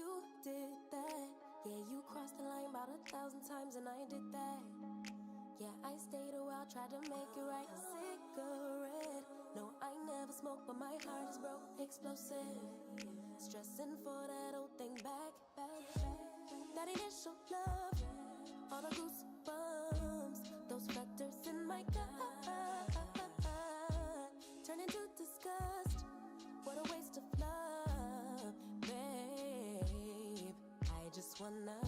You did that. Yeah, you crossed the line about 1,000 times and I did that. Yeah, I stayed a while, tried to make it right. Cigarette. No, I never smoked, but my heart is broke. Explosive. Stressing for that old thing back. That initial love. All the goosebumps. Those flutters in my gut. Turn into disgust. What a waste of love, babe. I just wanna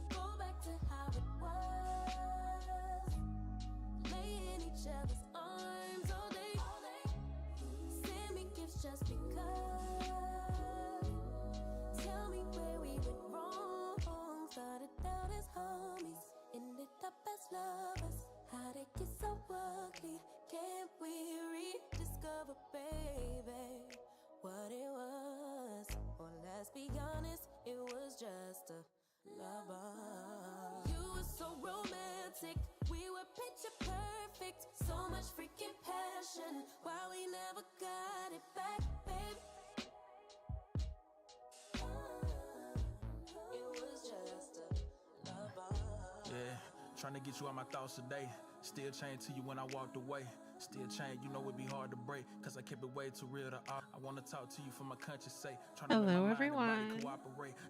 go back to how it was. Lay in each other's arms all day. Send me gifts just because. Tell me where we went wrong. Started out as homies, ended up as lovers. How'd it get so ugly? Can't we rediscover, baby, what it was? Or let's be honest, it was just a lover. You were so romantic, we were picture perfect. So much freaking passion, why we never got it back, baby? It was just a lover. Yeah, trying to get you out my thoughts today. Still chained to you when I walked away. Still chained, you know it'd be hard to break. Cause I kept it way too real to I wanna talk to you for my conscience sake. Hello, everyone.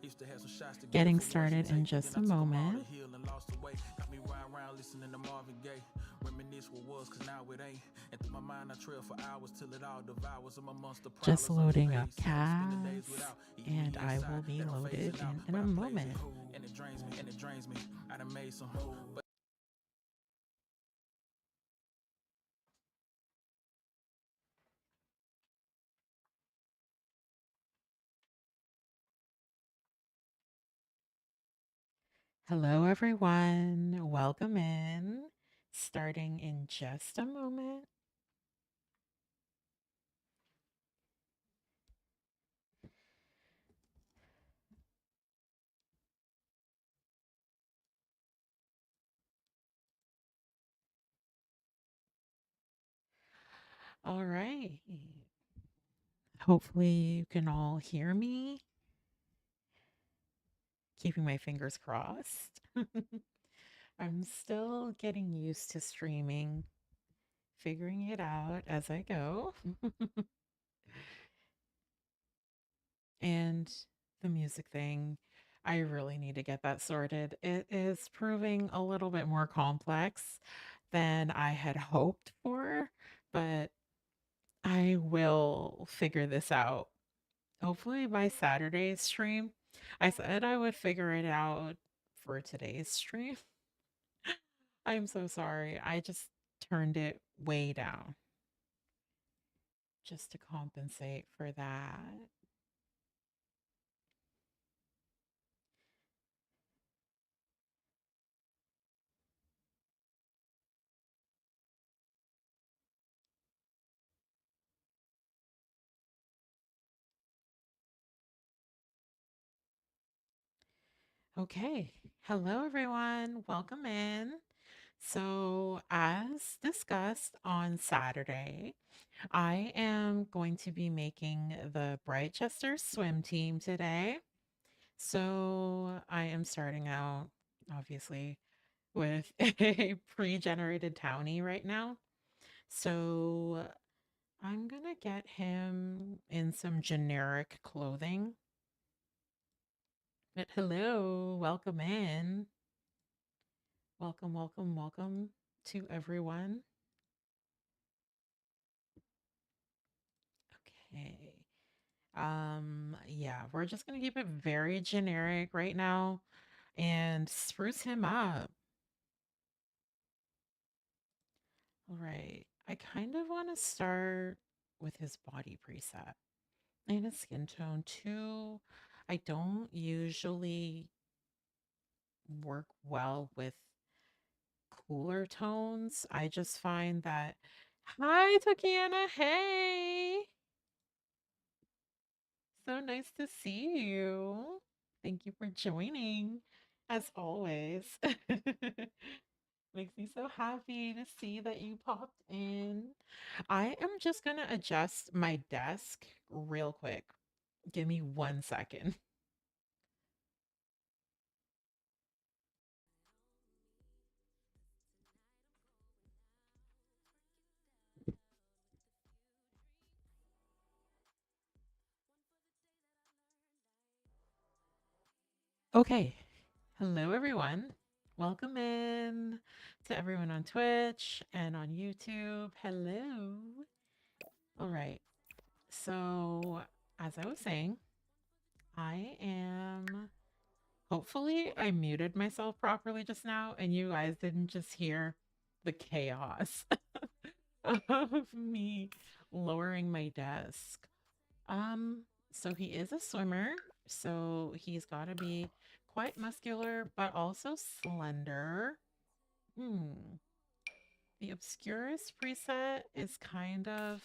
Used to have some shots together. Getting started in just a moment. Got me riding around listening to Marvin Gaye. Reminisce what was, cause now it ain't. And through my mind I trail for hours till it all devours. I'm amongst the Just loading up cast, and I will be loaded in a moment. And it drains me. I done made some. But Hello, everyone. Welcome in. Starting in just a moment. All right. Hopefully, you can all hear me. Keeping my fingers crossed. I'm still getting used to streaming, figuring it out as I go. And the music thing, I really need to get that sorted. It is proving a little bit more complex than I had hoped for, but I will figure this out. Hopefully by Saturday's stream. I said I would figure it out for today's stream. I'm so sorry. I just turned it way down just to compensate for that. Okay. Hello, everyone. Welcome in. So, as discussed on Saturday, I am going to be making the Britechester swim team today. So, I am starting out, obviously, with a pre-generated townie right now. So, I'm going to get him in some generic clothing. But hello, welcome in. Welcome, welcome, welcome to everyone. Okay. Yeah, we're just gonna keep it very generic right now and spruce him up. All right. I kind of want to start with his body preset and his skin tone too. I don't usually work well with cooler tones. I just find that, hi, Tatiana. Hey. So nice to see you. Thank you for joining, as always. Makes me so happy to see that you popped in. I am just going to adjust my desk real quick. Give me 1 second. Okay. Hello, everyone. Welcome in to everyone on Twitch and on YouTube. Hello. All right. So, as I was saying, I am hopefully I muted myself properly just now and you guys didn't just hear the chaos of me lowering my desk. So he is a swimmer, so he's got to be quite muscular, but also slender. Hmm. The Obscurus preset is kind of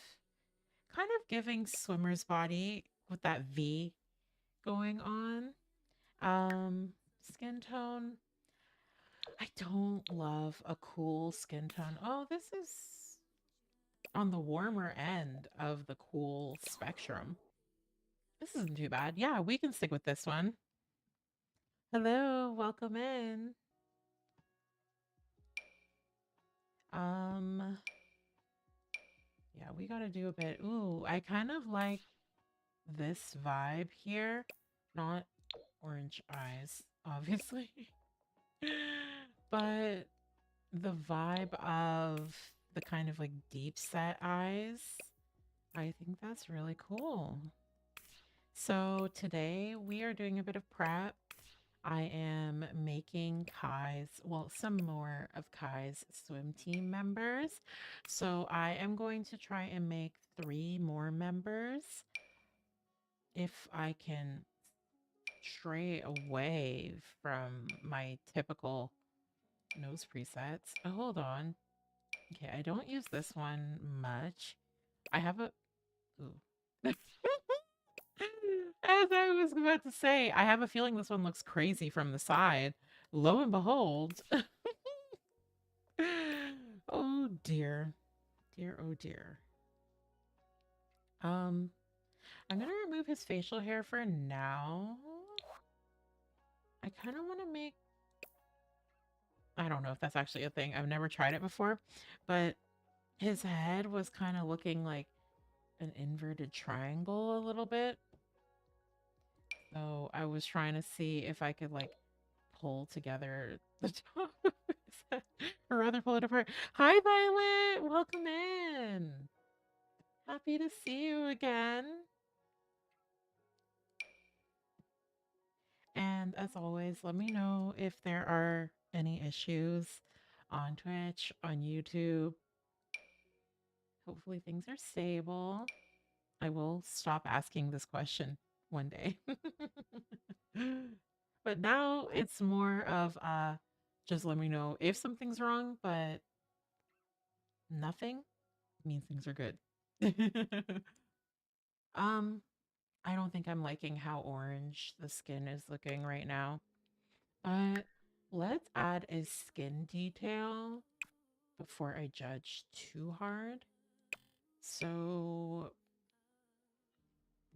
giving swimmer's body with that V going on. Skin tone. I don't love a cool skin tone. Oh, this is on the warmer end of the cool spectrum. This isn't too bad. Yeah, we can stick with this one. Hello, welcome in. Um, yeah, we gotta do a bit. Ooh, I kind of like this vibe here. Not orange eyes, obviously. But the vibe of the kind of like deep set eyes, I think that's really cool. So today we are doing a bit of prep. I am making Kai's, well, some more of Kai's swim team members. So I am going to try and make 3 more members if I can stray away from my typical nose presets. Oh, hold on. Okay, I don't use this one much. I have a... Ooh. As I was about to say, I have a feeling this one looks crazy from the side. Lo and behold. Oh dear. Dear, oh dear. I'm gonna remove his facial hair for now. I kind of want to make... I don't know if that's actually a thing. I've never tried it before, but his head was kind of looking like an inverted triangle a little bit. So I was trying to see if I could like pull together the top of his head, or rather pull it apart. Hi, Violet! Welcome in! Happy to see you again. And as always, let me know if there are any issues on Twitch, on YouTube. Hopefully things are stable. I will stop asking this question one day. But now it's more of just let me know if something's wrong, but nothing means things are good. um, I don't think I'm liking how orange the skin is looking right now. But let's add a skin detail before I judge too hard. So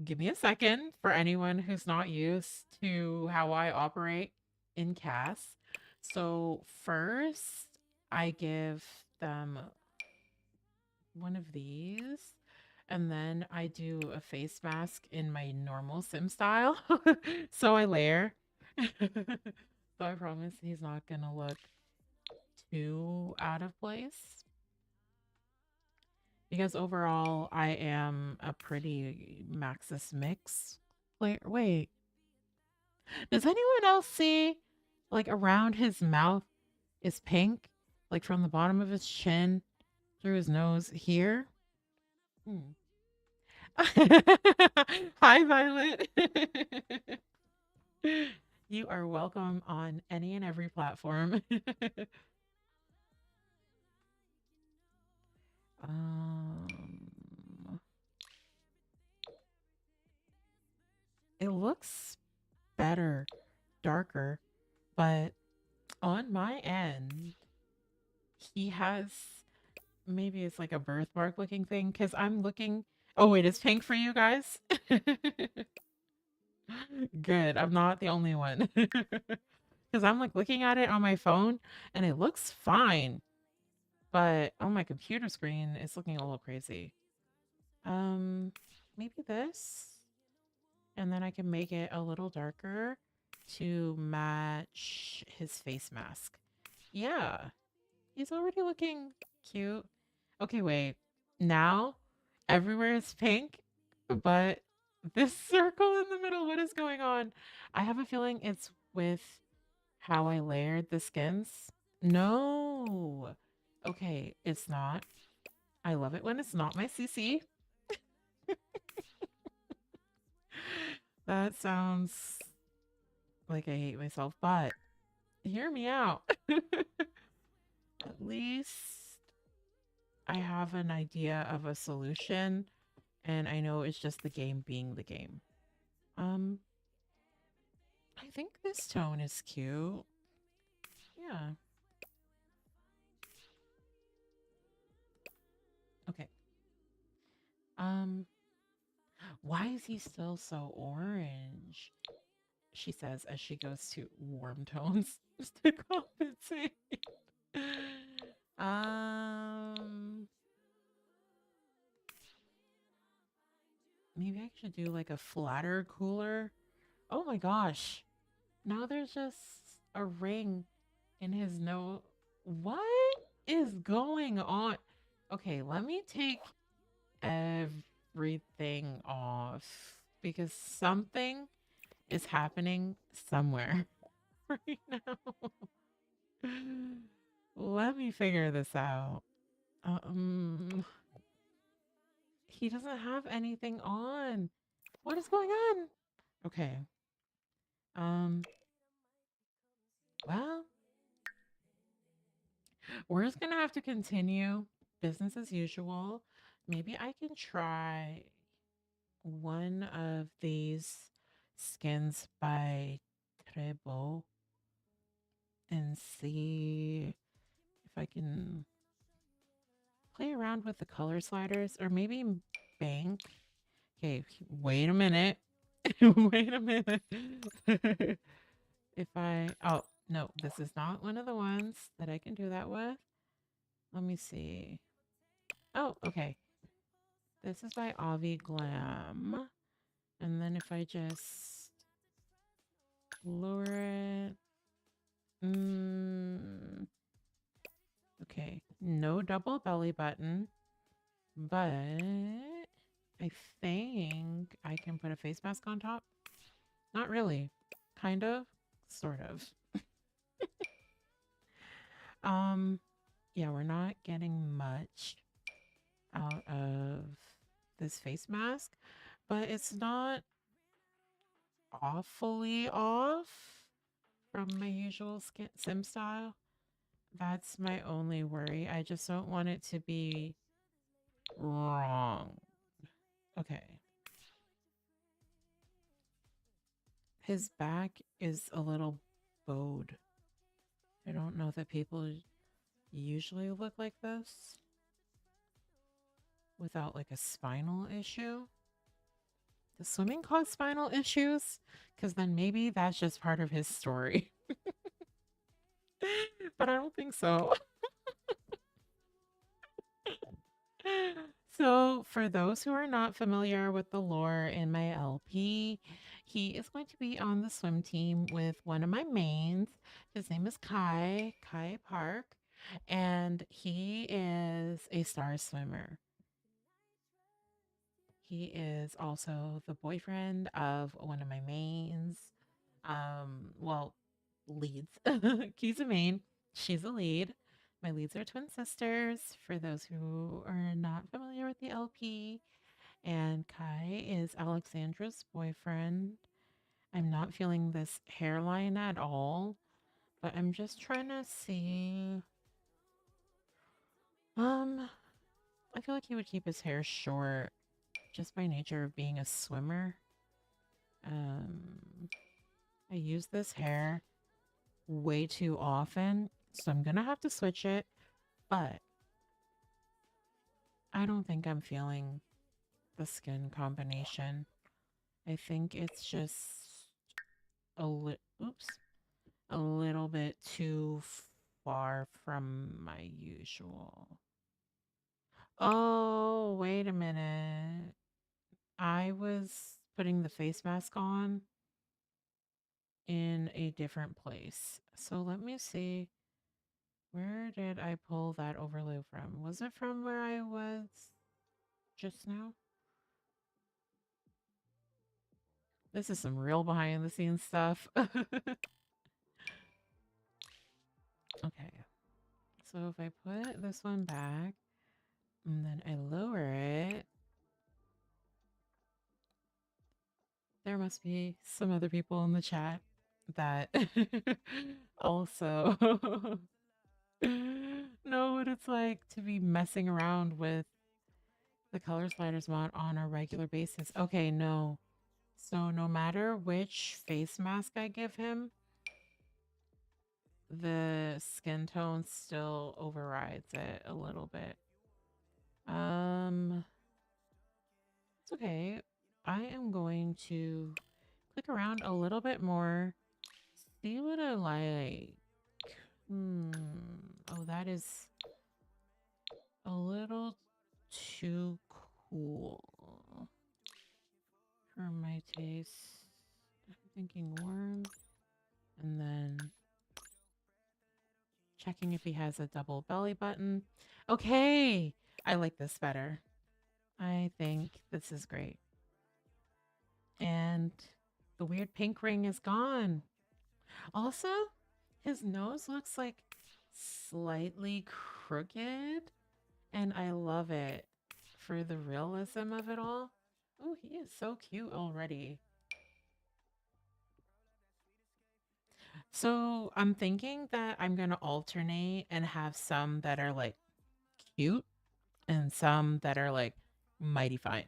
give me a second for anyone who's not used to how I operate in CAS. So first, I give them one of these, and then I do a face mask in my normal sim style. So I layer. So I promise he's not gonna look too out of place. Because overall, I am a pretty Maxis mix player. Wait, does anyone else see, like, around his mouth is pink? Like, from the bottom of his chin through his nose here? Hmm. Hi, Violet. You are welcome on any and every platform. um, it looks better, darker, but on my end, he has maybe it's like a birthmark looking thing because I'm looking. Oh, wait, it's pink for you guys? Good. I'm not the only one. Because I'm like looking at it on my phone and it looks fine. But on my computer screen, it's looking a little crazy. Maybe this. And then I can make it a little darker. to match his face mask. Yeah, he's already looking cute. Okay, wait. Now everywhere is pink, but this circle in the middle, what is going on? I have a feeling it's with how I layered the skins. No. Okay, it's not. I love it when it's not my CC. That sounds like I hate myself, but hear me out. At least I have an idea of a solution, and I know it's just the game being the game. Um, I think this tone is cute. Yeah. Okay. Um, why is he still so orange? She says as she goes to warm tones to compensate. Um, maybe I should do like a flatter cooler. Oh my gosh. Now there's just a ring in his nose. What is going on? Okay, let me take everything off because something is happening somewhere right now. Let me figure this out. Um, he doesn't have anything on. What is going on? Okay. Um, well, we're just gonna have to continue business as usual. Maybe I can try one of these skins by Trebo and see if I can play around with the color sliders or maybe bank. Okay, wait a minute. Wait a minute. If I, oh, no, this is not one of the ones that I can do that with. Let me see. Oh, okay. This is by Avi Glam. And then if I just lower it. Okay, no double belly button, but I think I can put a face mask on top. Not really. Kind of. Sort of. Yeah, we're not getting much out of this face mask, but it's not awfully off from my usual sim style. That's my only worry. I just don't want it to be wrong. Okay. His back is a little bowed. I don't know that people usually look like this without like a spinal issue. Does swimming cause spinal issues? Because then maybe that's just part of his story. But I don't think so. So, for those who are not familiar with the lore in my LP, he is going to be on the swim team with one of my mains. His name is Kai Park, and he is a star swimmer. He is also the boyfriend of one of my mains. Well, leads. He's a main. She's a lead. My leads are twin sisters, for those who are not familiar with the LP. And Kai is Alexandra's boyfriend. I'm not feeling this hairline at all, but I'm just trying to see. I feel like he would keep his hair short just by nature of being a swimmer. I use this hair way too often, so I'm gonna have to switch it, but I don't think I'm feeling the skin combination. I think it's just a little bit too far from my usual. Oh, wait a minute. I was putting the face mask on in a different place. So let me see. Where did I pull that overlay from? Was it from where I was just now? This is some real behind the scenes stuff. Okay. So if I put this one back and then I lower it, there must be some other people in the chat that also know what it's like to be messing around with the color sliders mod on a regular basis. Okay, no. So no matter which face mask I give him, the skin tone still overrides it a little bit. It's okay. I am going to click around a little bit more, see what I like. Oh, that is a little too cool for my taste. I'm thinking warm, and then checking if he has a double belly button. Okay, I like this better. I think this is great. And the weird pink ring is gone. Also, his nose looks like slightly crooked, and I love it for the realism of it all. Oh, he is so cute already. So I'm thinking that I'm going to alternate and have some that are like cute and some that are like mighty fine.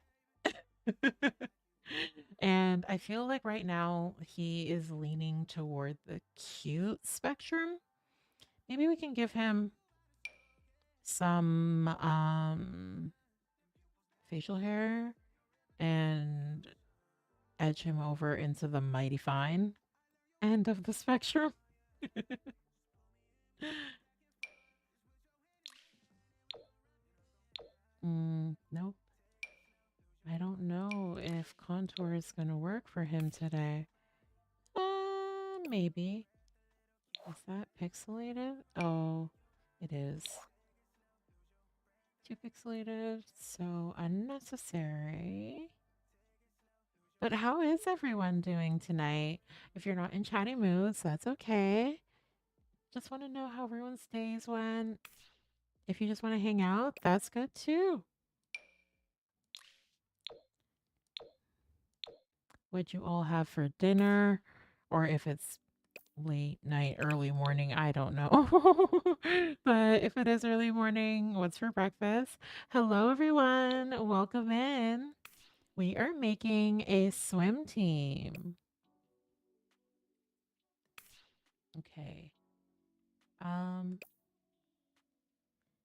And I feel like right now he is leaning toward the cute spectrum. Maybe we can give him some facial hair and edge him over into the mighty fine end of the spectrum. Nope. I don't know if contour is going to work for him today. Maybe. Is that pixelated? Oh, it is. Too pixelated, so unnecessary. But how is everyone doing tonight? If you're not in chatty moods, that's okay. Just want to know how everyone's days went. If you just want to hang out, that's good too. What'd you all have for dinner? Or if it's late night, early morning, I don't know. But if it is early morning, what's for breakfast? Hello, everyone. Welcome in. We are making a swim team. Okay.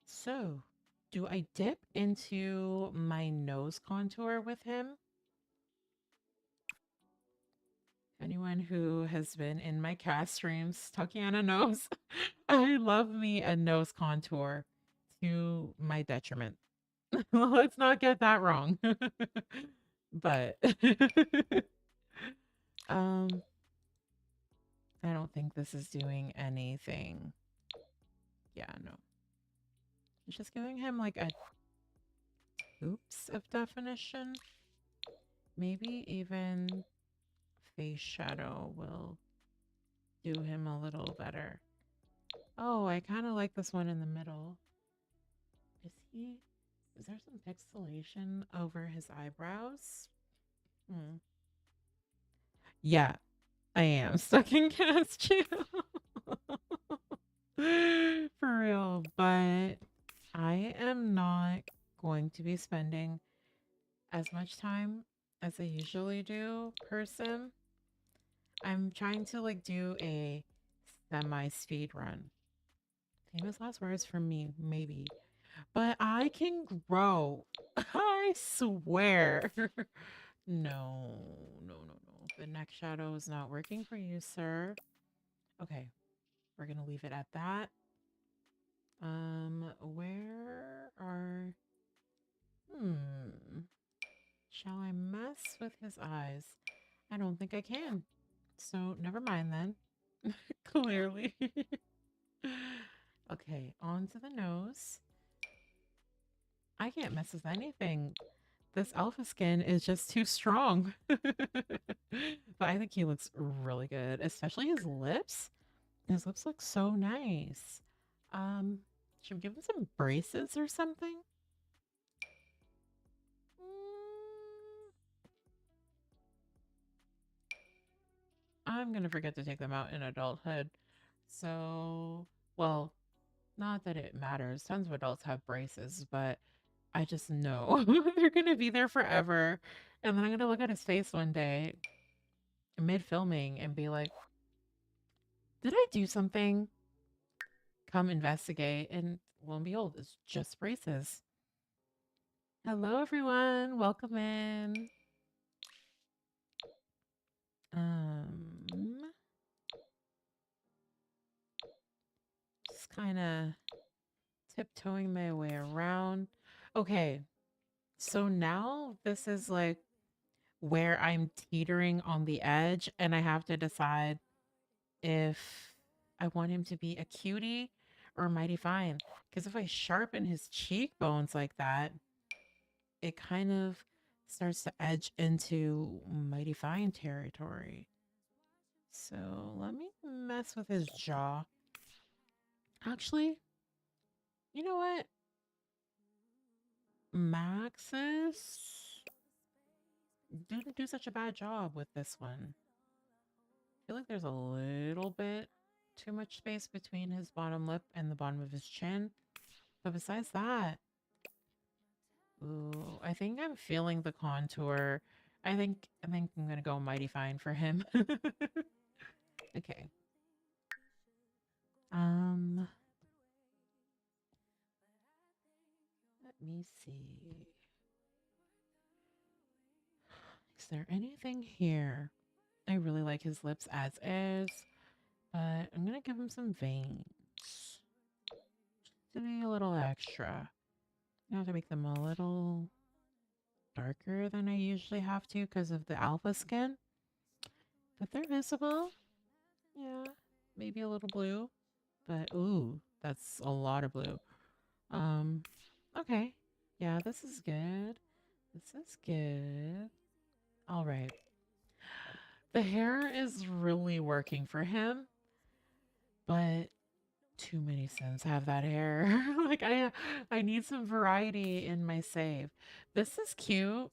So do I dip into my nose contour with him? Anyone who has been in my cast streams, Tatiana knows I love me a nose contour to my detriment. Let's not get that wrong. But I don't think this is doing anything. Yeah, no. It's just giving him like a oops of definition. Maybe even face shadow will do him a little better. Oh, I kind of like this one in the middle. Is there some pixelation over his eyebrows? Yeah, I am stuck in cast channel. For real, but I am not going to be spending as much time as I usually do per sim. I'm trying to like do a semi-speed run. Famous last words from me, maybe. But I can grow. I swear. No, no, no, no. The neck shadow is not working for you, sir. Okay, we're gonna leave it at that. Where are... Shall I mess with his eyes? I don't think I can. So never mind then. Clearly. Okay, on to the nose. I can't mess with anything. This alpha skin is just too strong. But I think he looks really good, especially his lips. His lips look so nice. Um, should we give him some braces or something? Mm, I'm gonna forget to take them out in adulthood. So, well, not that it matters. Tons of adults have braces, but I just know they're gonna be there forever. And then I'm gonna look at his face one day mid filming and be like, did I do something? Come investigate. And lo and behold, it's just braces. Hello, everyone. Welcome in. Just kind of tiptoeing my way around. Okay, so now this is like where I'm teetering on the edge, and I have to decide if I want him to be a cutie or mighty fine. Because if I sharpen his cheekbones like that, it kind of starts to edge into mighty fine territory. So let me mess with his jaw. Actually, you know what? Maxis didn't do such a bad job with this one. I feel like there's a little bit too much space between his bottom lip and the bottom of his chin. But besides that, ooh, I think I'm feeling the contour. I think I'm gonna go mighty fine for him. Okay. Let me see. Is there anything here? I really like his lips as is, but I'm gonna give him some veins. Just to be a little extra. I have to make them a little darker than I usually have to because of the alpha skin. But they're visible. Yeah, maybe a little blue. But ooh, that's a lot of blue. Um, okay. Yeah, this is good. This is good. All right. The hair is really working for him, but too many Sims have that hair. Like I need some variety in my save. This is cute.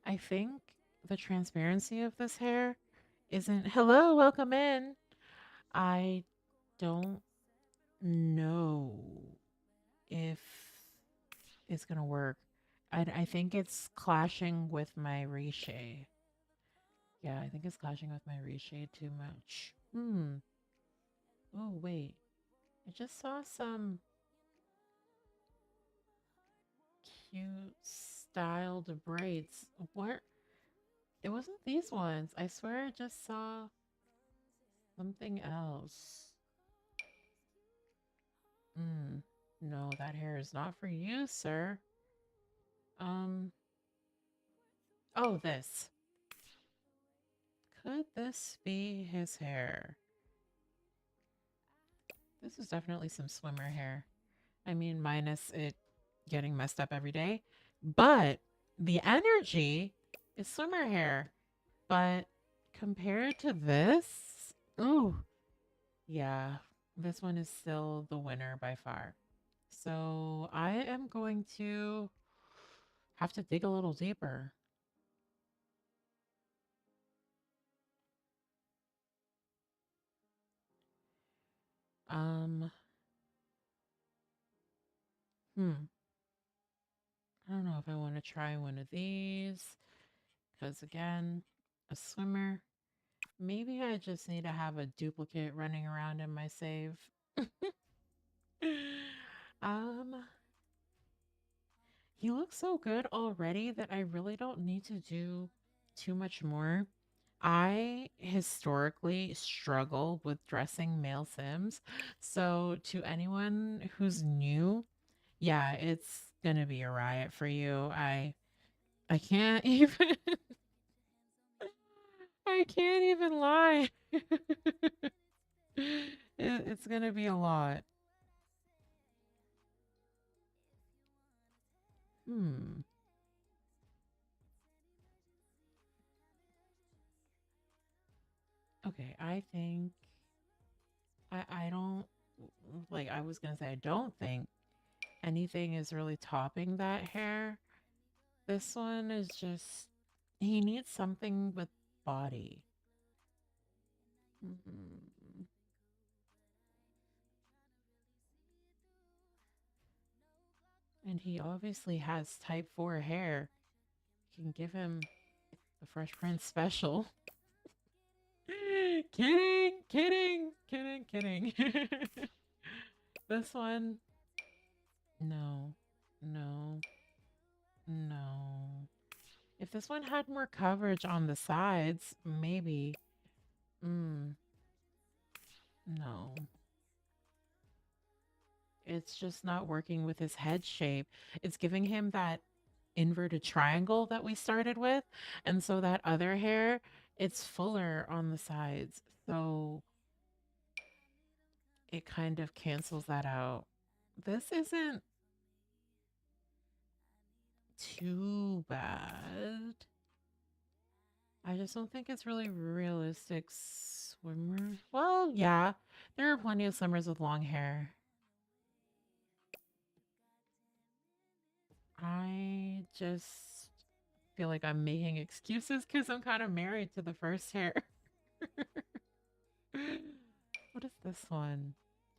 I think the transparency of this hair isn't hello, welcome in. I don't know if it's gonna work. I think it's clashing with my reshade. Yeah, I think it's clashing with my reshade too much. Oh, wait. I just saw some cute styled braids. What? It wasn't these ones. I swear I just saw something else. No, that hair is not for you, sir. Oh, this. Could this be his hair? This is definitely some swimmer hair. I mean, minus it getting messed up every day. But the energy is swimmer hair. But compared to this, ooh, yeah, this one is still the winner by far. So I am going to have to dig a little deeper. Um, I don't know if I want to try one of these because again, a swimmer. Maybe I just need to have a duplicate running around in my save. um, he looks so good already that I really don't need to do too much more. I historically struggle with dressing male Sims. So to anyone who's new, yeah, it's gonna be a riot for you. I can't even I can't even lie. It's gonna be a lot. Hmm. Okay, I think I don't like I was gonna say I don't think anything is really topping that hair. This one is just he needs something with body. Mm. And he obviously has type 4 hair. You can give him the Fresh Prince special. Kidding, kidding, kidding, kidding. This one, no, no, no. If this one had more coverage on the sides, maybe. No. It's just not working with his head shape. It's giving him that inverted triangle that we started with. And so that other hair, it's fuller on the sides. So it kind of cancels that out. This isn't too bad. I just don't think it's really realistic swimmer. Well, yeah, there are plenty of swimmers with long hair. I just feel like I'm making excuses because I'm kind of married to the first hair. What is this one?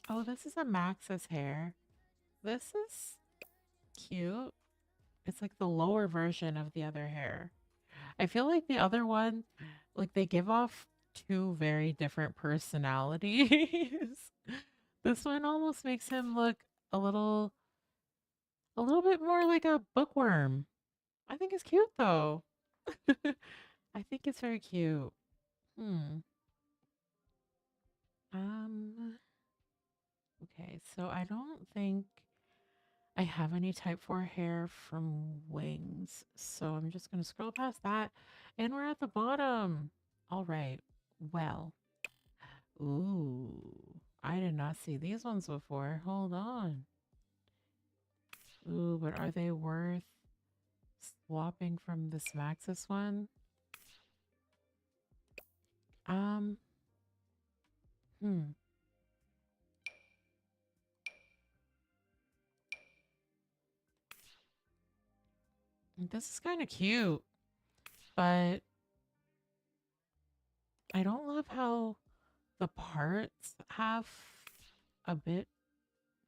Oh, this is a Max's hair. This is cute. It's like the lower version of the other hair. I feel like the other one, like they give off two very different personalities. This one almost makes him look a little bit more like a bookworm. I think it's cute though. I think it's very cute. Hmm. Um, okay, so I don't think I have any type 4 hair from wings. So I'm just gonna scroll past that. And we're at the bottom. All right. Well. Ooh. I did not see these ones before. Hold on. Ooh, but are they worth swapping from this Maxis one? Um, hmm. This is kind of cute, but I don't love how the parts have a bit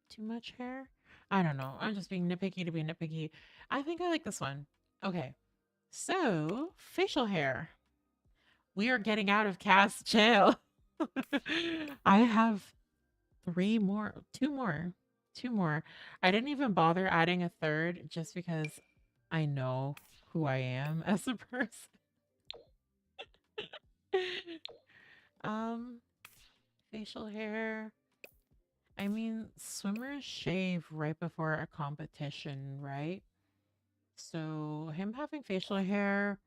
too much hair. I don't know. I'm just being nitpicky to be nitpicky. I think I like this one. Okay. So, facial hair. We are getting out of cast jail. I have three more, two more, two more. I didn't even bother adding a third just because I know who I am as a person. um, facial hair. I mean, swimmers shave right before a competition, right? So him having facial hair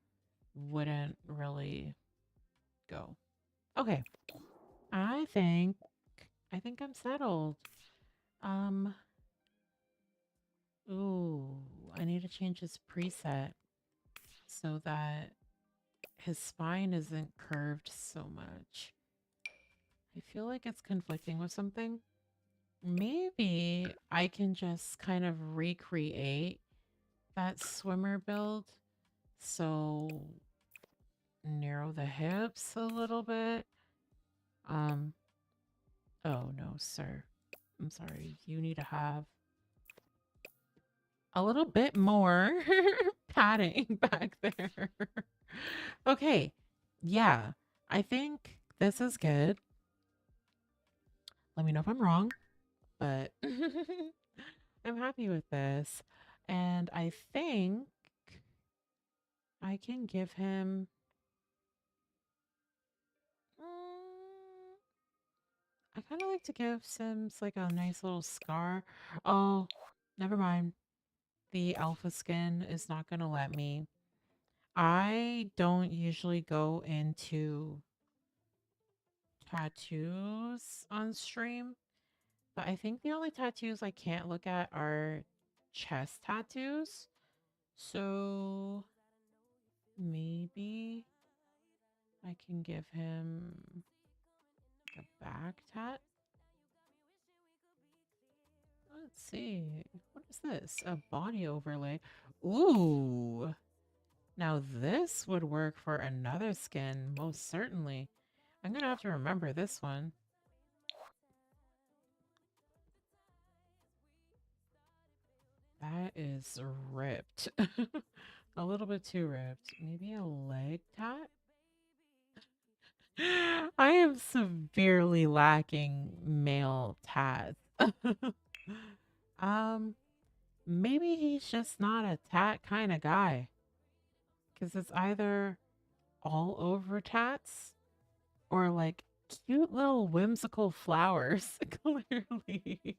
wouldn't really go. Okay. I think I'm settled. Um, ooh, I need to change his preset so that his spine isn't curved so much. I feel like it's conflicting with something. Maybe I can just kind of recreate that swimmer build. So narrow the hips a little bit. Um, oh no, sir. I'm sorry. You need to have a little bit more padding back there. Okay. Yeah. I think this is good. Let me know if I'm wrong, but I'm happy with this. And I think I can give him mm, I kind of like to give Sims like a nice little scar. Oh, never mind. The alpha skin is not going to let me. I don't usually go into tattoos on stream, but I think the only tattoos I can't look at are chest tattoos. So maybe I can give him a back tat. Let's see. What is this? A body overlay. Ooh. Now this would work for another skin, most certainly. I'm gonna have to remember this one. That is ripped. A little bit too ripped. Maybe a leg tat? I am severely lacking male tats. um, maybe he's just not a tat kind of guy. Because it's either all over tats or like cute little whimsical flowers, clearly.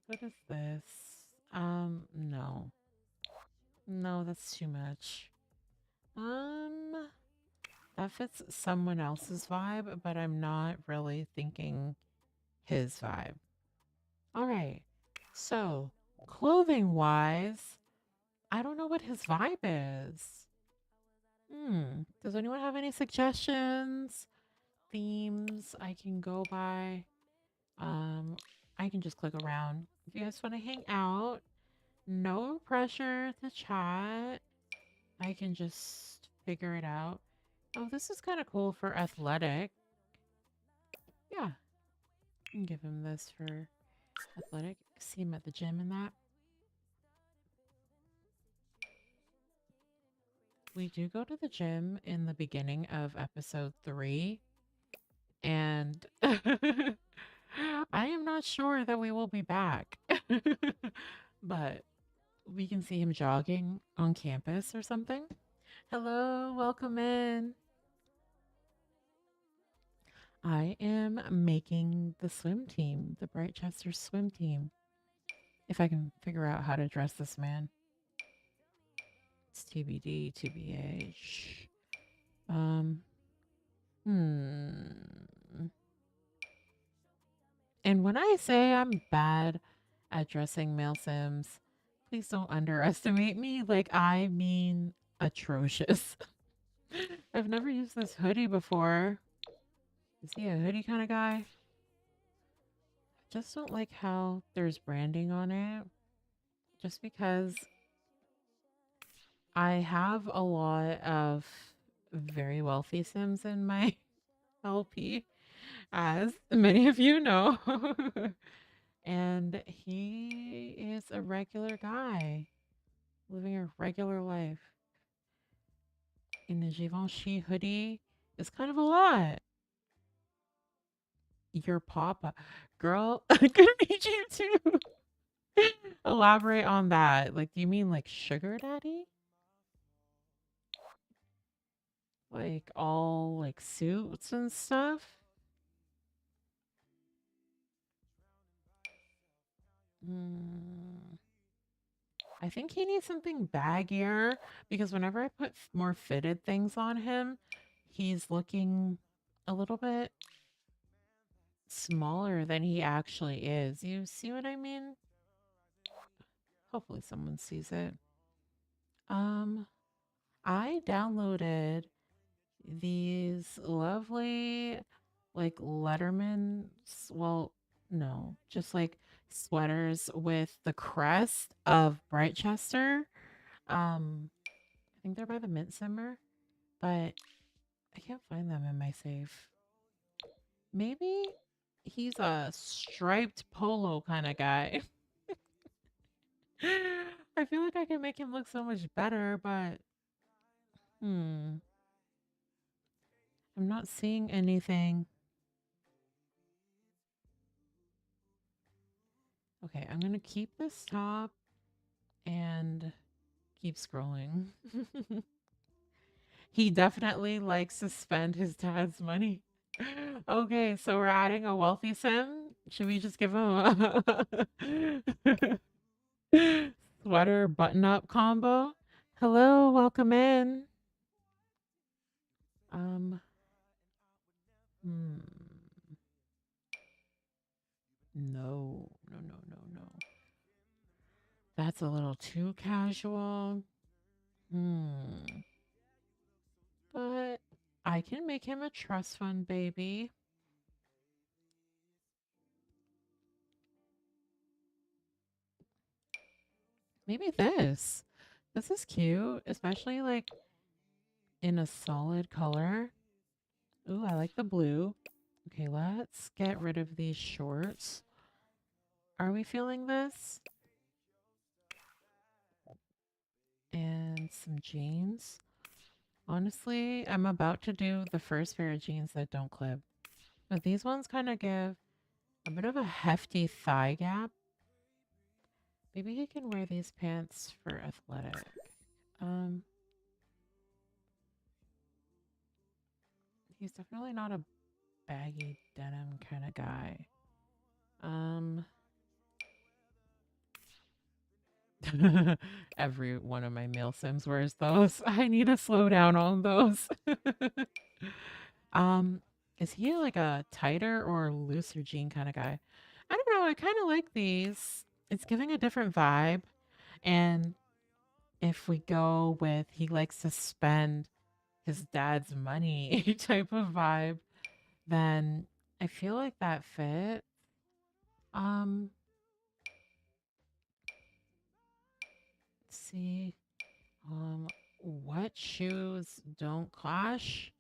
What is this? No. No, that's too much. That fits someone else's vibe, but I'm not really thinking his vibe. All right. So, clothing wise, I don't know what his vibe is. Does anyone have any suggestions? Themes I can go by? I can just click around. If you guys want to hang out, no pressure to chat. I can just figure it out. Oh, this is kind of cool for athletic. Yeah. I can give him this for athletic. See him at the gym and that. We do go to the gym in the beginning of episode 3. And I am not sure that we will be back. But we can see him jogging on campus or something. Hello, welcome in. I am making the swim team, the Britechester swim team. If I can figure out how to dress this man. It's TBD, TBH. And when I say I'm bad at dressing male Sims, please don't underestimate me. Like, I mean atrocious. I've never used this hoodie before. Is he a hoodie kind of guy? I just don't like how there's branding on it. Just because I have a lot of very wealthy Sims in my LP, as many of you know. And he is a regular guy living a regular life. In the Givenchy hoodie is kind of a lot. Your papa. Girl, I could meet you too. Elaborate on that. Like, do you mean like sugar daddy? Like all like suits and stuff? I think he needs something baggier because whenever I put more fitted things on him, he's looking a little bit smaller than he actually is. You see what I mean? Hopefully someone sees it. I downloaded these lovely like Letterman's, well, no, just like sweaters with the crest of Britechester. I think they're by the Mint Simmer, but I can't find them in my save. Maybe he's a striped polo kind of guy. I feel like I can make him look so much better, but I'm not seeing anything. Okay, I'm gonna keep this top and keep scrolling. He definitely likes to spend his dad's money. Okay, so we're adding a wealthy sim. Should we just give him a Sweater button-up combo. Hello, welcome in. Um, hmm. No, no, no, no, no. That's a little too casual. Hmm. But I can make him a trust fund baby. Maybe this. This is cute, especially like in a solid color. Ooh, I like the blue. Okay, let's get rid of these shorts. Are we feeling this? And some jeans. Honestly, I'm about to do the first pair of jeans that don't clip. But these ones kind of give a bit of a hefty thigh gap. Maybe he can wear these pants for athletic. Um, he's definitely not a baggy denim kind of guy. Every one of my male sims wears those. I need to slow down on those. um, is he like a tighter or looser jean kind of guy? I don't know. I kind of like these. It's giving a different vibe. And if we go with he likes to spend his dad's money type of vibe, then I feel like that fit. Um, let's see. What shoes don't clash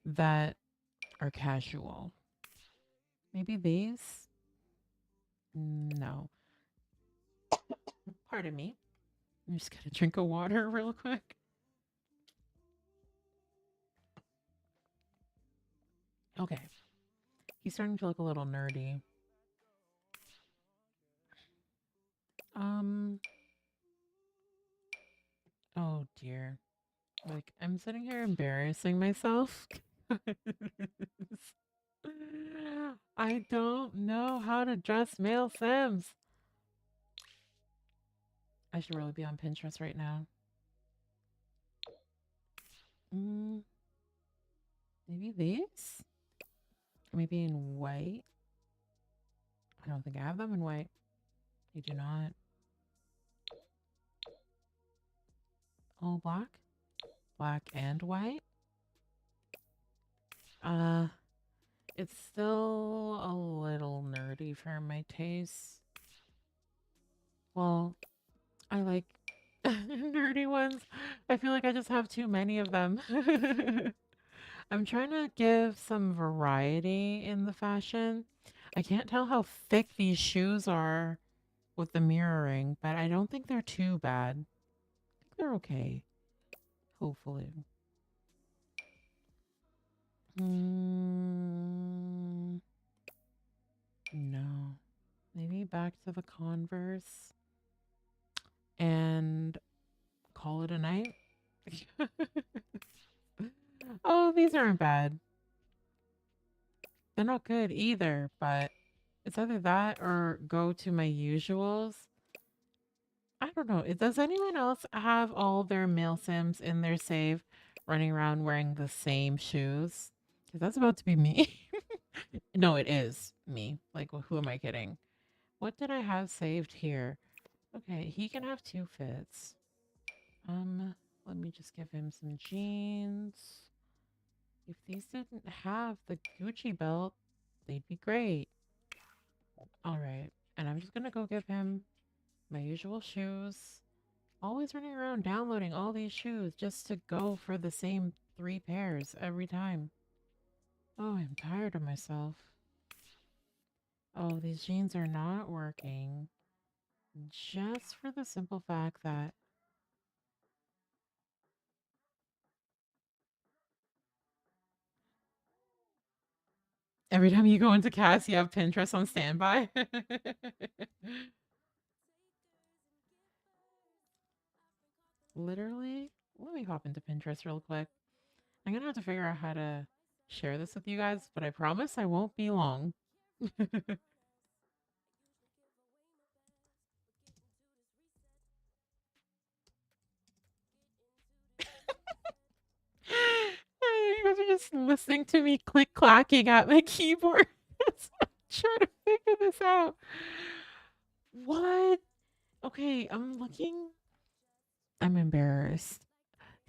that are casual? Maybe these? No. Pardon me. I'm just gonna drink a water real quick. Okay. He's starting to look a little nerdy. Um, oh dear. Like, I'm sitting here embarrassing myself. I don't know how to dress male Sims. I should really be on Pinterest right now. Mm, maybe these? Maybe in white? I don't think I have them in white. You do not. All black? Black and white? Uh, it's still a little nerdy for my taste. Well, I like nerdy ones. I feel like I just have too many of them. I'm trying to give some variety in the fashion. I can't tell how thick these shoes are with the mirroring, but I don't think they're too bad. I think they're okay. Hopefully. No. Maybe back to the Converse and call it a night. Oh, these aren't bad. They're not good either, but it's either that or go to my usuals. I don't know. Does anyone else have all their male sims in their save running around wearing the same shoes? Because that's about to be me. No, it is me. Like, who am I kidding? What did I have saved here? Okay, he can have two fits. Let me just give him some jeans. If these didn't have the Gucci belt, they'd be great. All right, and I'm just gonna go give him my usual shoes. Always running around downloading all these shoes just to go for the same 3 pairs every time. Oh, I'm tired of myself. Oh, these jeans are not working. Just for the simple fact that every time you go into cast, you have Pinterest on standby. Literally, let me hop into Pinterest real quick. I'm gonna have to figure out how to share this with you guys, but I promise I won't be long. just listening to me click clacking at my keyboard. Trying to figure this out. What? Okay, I'm looking. I'm embarrassed.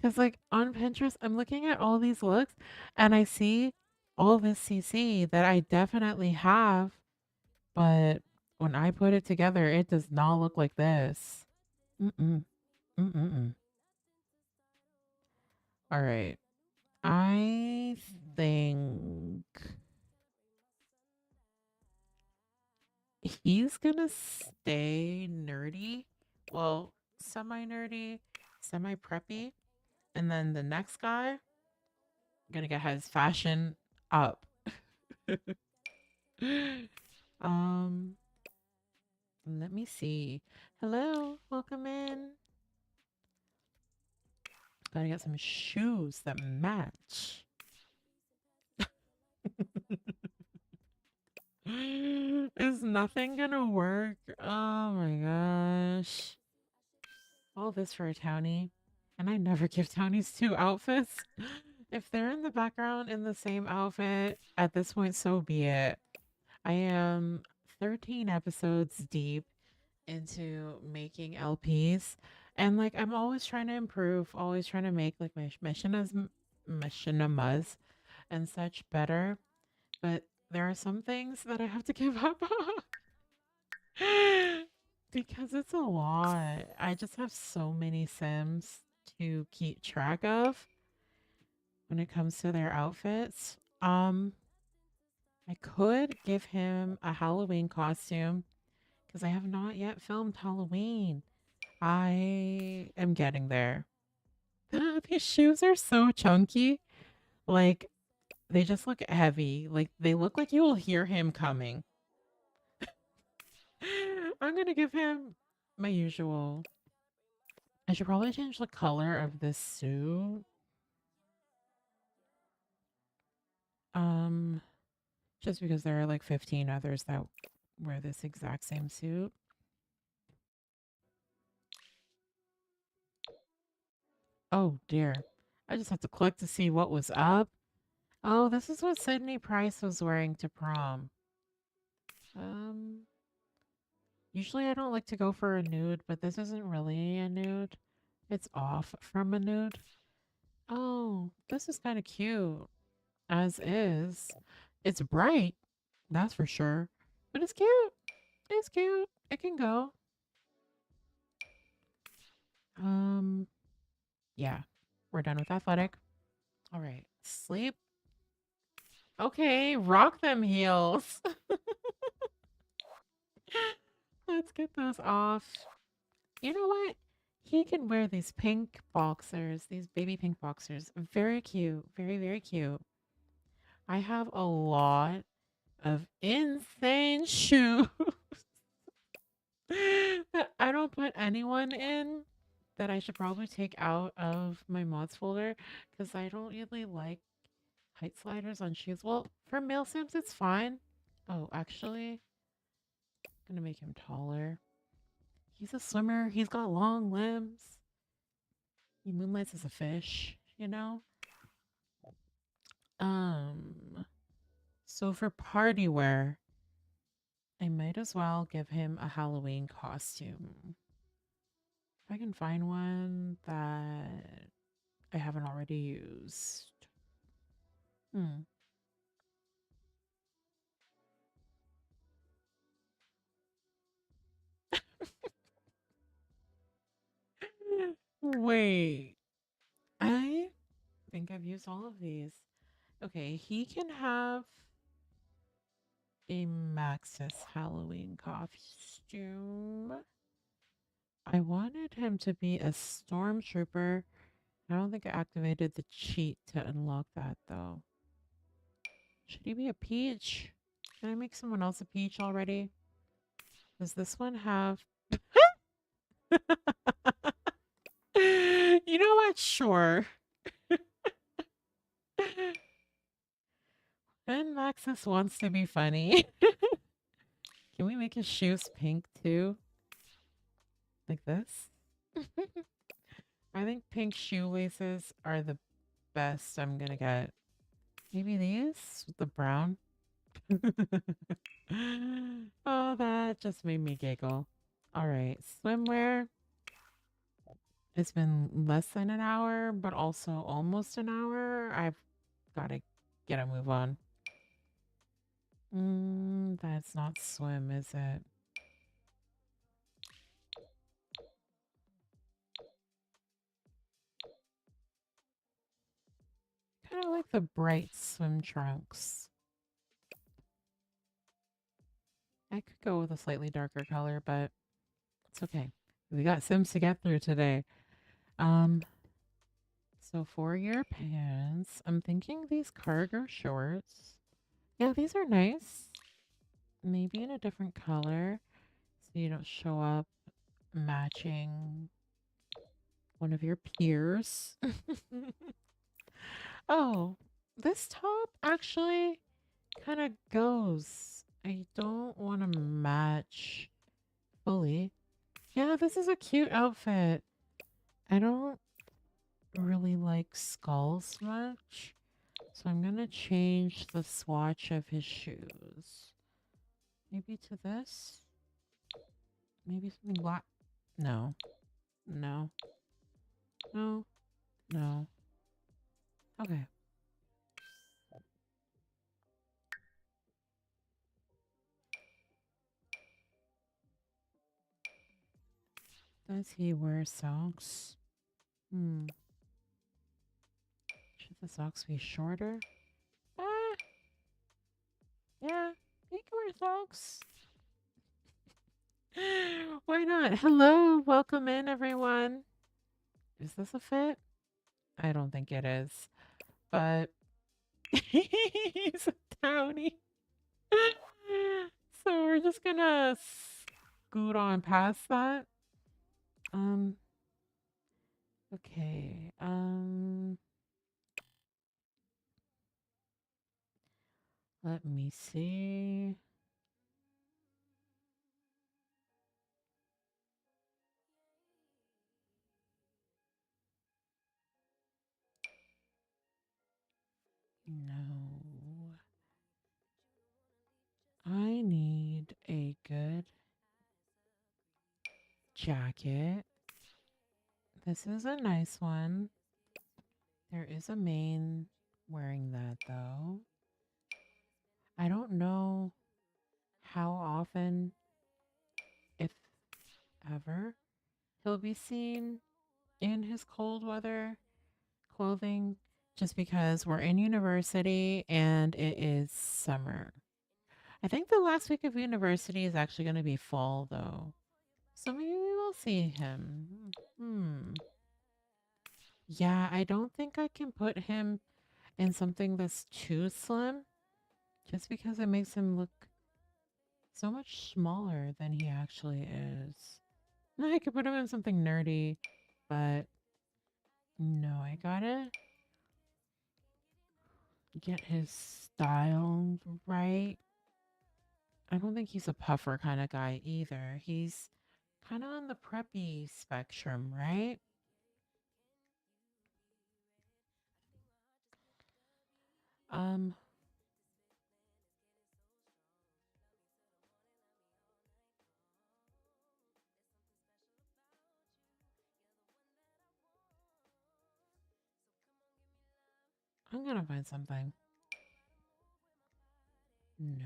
Because, like, on Pinterest, I'm looking at all these looks and I see all this CC that I definitely have, but when I put it together, it does not look like this. Mm-mm. Mm-mm. All right. I think he's gonna stay nerdy. Well, semi nerdy, semi preppy. And then the next guy, gonna get his fashion up. um, let me see. Hello, welcome in. Gotta get some shoes that match. Is nothing gonna work? Oh my gosh. All this for a townie. And I never give townies two outfits. If they're in the background in the same outfit, at this point, so be it. I am 13 episodes deep into making LPs. And like I'm always trying to improve, always trying to make like my machinimas and such better. But there are some things that I have to give up on because it's a lot. I just have so many Sims to keep track of when it comes to their outfits. I could give him a Halloween costume because I have not yet filmed Halloween. I am getting there. These shoes are so chunky. Like, they just look heavy. Like, they look like you will hear him coming. I'm gonna give him my usual. I should probably change the color of this suit. Um, just because there are like 15 others that wear this exact same suit. Oh dear. I just have to click to see what was up. Oh, this is what Sydney Price was wearing to prom. Um, Usually I don't like to go for a nude, but this isn't really a nude. It's off from a nude. Oh, this is kind of cute. As is. It's bright, that's for sure. But it's cute. It's cute. It can go. Um, yeah. We're done with athletic. All right. Sleep. Okay, rock them heels. Let's get those off. You know what? He can wear these pink boxers, these baby pink boxers. Very cute. Very, very cute. I have a lot of insane shoes that I don't put anyone in that I should probably take out of my mods folder because I don't really like height sliders on shoes. Well, for male Sims, it's fine. Oh, actually, I'm gonna make him taller. He's a swimmer. He's got long limbs. He moonlights as a fish, you know? Um, so for party wear, I might as well give him a Halloween costume. If I can find one that I haven't already used. Hmm. Wait. I think I've used all of these. Okay, he can have a Maxis Halloween costume. I wanted him to be a stormtrooper. I don't think I activated the cheat to unlock that though. Should he be a peach? Can I make someone else a peach already? Does this one have... You know what? Sure. And Maxis wants to be funny. Can we make his shoes pink too? Like this? I think pink shoelaces are the best I'm gonna get. Maybe these? The brown? Oh, that just made me giggle. All right, swimwear. It's been less than an hour, but also almost an hour. I've got to get a move on. That's not swim, is it? Kind of like the bright swim trunks. I could go with a slightly darker color, but it's okay. We got Sims to get through today. So for your pants, I'm thinking these cargo shorts. Yeah, these are nice. Maybe in a different color so you don't show up matching one of your peers. Oh, this top actually kind of goes. I don't want to match fully. Yeah, this is a cute outfit. I don't really like skulls much, so I'm gonna change the swatch of his shoes. Maybe to this? Maybe something black? No. No. No. No. Okay. Does he wear socks? Should the socks be shorter? Ah, yeah, he can wear socks. Why not? Hello, welcome in, everyone. Is this a fit? I don't think it is, but he's a townie. So we're just gonna scoot on past that. Okay. Let me see. No. I need a good jacket. This is a nice one. There is a main wearing that though. I don't know how often, if ever, he'll be seen in his cold weather clothing just because we're in university and it is summer. I think the last week of university is actually going to be fall though. So maybe we will see him. Yeah, I don't think I can put him in something that's too slim just because it makes him look so much smaller than he actually is. No, I could put him in something nerdy, but no, I gotta get his style right. I don't think he's a puffer kind of guy either. He's kind of on the preppy spectrum, right? Um, I'm gonna find something. No.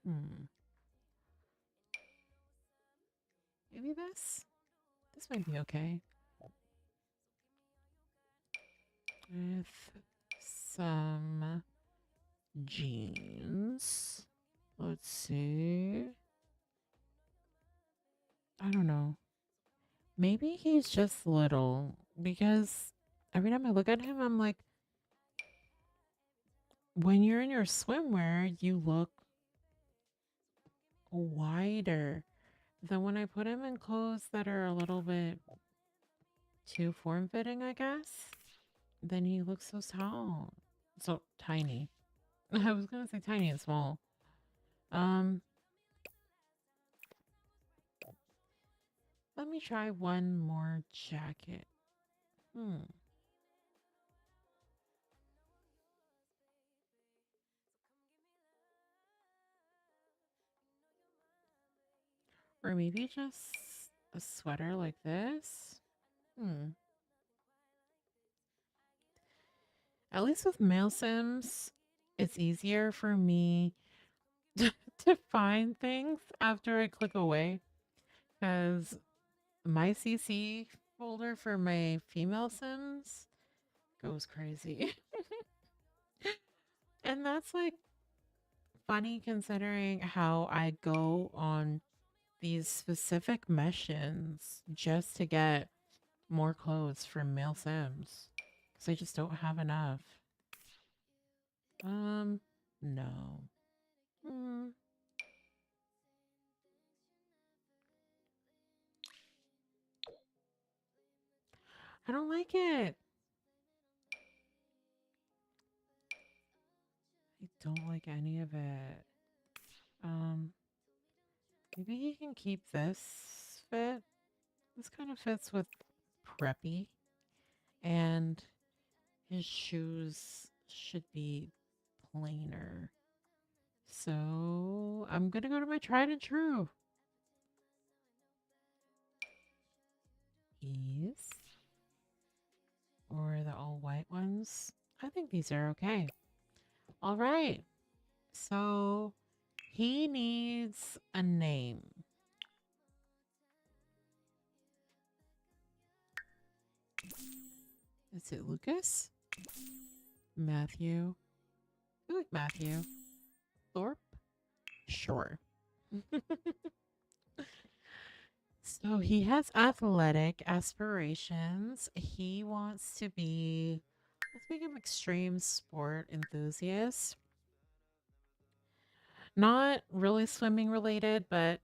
Hmm. Maybe this? This might be okay. With some jeans. Let's see. I don't know. Maybe he's just little because every time I look at him, I'm like, when you're in your swimwear, you look wider than when I put him in clothes that are a little bit too form fitting, I guess. Then he looks so tall, so tiny. I was gonna say tiny and small. Um, Let me try one more jacket. Hmm. Or maybe just a sweater like this? At least with male Sims, it's easier for me to find things after I click away. Because my CC folder for my female Sims goes crazy. And that's like funny considering how I go on these specific missions just to get more clothes for male Sims. Because I just don't have enough. No. Mm, I don't like it. I don't like any of it. Um, Maybe he can keep this fit. This kind of fits with preppy. And his shoes should be plainer. So I'm gonna go to my tried and true. These. Or the all white ones. I think these are okay. All right. So he needs a name. Is it Lucas? Matthew? I like Matthew. Thorpe? Sure. So he has athletic aspirations. He wants to be, let's make him extreme sport enthusiast. Not really swimming related, but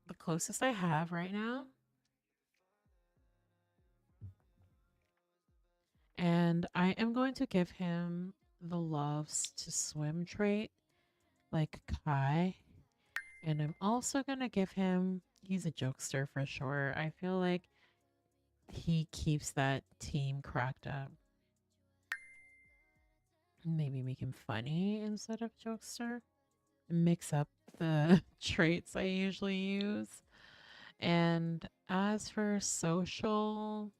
the closest I have right now. And I am going to give him the loves to swim trait, like Kai. And I'm also going to give him, he's a jokester for sure. I feel like he keeps that team cracked up. Maybe make him funny instead of jokester. Mix up the traits I usually use. And as for social,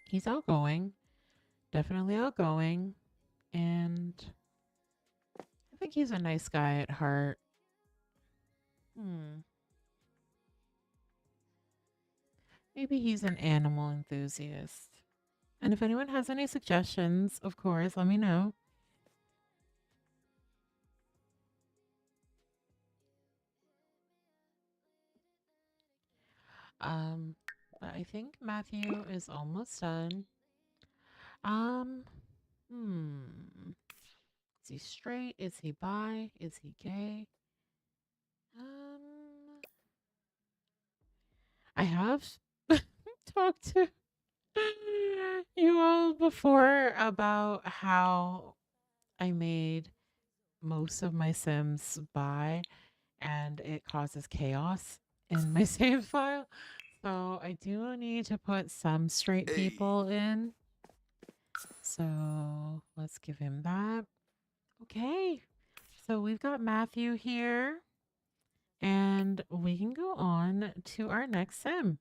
he's outgoing. Definitely outgoing. And I think he's a nice guy at heart. Maybe he's an animal enthusiast. And if anyone has any suggestions, of course, let me know. But I think Matthew is almost done. Um, Is he straight? Is he bi? Is he gay? I have talked to you all before about how I made most of my Sims bi and it causes chaos in my save file. So I do need to put some straight people in. So let's give him that. Okay. So we've got Matthew here. And we can go on to our next sim.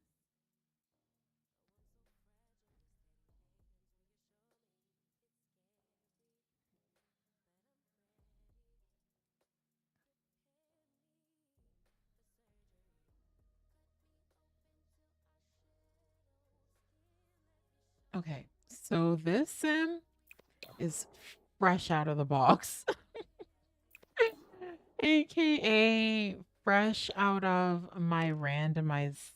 Okay, so this sim is fresh out of the box. AKA fresh out of my randomized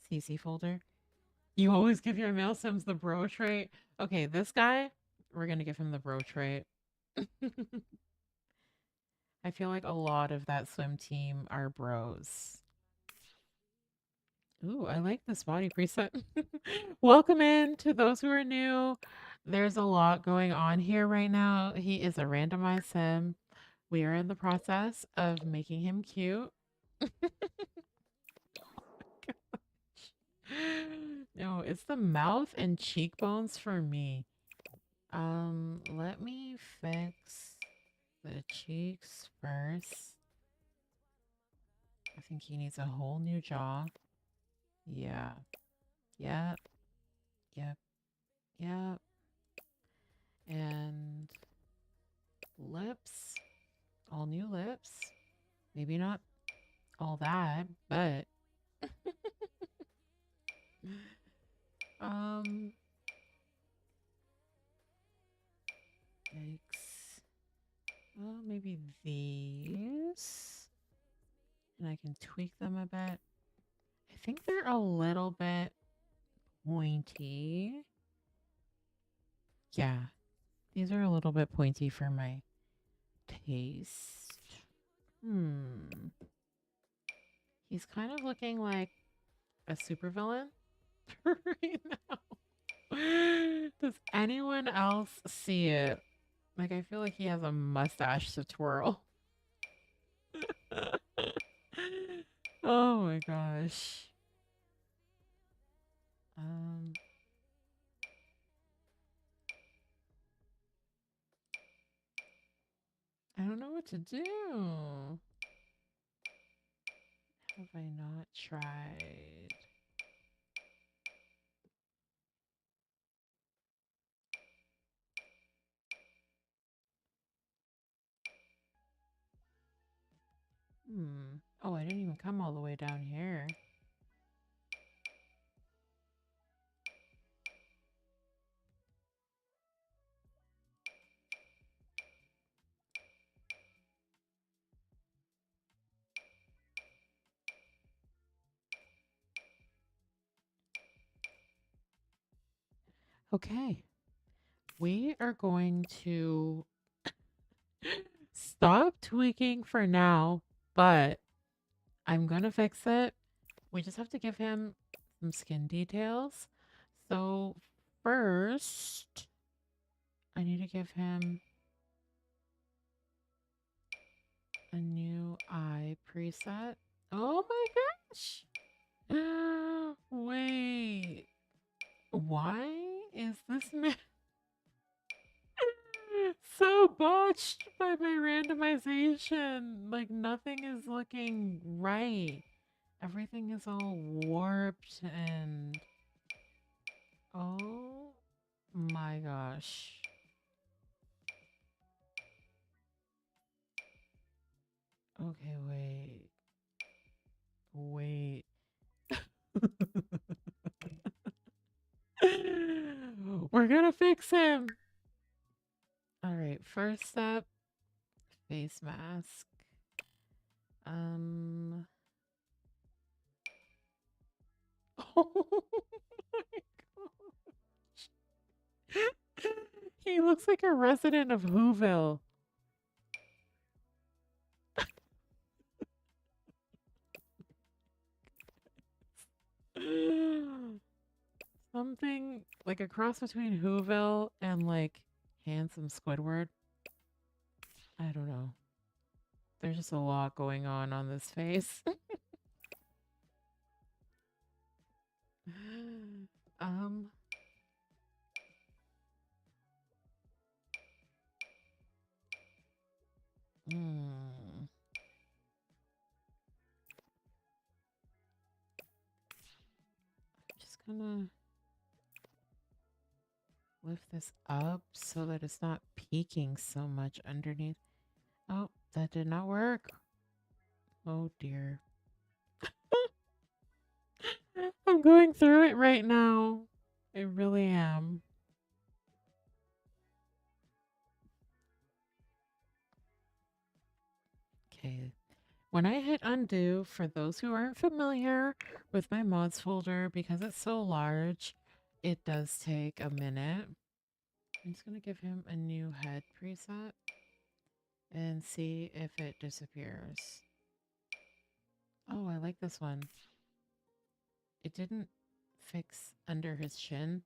CC folder. You always give your male sims the bro trait. Okay, this guy, we're going to give him the bro trait. I feel like a lot of that swim team are bros. Ooh, I like this body preset. Welcome in to those who are new. There's a lot going on here right now. He is a randomized sim. We are in the process of making him cute. No, it's the mouth and cheekbones for me. Let me fix the cheeks first. I think he needs a whole new jaw. Yeah. Yep. Yep. Yep. And lips. All new lips. Maybe not all that, but yikes. Well, maybe these. And I can tweak them a bit. I think they're a little bit pointy. Yeah, these are a little bit pointy for my taste. He's kind of looking like a supervillain right now. Does anyone else see it? Like, I feel like he has a mustache to twirl. Oh my gosh. I don't know what to do. Have I not tried? Oh, I didn't even come all the way down here. Okay. We are going to stop tweaking for now, but I'm going to fix it. We just have to give him some skin details. So first, I need to give him a new eye preset. Oh my gosh! Wait. Why is this man so botched by my randomization? Like, nothing is looking right. Everything is all warped and... Oh my gosh. Okay, wait. Wait. We're gonna fix him. All right, first step, face mask. Oh my gosh. He looks like a resident of Whoville. Something like a cross between Whoville and like handsome Squidward. I don't know. There's just a lot going on this face. um hmm. Just gonna lift this up so that it's not peeking so much underneath. Oh, that did not work. Oh dear. I'm going through it right now. I really am. Okay. When I hit undo, for those who aren't familiar with my mods folder, because it's so large, it does take a minute. I'm just going to give him a new head preset and see if it disappears. Oh, I like this one. It didn't fix under his chin,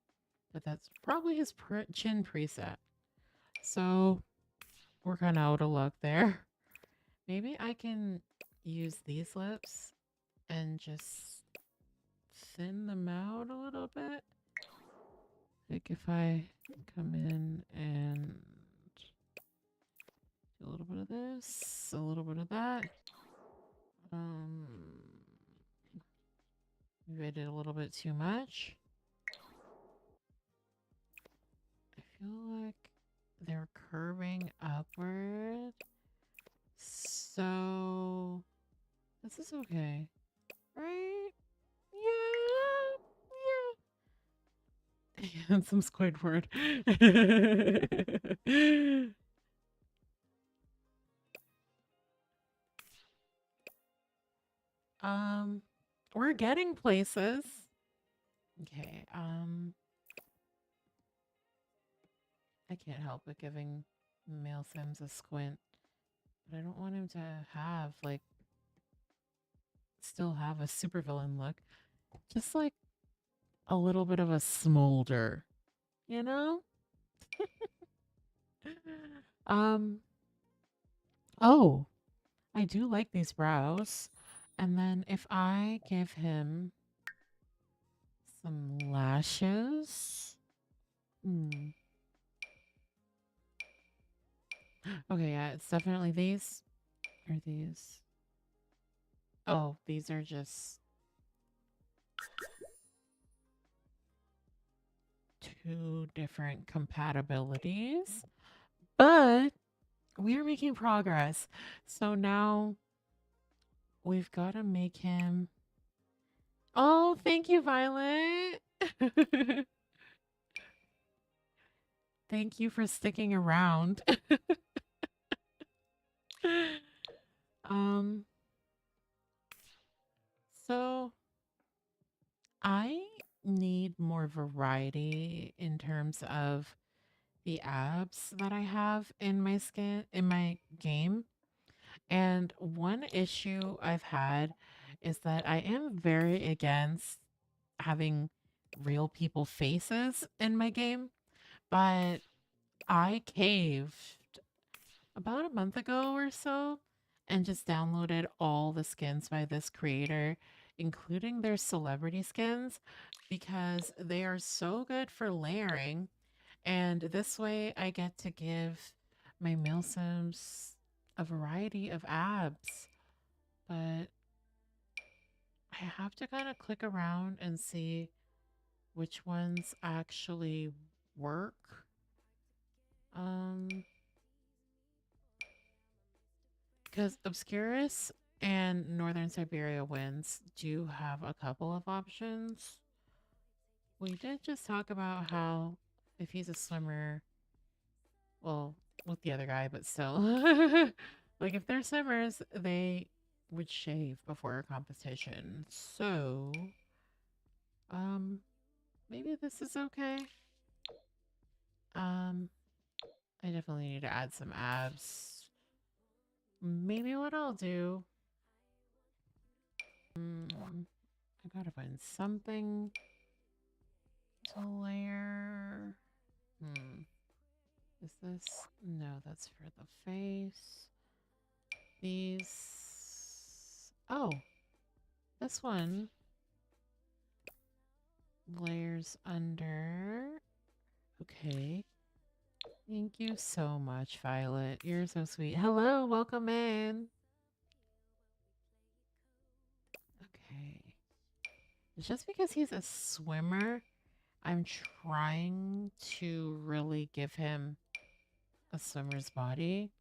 but that's probably his chin preset. So we're kind of out of luck there. Maybe I can use these lips and just thin them out a little bit. Like if I come in and do a little bit of this, a little bit of that. Maybe I did a little bit too much. I feel like they're curving upward. So this is okay, right? Yeah. And some Squidward. We're getting places. Okay, I can't help but giving male Sims a squint. But I don't want him to have, like, still have a supervillain look. Just like a little bit of a smolder, you know? um, oh, I do like these brows. And then if I give him some lashes. Okay, yeah, it's definitely these. Or these. Oh, these are just two different compatibilities. But we are making progress. So now we've got to make him. Oh, thank you, Violet. Thank you for sticking around. um, so I need more variety in terms of the abs that I have in my game. And one issue I've had is that I am very against having real people faces in my game, but I caved about a month ago or so and just downloaded all the skins by this creator, including their celebrity skins, because they are so good for layering. And this way I get to give my male sims a variety of abs. But I have to kind of click around and see which ones actually work. Because Obscurus and Northern Siberia Winds do have a couple of options. We did just talk about how if he's a swimmer, well, with the other guy, but still, like if they're swimmers, they would shave before a competition. So, maybe this is okay. I definitely need to add some abs. Maybe what I'll do. I gotta find something to layer. Is this? No, that's for the face. These. Oh, this one layers under. Okay. Thank you so much, Violet. You're so sweet. Hello, welcome in. Okay. Just because he's a swimmer, I'm trying to really give him a swimmer's body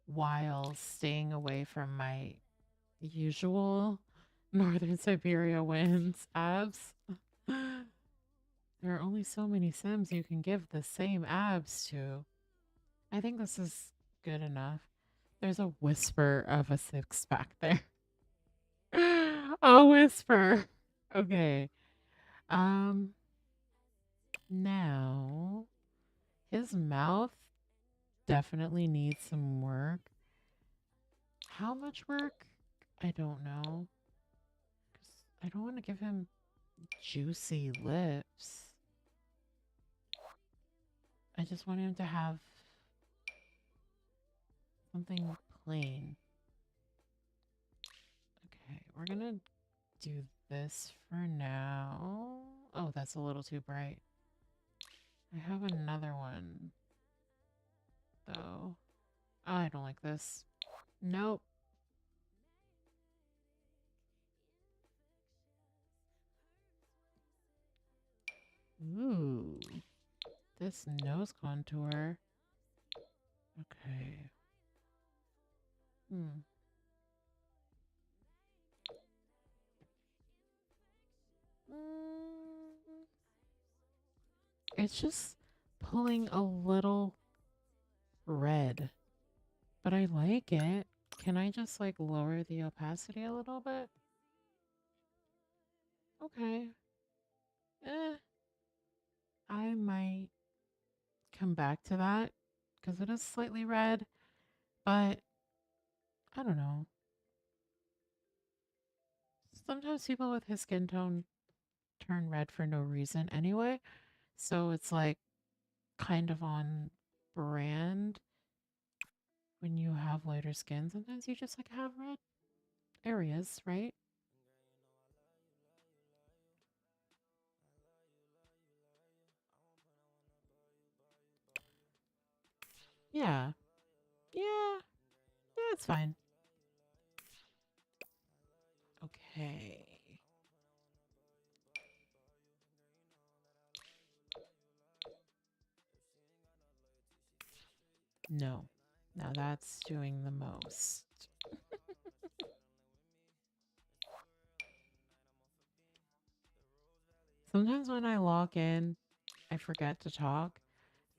while staying away from my usual Northern Siberia winds abs. There are only so many Sims you can give the same abs to. I think this is good enough. There's a whisper of a six pack there. A whisper. Okay. Now his mouth definitely needs some work. How much work? I don't know. 'Cause I don't want to give him juicy lips. I just want him to have something plain. Okay, we're gonna do this for now. Oh, that's a little too bright. I have another one, though. I don't like this. Nope. Ooh. This nose contour. Okay. Hmm. Mm, it's just pulling a little red, but I like it. Can I just like lower the opacity a little bit? Okay. Eh, I might come back to that because it is slightly red, but I don't know. Sometimes people with his skin tone turn red for no reason anyway. So it's like kind of on brand when you have lighter skin. Sometimes you just like have red areas, right? Yeah. Yeah. Yeah, it's fine. Okay. No. Now that's doing the most. Sometimes when I log in, I forget to talk.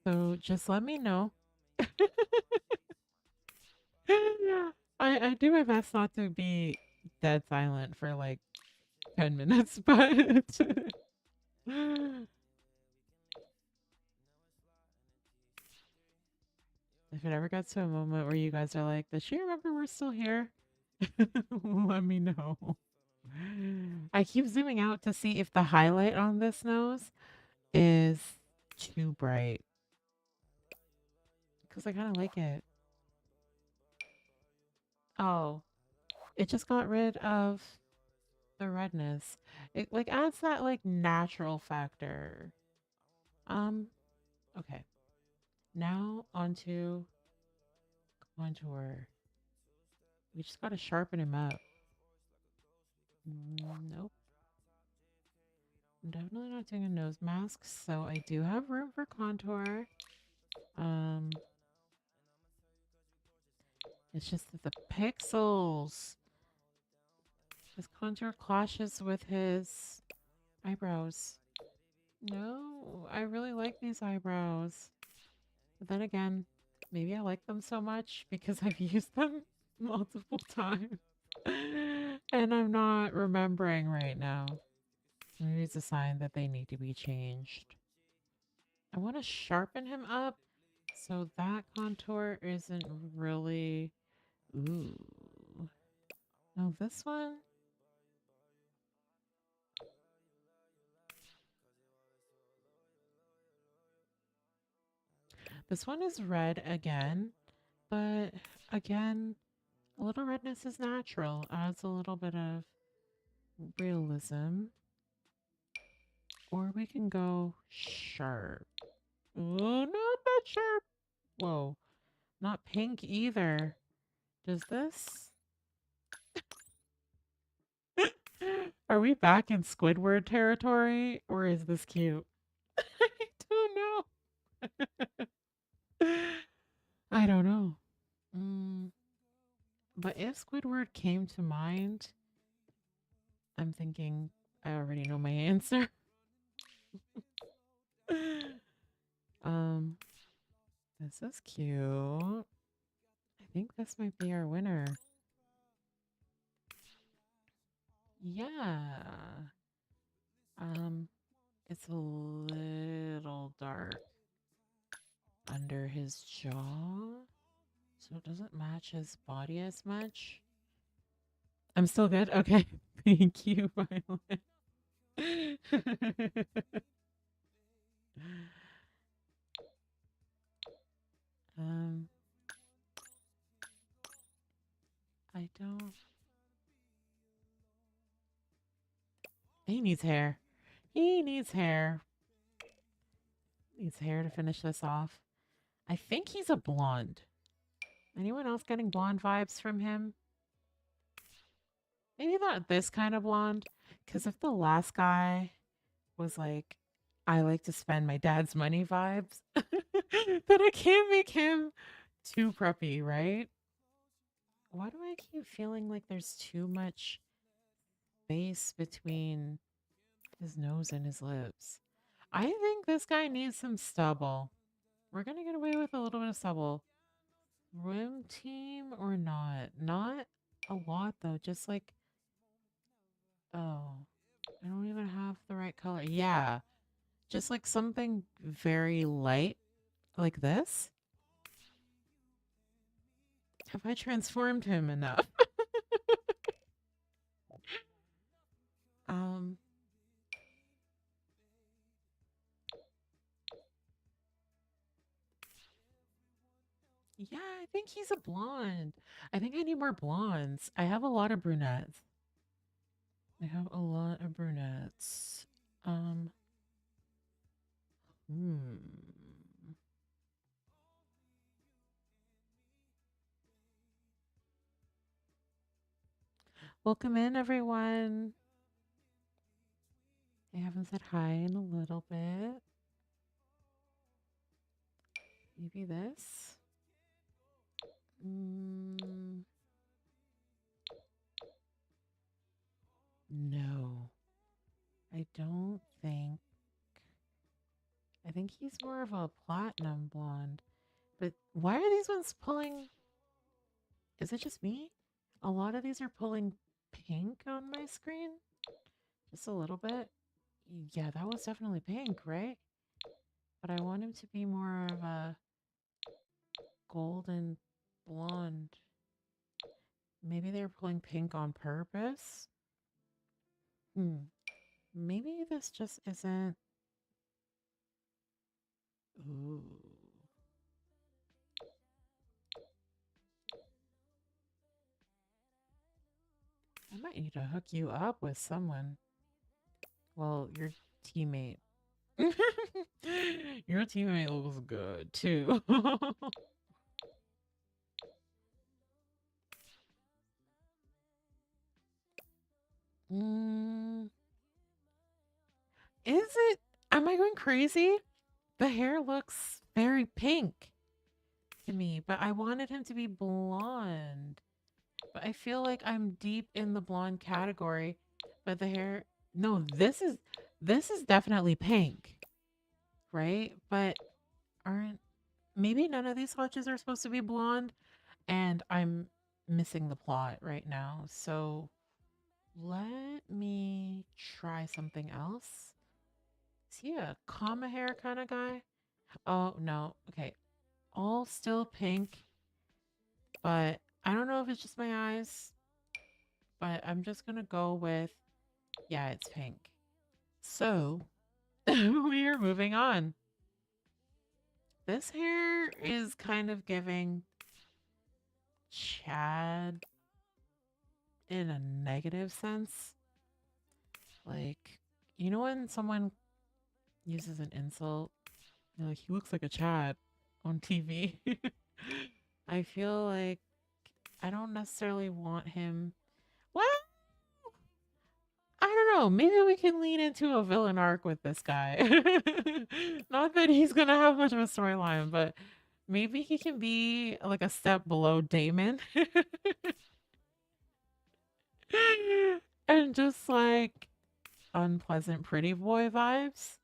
So just let me know. I do my best not to be dead silent for like 10 minutes, but if it ever gets to a moment where you guys are like, does she remember we're still here? Let me know. I keep zooming out to see if the highlight on this nose is too bright because I kind of like it. Oh, it just got rid of the redness. It like adds that like natural factor. Um, okay. Now onto contour. We just gotta sharpen him up. Nope. I'm definitely not doing a nose mask, so I do have room for contour. Um, it's just that the pixels. His contour clashes with his eyebrows. No, I really like these eyebrows. But then again, maybe I like them so much because I've used them multiple times. And I'm not remembering right now. Maybe it's a sign that they need to be changed. I want to sharpen him up so that contour isn't really... Ooh. Now this one... This one is red again, but again, a little redness is natural. Adds a little bit of realism. Or we can go sharp. Oh, not that sharp. Whoa. Not pink either. Does this? Are we back in Squidward territory? Or is this cute? I don't know. I don't know. But if Squidward came to mind, I'm thinking I already know my answer. um, this is cute. I think this might be our winner. Yeah. It's a little dark under his jaw, so it doesn't match his body as much. I'm still good? Okay. Thank you, Violet. um, I don't... He needs hair. He needs hair. Needs hair to finish this off. I think he's a blonde. Anyone else getting blonde vibes from him? Maybe not this kind of blonde. Because if the last guy was like, I like to spend my dad's money vibes, then I can't make him too preppy, right? Why do I keep feeling like there's too much space between his nose and his lips? I think this guy needs some stubble. We're going to get away with a little bit of stubble. Swim team or not? Not a lot though. Just like, oh, I don't even have the right color. Yeah. Just like something very light like this. Have I transformed him enough? um, yeah, I think he's a blonde. I think I need more blondes. I have a lot of brunettes. I have a lot of brunettes. Um, hmm. Welcome in, everyone. I haven't said hi in a little bit. Maybe this. No, I don't think. I think he's more of a platinum blonde. But why are these ones pulling? Is it just me? A lot of these are pulling pink on my screen. Just a little bit. Yeah, that was definitely pink, right? But I want him to be more of a golden blonde. Maybe they're pulling pink on purpose. Maybe this just isn't. Ooh. I might need to hook you up with someone. Well, your teammate. Your teammate looks good too. Is it? Am I going crazy? The hair looks very pink to me, but I wanted him to be blonde. But I feel like I'm deep in the blonde category, but the hair, no, this is definitely pink, right? But aren't maybe none of these swatches are supposed to be blonde, and I'm missing the plot right now. So let me try something else. Is he a comma hair kind of guy? Oh, no. Okay. All still pink, but I don't know if it's just my eyes, but I'm just going to go with, yeah, it's pink. So we are moving on. This hair is kind of giving Chad in a negative sense. Like, you know when someone uses an insult, they're like, he looks like a Chad on TV. I feel like I don't necessarily want him. Well, I don't know. Maybe we can lean into a villain arc with this guy. Not that he's going to have much of a storyline, but maybe he can be like a step below Damon. And just like unpleasant pretty boy vibes.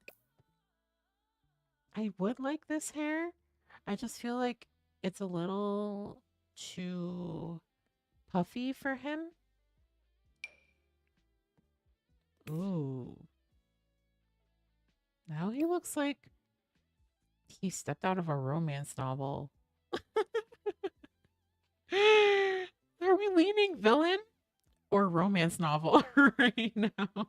I would like this hair. I just feel like it's a little too puffy for him. Ooh. Now he looks like he stepped out of a romance novel. Are we leaning villain or romance novel right now?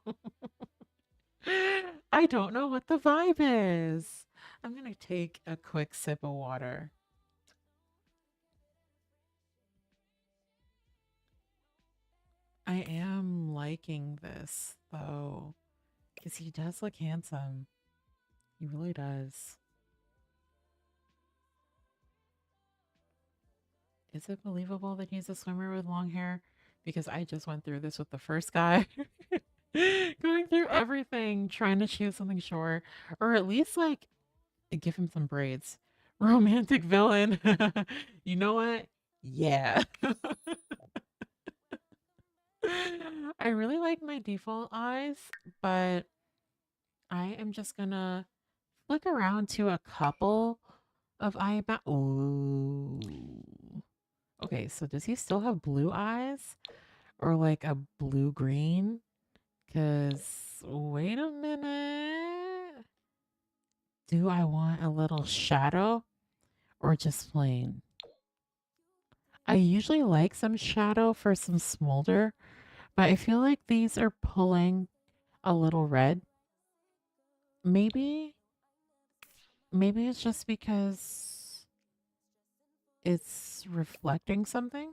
I don't know what the vibe is. I'm going to take a quick sip of water. I am liking this, though, because he does look handsome. He really does. Is it believable that he's a swimmer with long hair? Because I just went through this with the first guy. Going through everything, trying to choose something short, or at least like give him some braids. Romantic villain. You know what? Yeah. I really like my default eyes, but I am just gonna flick around to a couple of Ooh. Okay, so does he still have blue eyes? Or like a blue green? Because, wait a minute. Do I want a little shadow or just plain? I usually like some shadow for some smolder, but I feel like these are pulling a little red. Maybe, maybe it's just because it's reflecting something.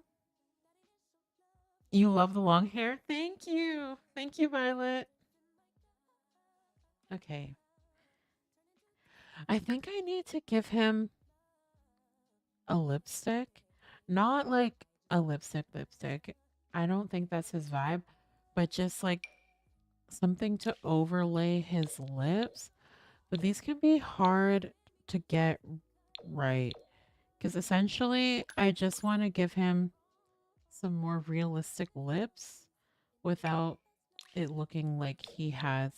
You love the long hair? Thank you. Thank you, Violet. Okay. I think I need to give him a lipstick. Not like a lipstick. I don't think that's his vibe, but just like something to overlay his lips. But these can be hard to get right because essentially I just want to give him some more realistic lips without it looking like he has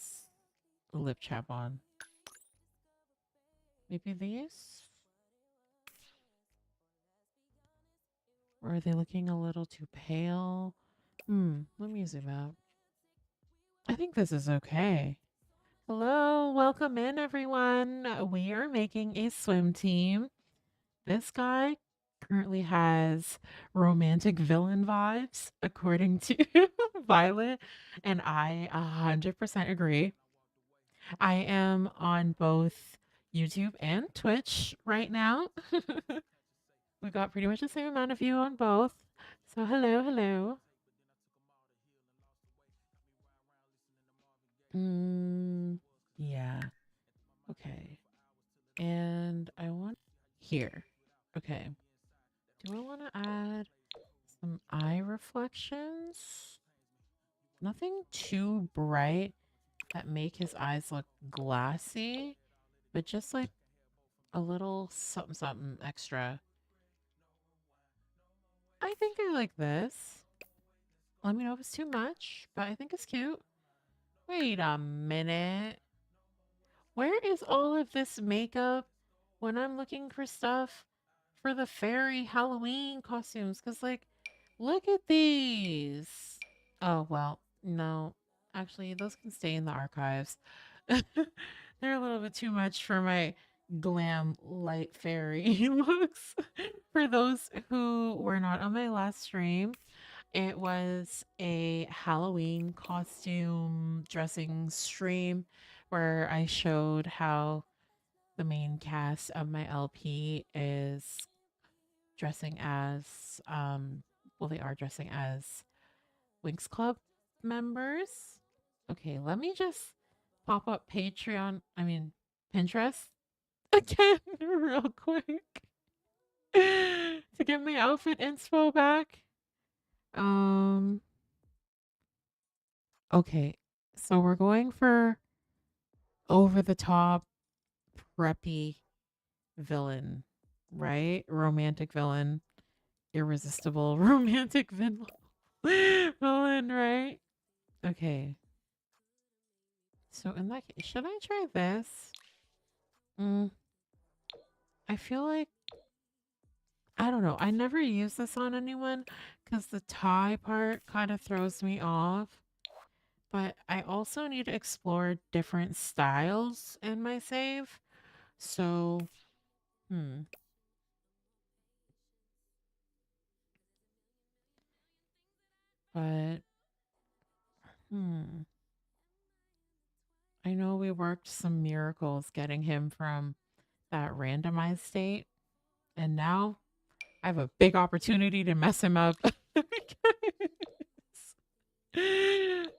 a lip chap on. Maybe these? Or are they looking a little too pale? Let me zoom out. I think this is okay. Hello, welcome in everyone. We are making a swim team. This guy currently has romantic villain vibes, according to Violet, and I 100% agree. I am on both YouTube and Twitch right now. We got pretty much the same amount of you on both. So hello. Yeah. Okay. And I want here. Okay. Do I want to add some eye reflections? Nothing too bright that make his eyes look glassy, but just like a little something extra. I think I like this. Let me know if it's too much, but I think it's cute. Wait a minute. Where is all of this makeup when I'm looking for stuff for the fairy Halloween costumes? Because, like, look at these. Oh, well, no. Actually, those can stay in the archives. They're a little bit too much for my glam light fairy looks. For those who were not on my last stream, it was a Halloween costume dressing stream where I showed how the main cast of my LP is dressing as well, they are dressing as Winx Club members. Okay, let me just pop up Pinterest again real quick to get my outfit inspo back. Okay, so we're going for over the top preppy villain, right? Romantic villain, irresistible romantic villain, right? Okay. So in that case, should I try this? I feel like I don't know. I never use this on anyone because the tie part kind of throws me off. But I also need to explore different styles in my save. So, hmm. But, hmm. I know we worked some miracles getting him from that randomized state. And now I have a big opportunity to mess him up.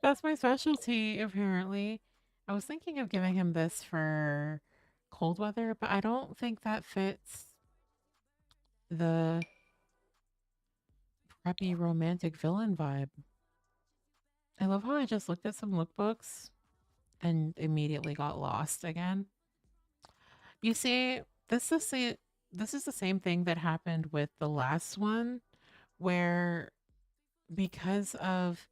That's my specialty, apparently. I was thinking of giving him this for cold weather, but I don't think that fits the preppy romantic villain vibe. I love how I just looked at some lookbooks and immediately got lost again. You see, this is the same thing that happened with the last one, where because of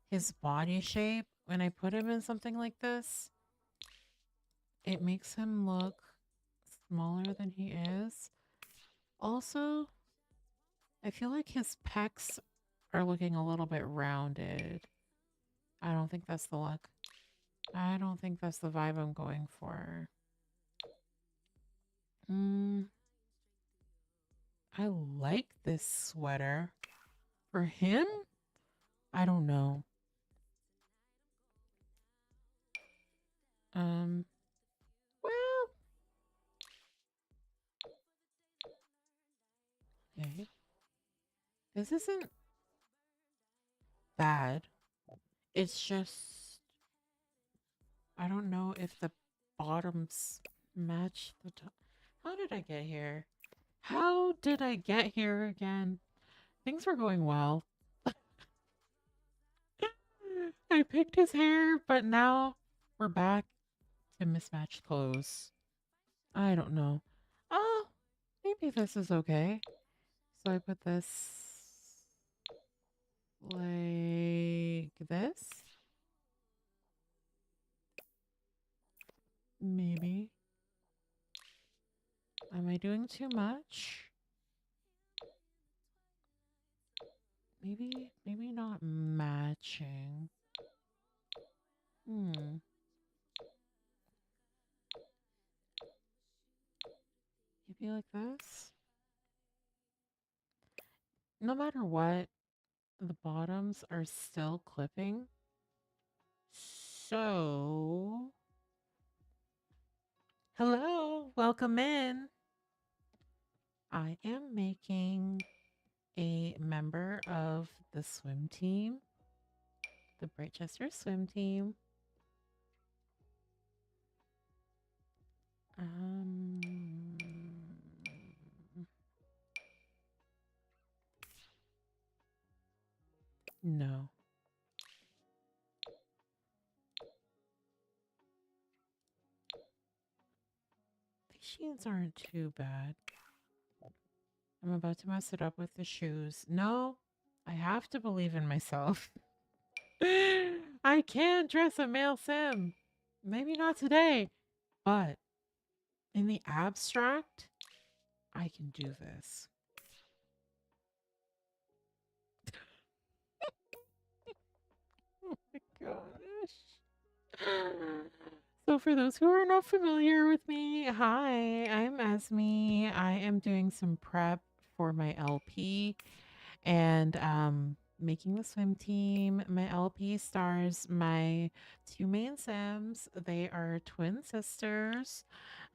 his body shape, when I put him in something like this, it makes him look smaller than he is. Also, I feel like his pecs are looking a little bit rounded. I don't think that's the look. I don't think that's the vibe I'm going for. I like this sweater. For him? I don't know. Well, okay. This isn't bad. It's just, I don't know if the bottoms match the top. How did I get here? How did I get here again? Things were going well. I picked his hair, but now we're back to mismatched clothes. I don't know. Oh, maybe this is okay. So I put this like this. Maybe. Am I doing too much? Maybe not matching. Maybe like this. No matter what, the bottoms are still clipping. So, hello, welcome in. I am making a member of the swim team, the Britechester swim team. No. These jeans aren't too bad. I'm about to mess it up with the shoes. No, I have to believe in myself. I can dress a male sim. Maybe not today, but in the abstract, I can do this. Oh my gosh. So for those who are not familiar with me, hi, I'm Esme. I am doing some prep for my LP and making the swim team. My LP stars my two main Sims. They are twin sisters,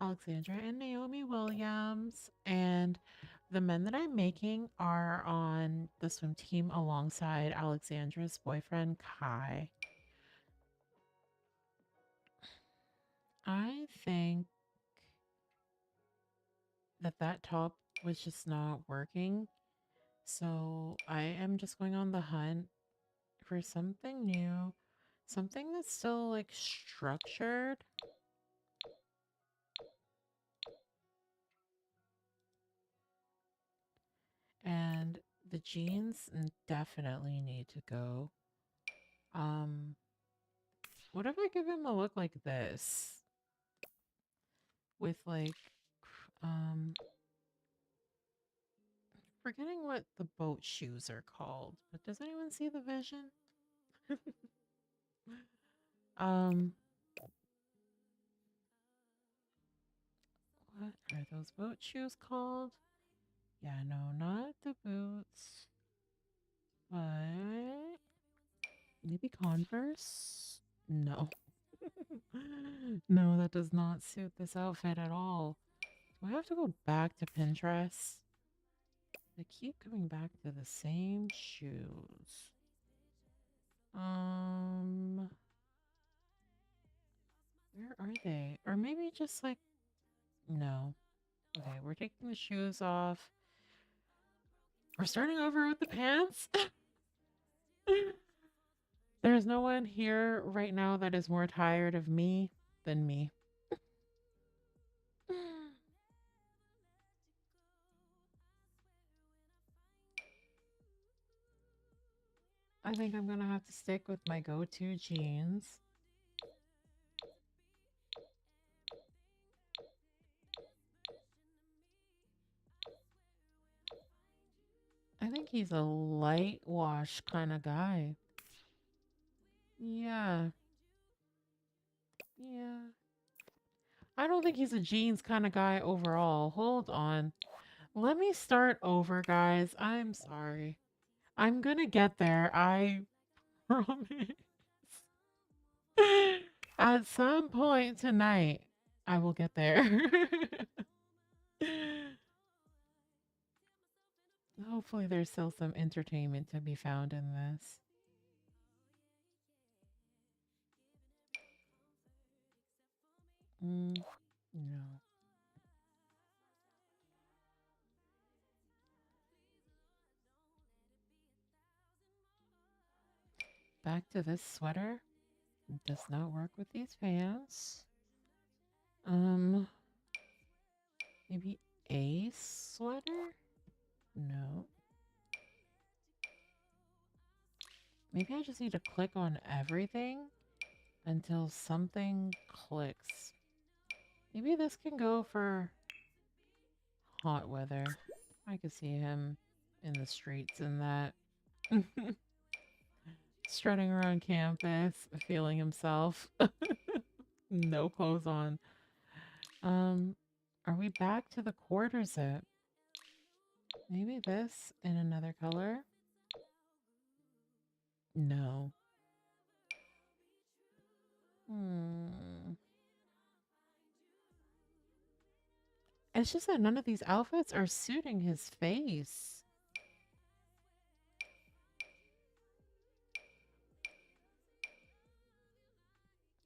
Alexandra and Naomi Williams. And the men that I'm making are on the swim team alongside Alexandra's boyfriend, Kai. I think that top was just not working. So I am just going on the hunt for something new, something that's still like structured. And the jeans definitely need to go. What if I give him a look like this? With like forgetting what the boat shoes are called, but does anyone see the vision? What are those boat shoes called? Yeah, no, not the boots. But maybe Converse? No. No, that does not suit this outfit at all. Do I have to go back to Pinterest? I keep coming back to the same shoes. Where are they? Or maybe just like, no. Okay, we're taking the shoes off. We're starting over with the pants. There's no one here right now that is more tired of me than me. I think I'm gonna have to stick with my go-to jeans. I think he's a light wash kind of guy. Yeah. Yeah. I don't think he's a jeans kind of guy overall. Hold on. Let me start over, guys. I'm sorry. I'm gonna get there. I promise. At some point tonight, I will get there. Hopefully, there's still some entertainment to be found in this. No. Back to this sweater. It does not work with these pants. Maybe a sweater? No. Maybe I just need to click on everything until something clicks. Maybe this can go for hot weather. I could see him in the streets in that. Strutting around campus, feeling himself. No clothes on. Are we back to the quarter zip? Maybe this in another color? No. It's just that none of these outfits are suiting his face.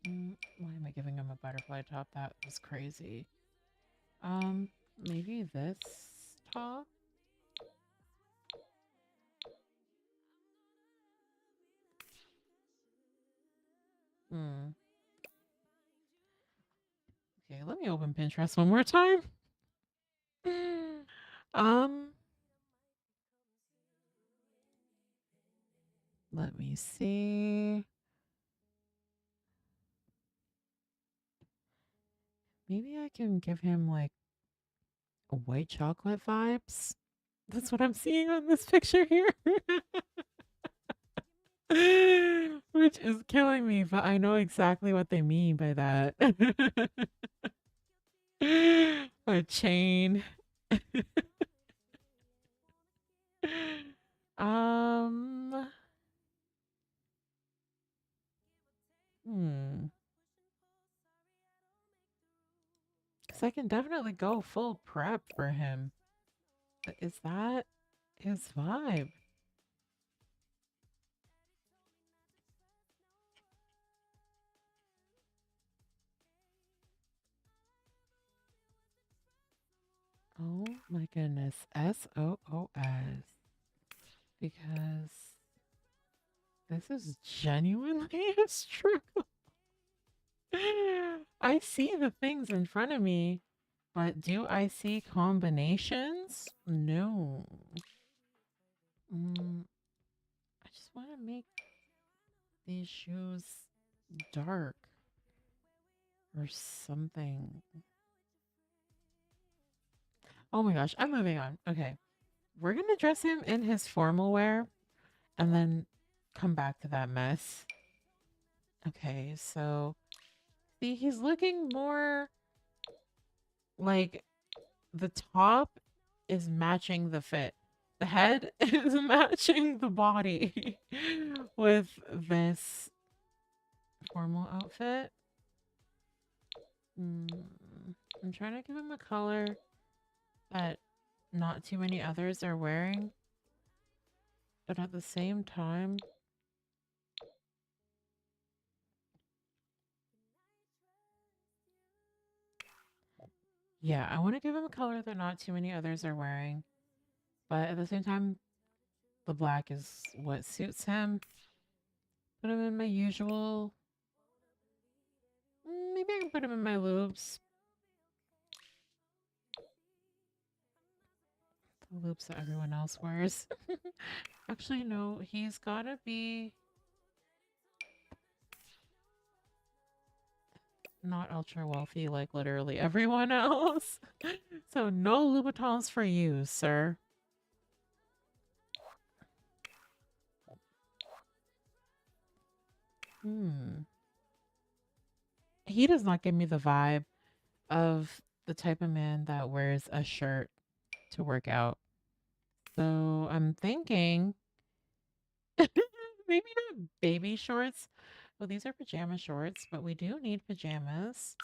Why am I giving him a butterfly top? That was crazy. Maybe this top? Okay, let me open Pinterest one more time. Let me see. Maybe I can give him like a white chocolate vibes. That's what I'm seeing on this picture here. Which is killing me, but I know exactly what they mean by that. A chain. Um, because I can definitely go full prep for him. But is that his vibe? Oh my goodness. SOOS. Because this is genuinely a struggle. I see the things in front of me, but do I see combinations? No. I just want to make these shoes dark or something. Oh my gosh, I'm moving on. Okay. We're going to dress him in his formal wear and then come back to that mess. Okay, so see, he's looking more like the top is matching the fit. The head is matching the body with this formal outfit. I'm trying to give him a color that not too many others are wearing. But at the same time, yeah, I want to give him a color that not too many others are wearing. But at the same time, the black is what suits him. Put him in my usual. Maybe I can put him in my loops. The loops that everyone else wears. Actually, no, he's gotta be not ultra wealthy like literally everyone else. So no Louboutins for you, sir. He does not give me the vibe of the type of man that wears a shirt to work out. So I'm thinking maybe not baby shorts. Well, these are pajama shorts, but we do need pajamas.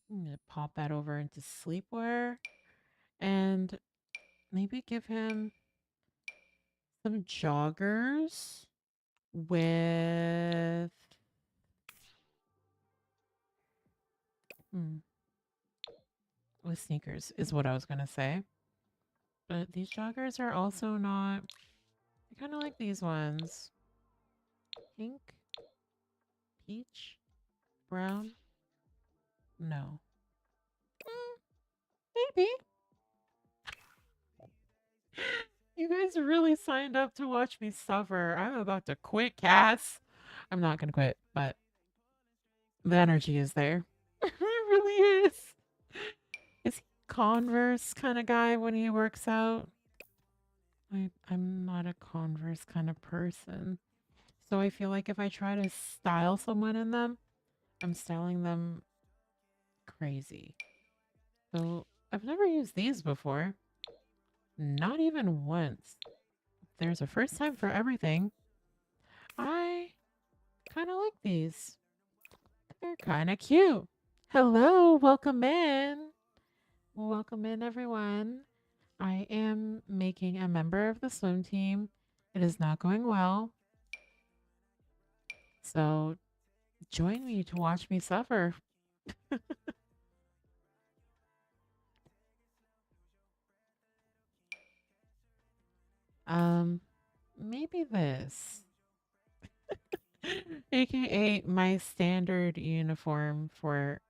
I'm going to pop that over into sleepwear and maybe give him some joggers with with sneakers is what I was going to say. But these joggers are also not, I kind of like these ones. Pink, peach, brown. No. Maybe. You guys really signed up to watch me suffer. I'm about to quit, Cass. I'm not going to quit, but the energy is there. It really is. Is he Converse kind of guy when he works out? I'm not a Converse kind of person. So I feel like if I try to style someone in them, I'm styling them crazy. So I've never used these before. Not even once. There's a first time for everything. I kind of like these. They're kind of cute. Hello, welcome in. Welcome in, everyone. I am making a member of the swim team. It is not going well. So join me to watch me suffer. Maybe this. AKA my standard uniform for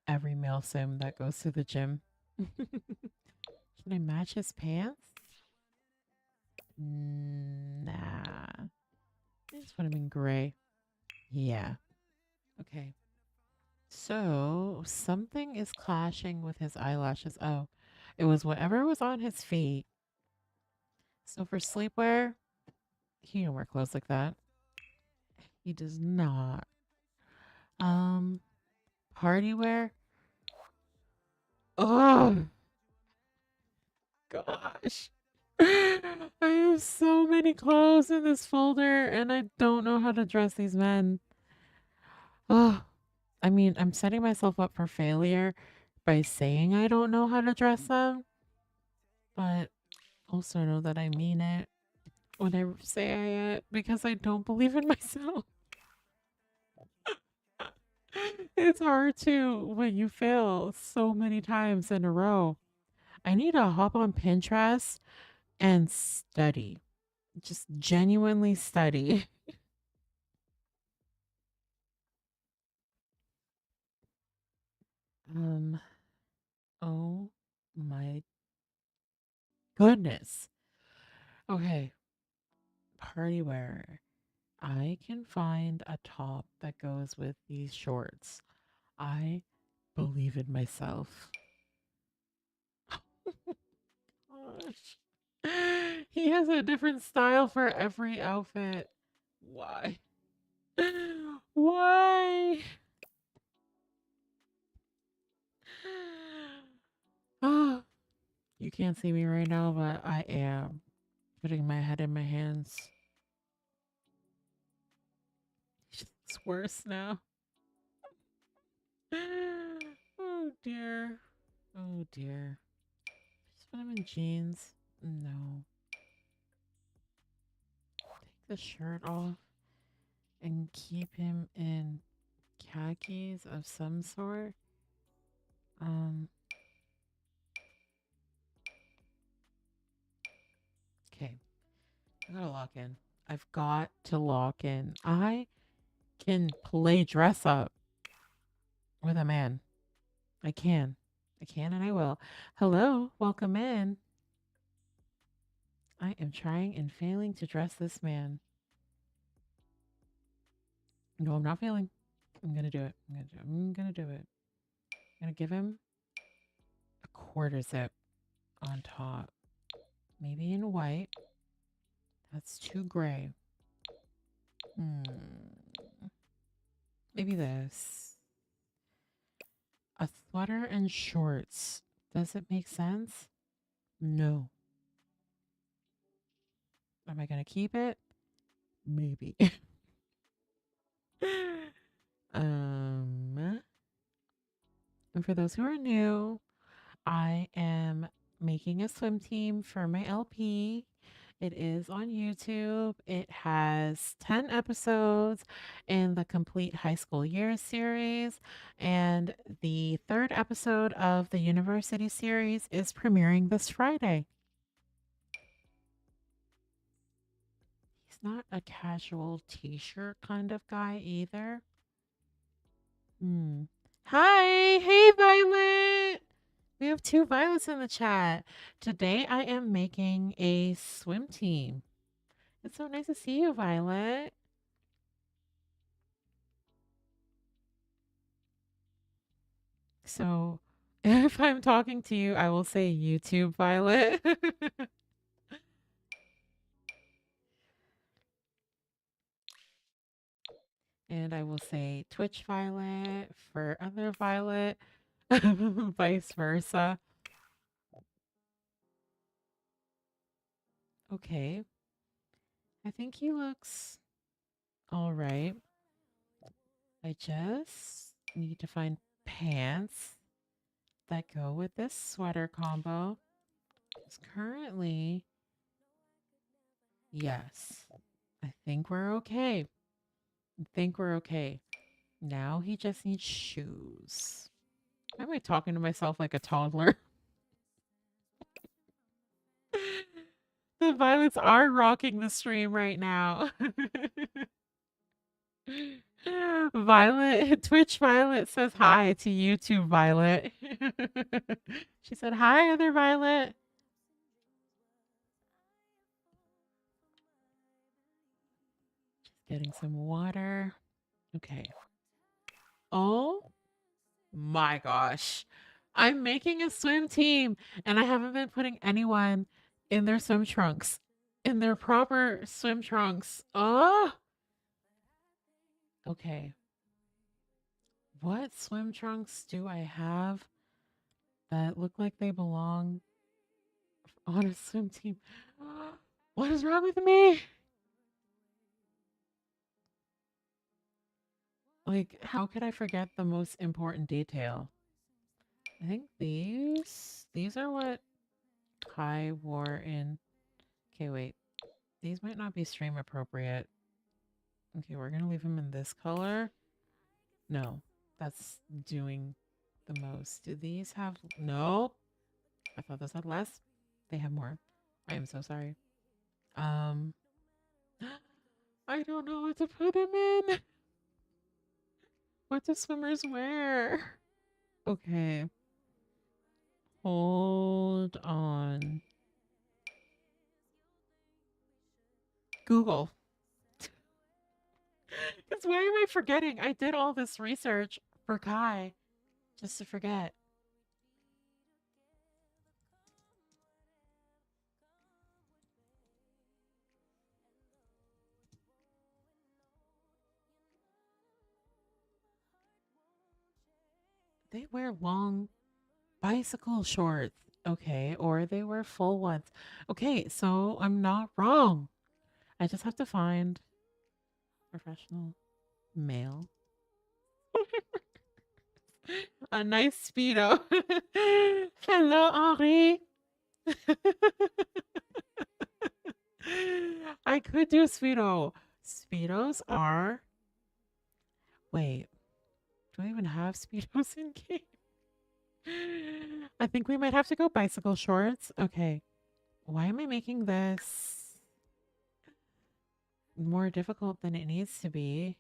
every male sim that goes to the gym. Can I match his pants? Nah. I just put him in gray. Yeah. Okay. So something is clashing with his eyelashes. Oh, it was whatever was on his feet. So for sleepwear, he don't wear clothes like that. He does not. Party wear. Oh gosh. I have so many clothes in this folder and I don't know how to dress these men. Oh, I mean, I'm setting myself up for failure by saying I don't know how to dress them, but also know that I mean it when I say it because I don't believe in myself. It's hard to when you fail so many times in a row. I need to hop on Pinterest and study. Just genuinely study. Um, oh my goodness. Okay, party wear. I can find a top that goes with these shorts. I believe in myself. Gosh. He has a different style for every outfit. Why? Why? Oh, you can't see me right now, but I am putting my head in my hands. It's worse now. Oh dear. Oh dear. Just put him in jeans. No. Take the shirt off and keep him in khakis of some sort. Um I gotta lock in. I've got to lock in. I can play dress up with a man. I can. I can and I will. Hello, welcome in. I am trying and failing to dress this man. No, I'm not failing. I'm gonna do it. I'm gonna do it. I'm gonna give him a quarter zip on top. Maybe in white. That's too gray. Maybe this. A sweater and shorts. Does it make sense? No. Am I gonna keep it? Maybe. And for those who are new, I am making a swim team for my LP. It is on YouTube. It has 10 episodes in the Complete High School Years series. And the third episode of the University series is premiering this Friday. He's not a casual t-shirt kind of guy either. Hi! Hey, Violet! We have 2 Violets in the chat. Today I am making a swim team. It's so nice to see you, Violet. So if I'm talking to you, I will say YouTube Violet. And I will say Twitch Violet for other Violet, vice versa. Okay. I think he looks all right. I just need to find pants that go with this sweater combo. Because currently, yes, I think we're okay. Now he just needs shoes. Why am I talking to myself like a toddler? The Violets are rocking the stream right now. Violet, Twitch Violet says hi to YouTube Violet. She said, hi, other Violet. Just getting some water. Okay. Oh my gosh. I'm making a swim team and I haven't been putting anyone in their swim trunks, in their proper swim trunks. Oh, okay. What swim trunks do I have that look like they belong on a swim team? What is wrong with me? Like, how could I forget the most important detail? I think these are what Kai wore in. Okay, wait. These might not be stream appropriate. Okay, we're gonna leave them in this color. No, that's doing the most. Do these have... Nope. I thought those had less. They have more. I am so sorry. I don't know what to put them in. What do swimmers wear? Okay. Hold on. Google. Because why am I forgetting? I did all this research for Kai just to forget. They wear long bicycle shorts. Okay, or they wear full ones. Okay, so I'm not wrong. I just have to find professional male. A nice Speedo. Hello, Henri. I could do Speedo. Speedos are... Wait. Do I even have Speedos in game? I think we might have to go bicycle shorts. Okay. Why am I making this more difficult than it needs to be.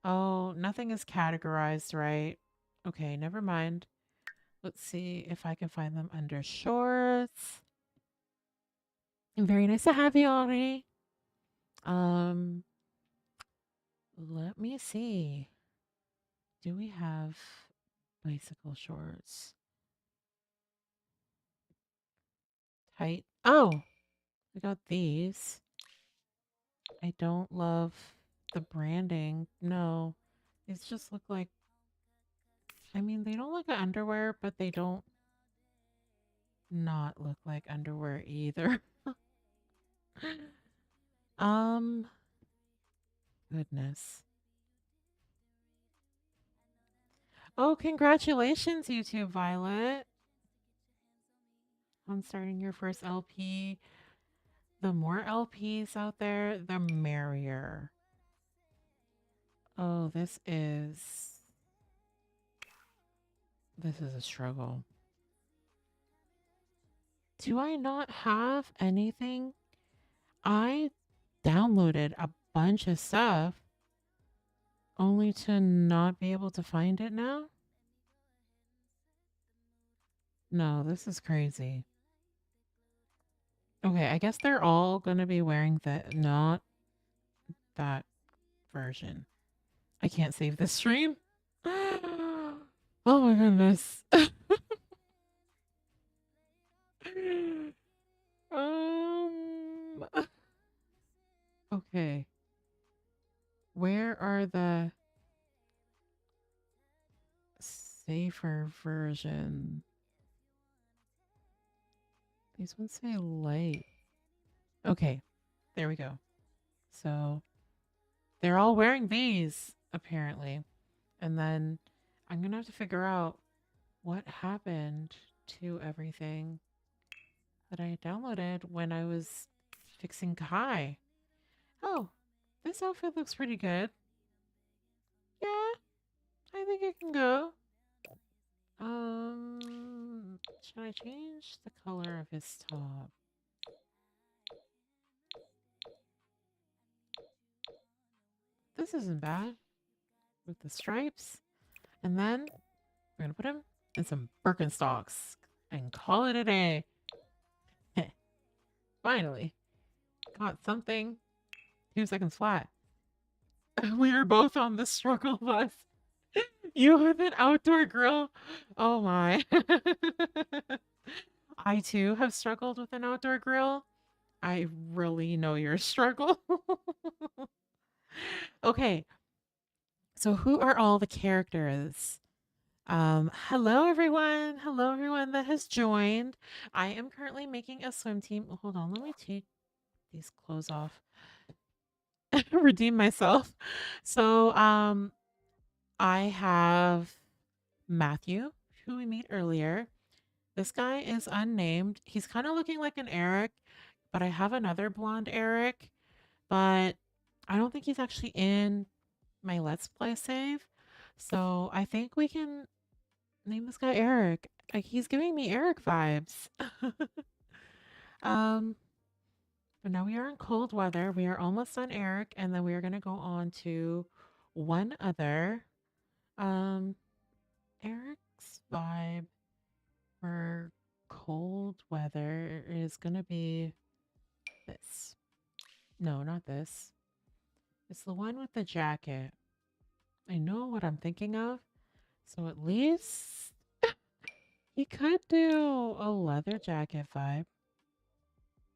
Oh, nothing is categorized right. Okay, never mind. Let's see if I can find them under shorts. Very nice to have you, Ari. Let me see. Do we have bicycle shorts? Tight. Oh, I got these. I don't love the branding. No, these just look like, I mean, they don't look like underwear, but they don't not look like underwear either. um, Goodness. Oh, congratulations, YouTube Violet, on starting your first LP. The more LPs out there, the merrier. Oh, this is a struggle. Do I not have anything? I downloaded a bunch of stuff only to not be able to find it now? No, this is crazy. Okay, I guess they're all going to be wearing not that version. I can't save this stream. Oh my goodness. um okay. Where are the safer version? These ones say light. Okay, there we go. So they're all wearing these, apparently. And then I'm gonna have to figure out what happened to everything that I downloaded when I was fixing Kai. Oh, this outfit looks pretty good. Yeah, I think it can go. Should I change the color of his top? This isn't bad with the stripes. And then we're gonna put him in some Birkenstocks and call it a day. Finally, got something. 2 seconds flat. We are both on the struggle bus. You with an outdoor grill? Oh my. I too have struggled with an outdoor grill. I really know your struggle. Okay, so who are all the characters? Hello everyone. Hello everyone that has joined. I am currently making a swim team. Hold on, let me take these clothes off. Redeem myself. So, I have Matthew, who we meet earlier. This guy is unnamed. He's kind of looking like an Eric, but I have another blonde Eric, but I don't think he's actually in my Let's Play save. So I think we can name this guy Eric. Like, he's giving me Eric vibes. um, but now we are in cold weather. We are almost on Eric, and then we are going to go on to one other. Um, Eric's vibe for cold weather is going to be this. No, not this. It's the one with the jacket. I know what I'm thinking of. So at least he could do a leather jacket vibe.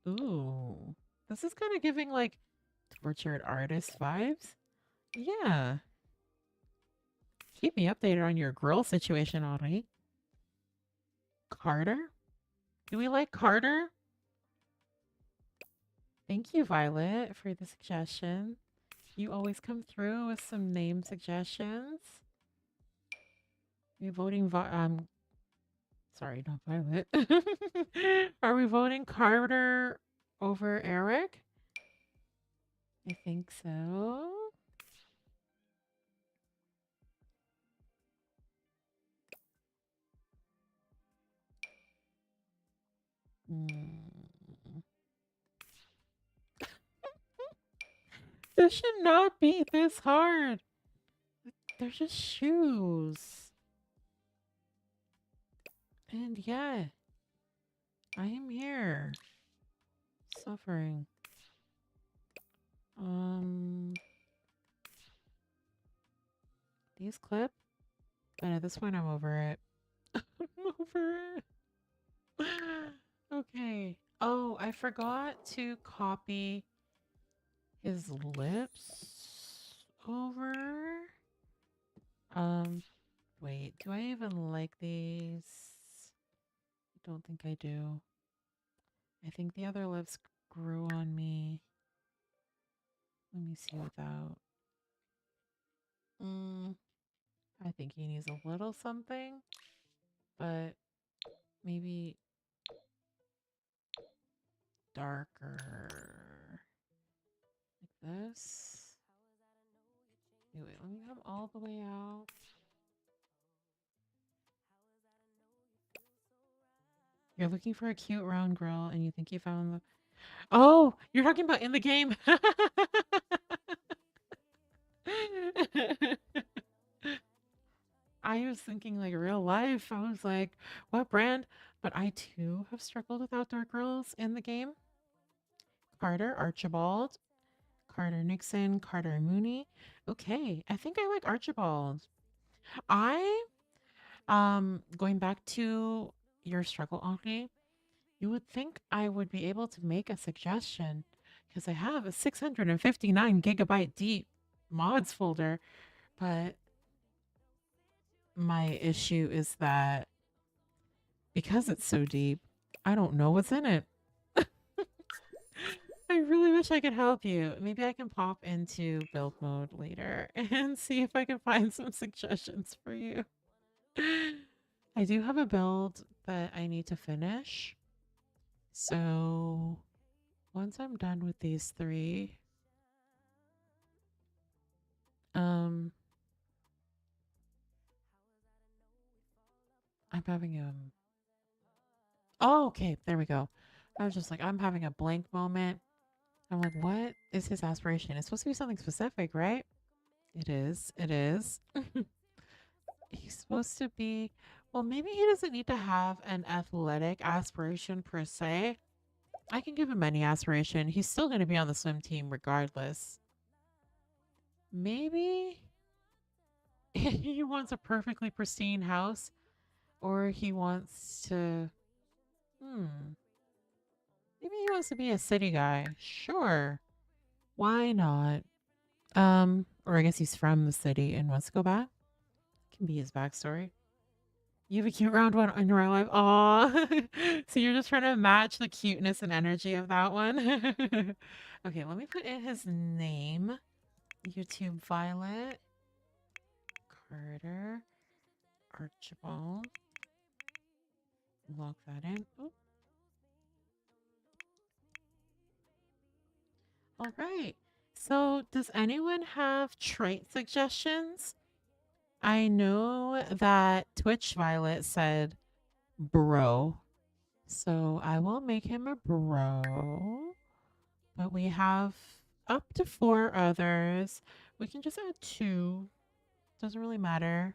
Ooh. This is kind of giving like tortured artist vibes. Yeah. Keep me updated on your grill situation, alright? Carter? Do we like Carter? Thank you, Violet, for the suggestion. You always come through with some name suggestions. We voting sorry, not Violet. Are we voting Carter over Eric? I think so. This should not be this hard. They're just shoes. And yet, I am here. Suffering. These clip? But at this point, I'm over it. I'm over it. Okay. Oh, I forgot to copy his lips over. Wait, do I even like these? I don't think I do. I think the other lips grew on me. Let me see without. I think he needs a little something, but maybe darker. Like this. Wait, let me come all the way out. You're looking for a cute round grill and you think you found the... Oh, you're talking about in the game. I was thinking like real life. I was like, what brand? But I too have struggled with outdoor grills in the game. Carter Archibald, Carter Nixon, Carter Mooney. Okay, I think I like Archibald. I going back to your struggle, Auntie, you would think I would be able to make a suggestion because I have a 659 gigabyte deep mods folder, but my issue is that because it's so deep, I don't know what's in it. I really wish I could help you. Maybe I can pop into build mode later and see if I can find some suggestions for you. I do have a build that I need to finish. So once I'm done with these three, I'm having oh, okay, there we go. I was just like, I'm having a blank moment. I'm like, what is his aspiration? It's supposed to be something specific, right? It is. It is. He's supposed to be, well, maybe he doesn't need to have an athletic aspiration per se. I can give him any aspiration. He's still going to be on the swim team regardless. Maybe he wants a perfectly pristine house, or he wants to, maybe he wants to be a city guy. Sure. Why not? Or I guess he's from the city and wants to go back. Can be his backstory. You have a cute round one in real life. Aw. So you're just trying to match the cuteness and energy of that one. Okay, let me put in his name. YouTube Violet. Carter. Archibald. Log that in. Oop. All right. So does anyone have trait suggestions? I know that Twitch Violet said bro. So I will make him a bro. But we have up to 4 others. We can just add 2. Doesn't really matter.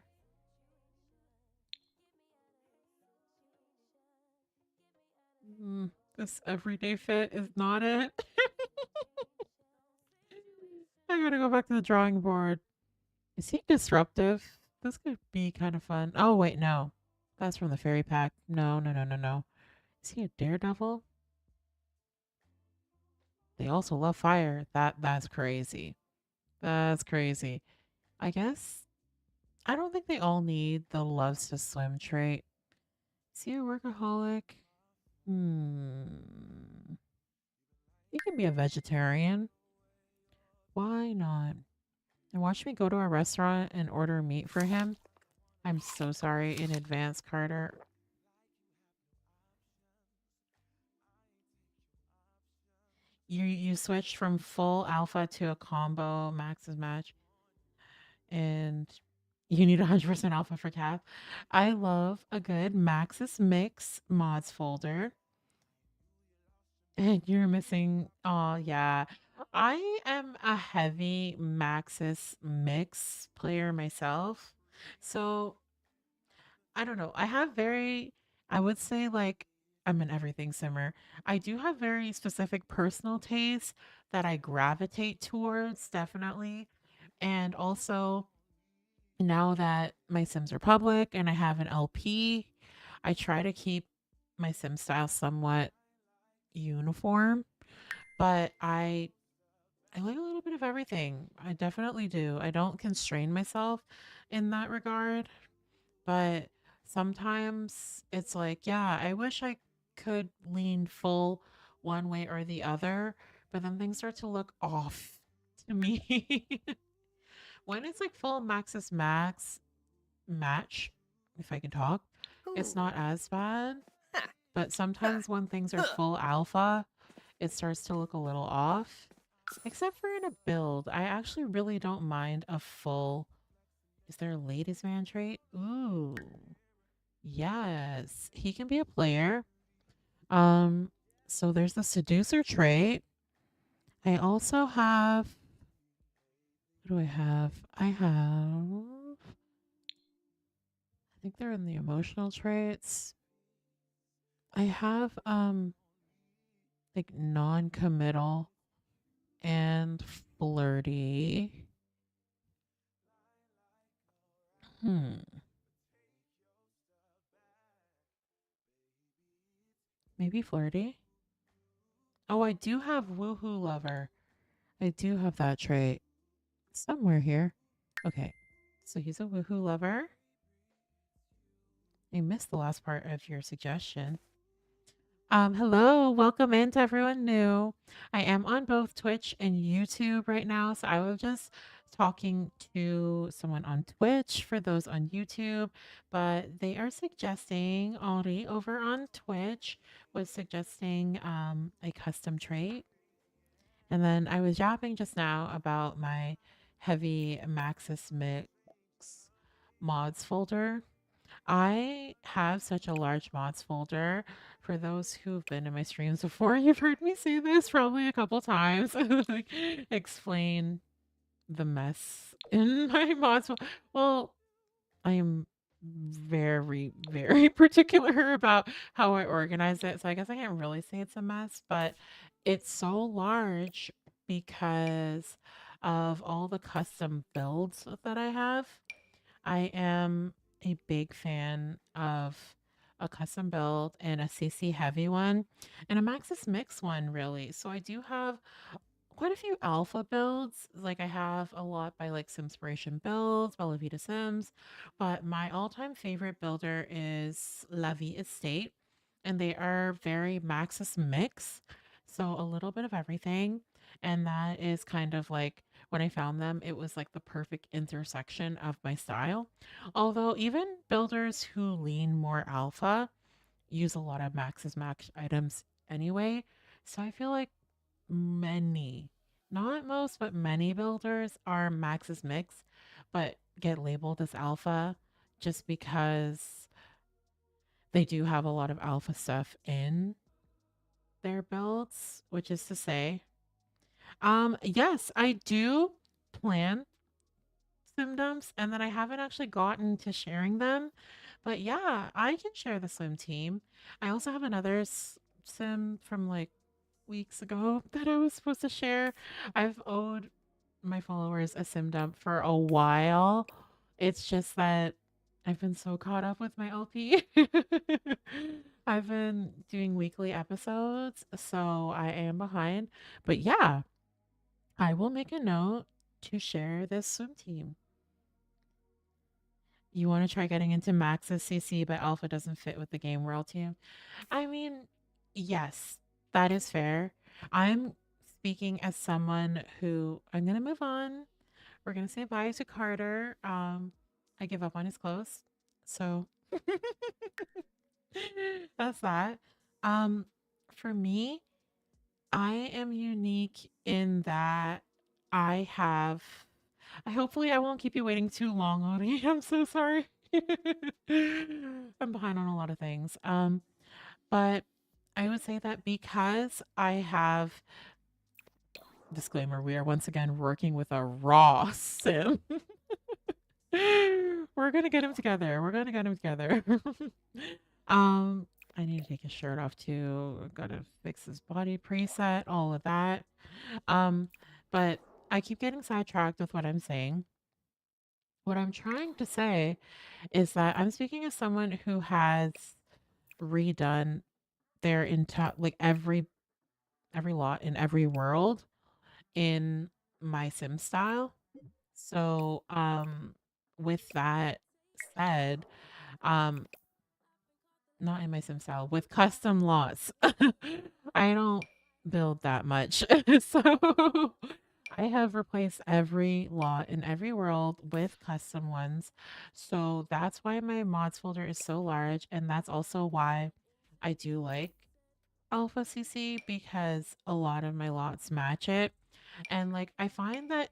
This everyday fit is not it. I gotta go back to the drawing board. Is he disruptive? This could be kind of fun. Oh, wait, no. That's from the fairy pack. No, no, no, no, no. Is he a daredevil? They also love fire. That's crazy. That's crazy. I guess I don't think they all need the loves to swim trait. Is he a workaholic? He can be a vegetarian. Why not? And watch me go to a restaurant and order meat for him. I'm so sorry in advance, Carter. You switched from full alpha to a combo max's match. And you need 100% alpha for Cap. I love a good Maxis Mix mods folder. And you're missing, oh yeah. I am a heavy Maxis mix player myself. So I don't know. I would say like I'm an everything simmer. I do have very specific personal tastes that I gravitate towards, definitely. And also, now that my Sims are public and I have an LP, I try to keep my Sim style somewhat uniform, but I like a little bit of everything. I definitely do. I don't constrain myself in that regard, but sometimes it's like, yeah, I wish I could lean full one way or the other, but then things start to look off to me. When it's like full Maxis Max match, if I can talk, it's not Ooh. as bad. Ha. But Ha. sometimes when things are Huh. full alpha, it starts to look a little off. Except for in a build, I actually really don't mind a full. Is there a ladies man trait? Ooh, yes, he can be a player. Um, so there's the seducer trait. I also have. What do I have? I think they're in the emotional traits. I have like non-committal and flirty. Hmm. Maybe flirty. Oh, I do have woohoo lover. I do have that trait somewhere here. Okay. So he's a woohoo lover. I missed the last part of your suggestion. Hello, welcome in to everyone new. I am on both Twitch and YouTube right now. So I was just talking to someone on Twitch for those on YouTube, but they are suggesting Ari over on Twitch was suggesting a custom trait. And then I was yapping just now about my heavy Maxis Mix mods folder. I have such a large mods folder. For those who've been in my streams before, you've heard me say this probably a couple times. Like, explain the mess in my mods. Well, I am very, very particular about how I organize it. So I guess I can't really say it's a mess, but it's so large because of all the custom builds that I have. I am a big fan of a custom build and a CC heavy one and a Maxis mix one, really. So I do have quite a few alpha builds. Like I have a lot by like Simspiration builds, Bella Vita Sims, but my all-time favorite builder is La Vie Estate, and they are very Maxis mix. So a little bit of everything. And that is kind of like when I found them, it was like the perfect intersection of my style. Although even builders who lean more alpha use a lot of Maxis Max items anyway. So I feel like many, not most, but many builders are Maxis Mix, but get labeled as alpha just because they do have a lot of alpha stuff in their builds, which is to say, yes, I do plan sim dumps, and then I haven't actually gotten to sharing them. But yeah, I can share the swim team. I also have another sim from like weeks ago that I was supposed to share. I've owed my followers a sim dump for a while. It's just that I've been so caught up with my LP. I've been doing weekly episodes, so I am behind. But yeah, I will make a note to share this swim team. You want to try getting into Max's CC, but Alpha doesn't fit with the game world team? I mean, yes, that is fair. I'm speaking as someone who I'm gonna move on. We're gonna say bye to Carter. I give up on his clothes. So that's that. Um, for me, I am unique in that I have I hopefully I won't keep you waiting too long, Audie. I'm so sorry. I'm behind on a lot of things. But I would say that because I have disclaimer, we are once again working with a raw sim. We're gonna get him together. We're gonna get him together. um, I need to take his shirt off too. Gotta fix his body preset, all of that. Um, but I keep getting sidetracked with what I'm saying. What I'm trying to say is that I'm speaking as someone who has redone their entire like every lot in every world in my sim style. So with that said, um not in my sim style, with custom lots. I don't build that much. So I have replaced every lot in every world with custom ones. So that's why my mods folder is so large. And that's also why I do like Alpha CC, because a lot of my lots match it. And like I find that